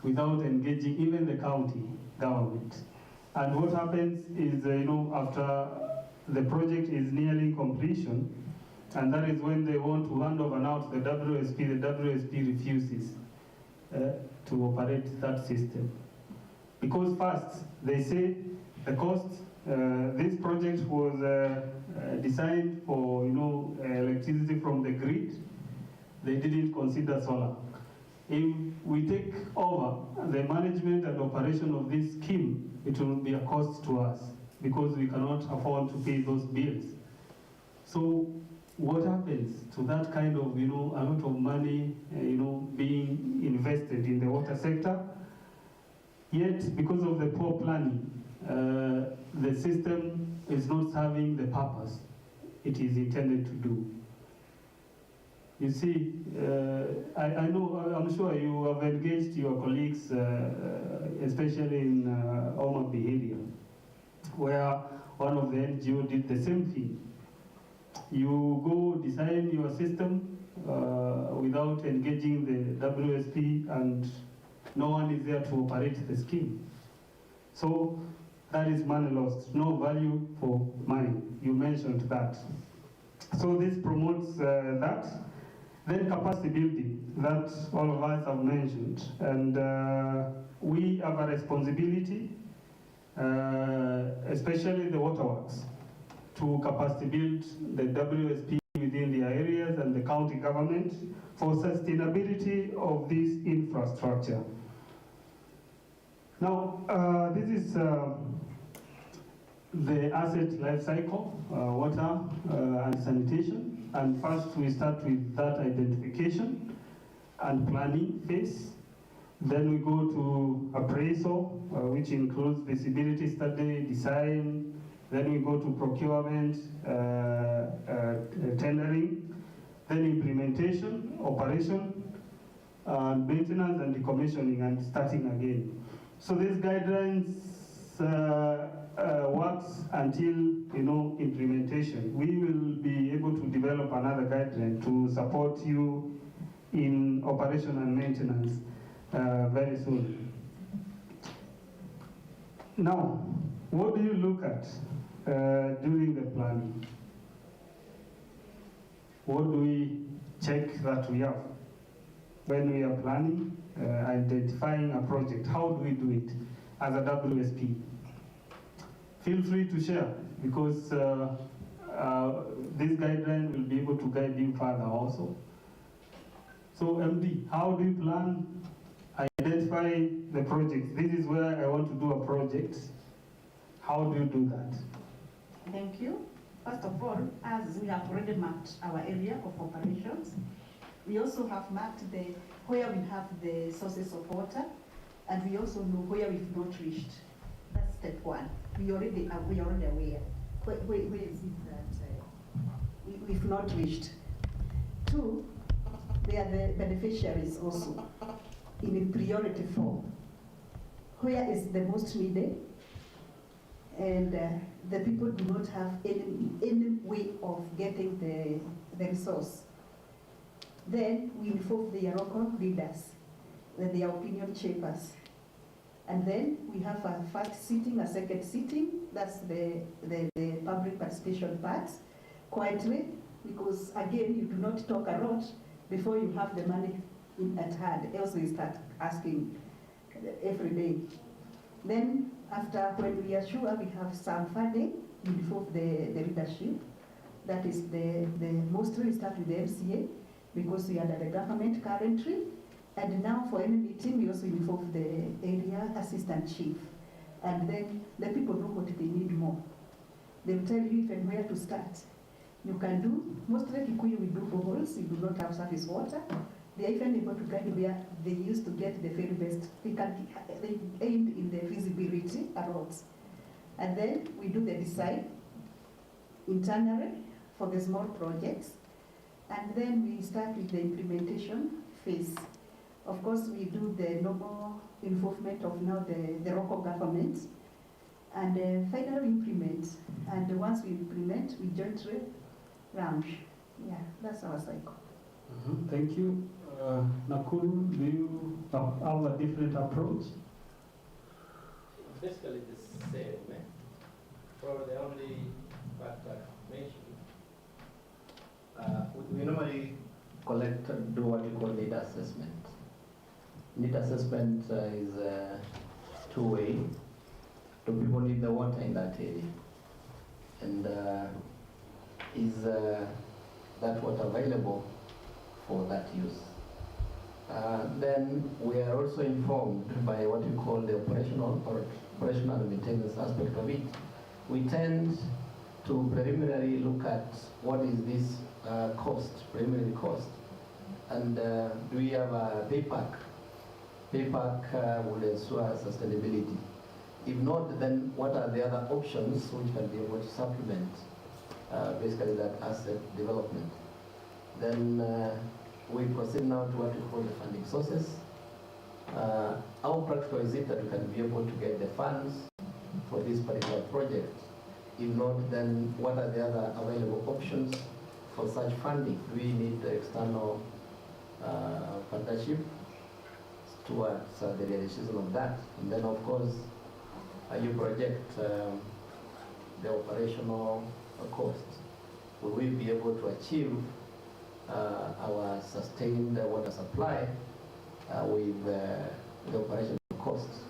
without engaging even the county government. And what happens is, you know, after the project is nearing completion, and that is when they want to hand over now to the WSP refuses to operate that system. Because first, they say the cost, this project was designed for, you know, electricity from the grid. They didn't consider solar. If we take over the management and operation of this scheme, it will be a cost to us because we cannot afford to pay those bills. So what happens to that kind of, you know, a lot of money, you know, being invested in the water sector? Yet, because of the poor planning, the system is not serving the purpose it is intended to do. You see, I know, I'm sure you have engaged your colleagues, especially in Omagby area, where one of the NGO did the same thing. You go design your system without engaging the WSP, and no one is there to operate the scheme. So that is money lost, no value for money. You mentioned that. So this promotes that. Then capacity building, that all of us have mentioned. And we have a responsibility, especially the Waterworks, to capacity build the WSP within the areas and the county government for sustainability of this infrastructure. Now, this is the asset life cycle, water and sanitation. And first we start with that identification and planning phase. Then we go to appraisal, which includes feasibility study, design. Then we go to procurement, tendering, then implementation, operation, maintenance and decommissioning, and starting again. So these guidelines works until implementation. We will be able to develop another guideline to support you in operation and maintenance very soon. Now, what do you look at during the planning? What do we check that we have when we are planning, identifying a project? How do we do it as a WSP? Feel free to share, because this guideline will be able to guide you further also. So MD, how do you plan, identify the projects? This is where I want to do a project. How do you do that? Thank you. First of all, as we have already mapped our area of operations, we also have mapped where we have the sources of water, and we also know where we've not reached. That's step one. We already aware. Where is it that we've not reached? Two, they are the beneficiaries also in priority form. Where is the most needed? And the people do not have any way of getting the resource. Then we involve the local leaders, their opinion shapers. And then we have a first sitting, a second sitting. That's the public participation part, quietly, because again, you do not talk a lot before you have the money at hand. Else we start asking every day. Then after, when we are sure we have some funding, we involve the leadership. That is mostly we start with the MCA, because we are under the government currently. And now for any meeting, we also involve the area assistant chief. And then the people know what they need more. They'll tell you even where to start. You can do, mostly Kikuyu we do boreholes, we do not have surface water. They are even able to get where they used to get the very best. They aimed in the feasibility a lot. And then we do the design internally for the small projects. And then we start with the implementation phase. Of course, we do the normal involvement of now the local government, and finally implement. And once we implement, we jointly launch. Yeah, that's our cycle. Thank you. Nakuru, do you have a different approach? Basically the same. Probably the only part I mentioned, we normally do what we call need assessment. Need assessment is two-way. Do people need the water in that area? And is that water available for that use? Then we are also informed by what we call the operational and maintenance aspect of it. We tend to preliminarily look at what is this preliminary cost, and do we have a payback? Payback will ensure sustainability. If not, then what are the other options which can be able to supplement basically that asset development? Then we proceed now to what we call the funding sources. How practical is it that we can be able to get the funds for this particular project? If not, then what are the other available options for such funding? Do we need the external partnership towards the realization of that? And then, of course, you project the operational cost. Will we be able to achieve our sustained water supply with the operational costs?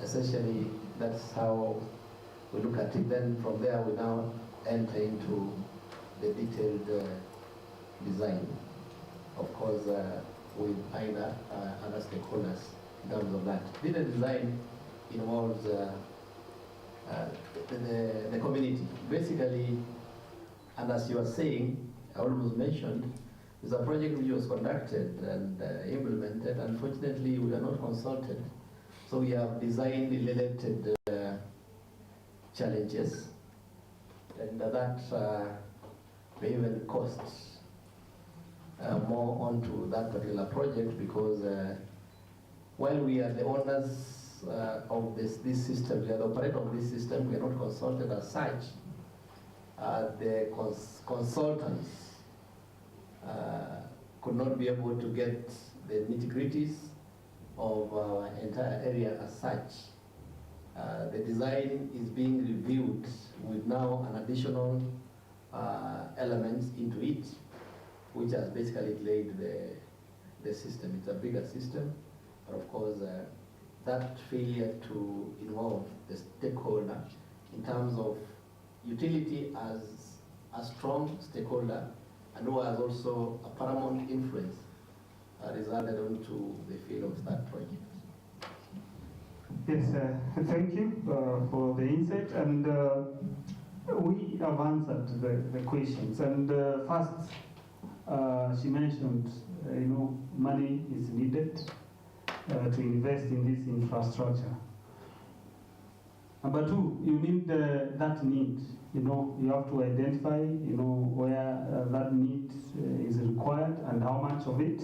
Essentially, that's how we look at it. Then from there, we now enter into the detailed design, of course, with either other stakeholders in terms of that. Data design involves the community. Basically, and as you are saying, I almost mentioned, it's a project which was conducted and implemented. Unfortunately, we are not consulted. So we have designed related challenges, and that may even cost more onto that particular project, because while we are the owners of this system, we are the operator of this system, we are not consulted as such. The consultants could not be able to get the nitty-gritties of our entire area as such. The design is being reviewed with now an additional elements into it, which has basically delayed the system. It's a bigger system, but of course that failure to involve the stakeholder in terms of utility as a strong stakeholder and who has also a paramount influence resulted onto the failure of that project. Yes, thank you for the insight, and we have answered the questions. And first, she mentioned, money is needed to invest in this infrastructure. Number two, you need that need. You have to identify, where that need is required and how much of it.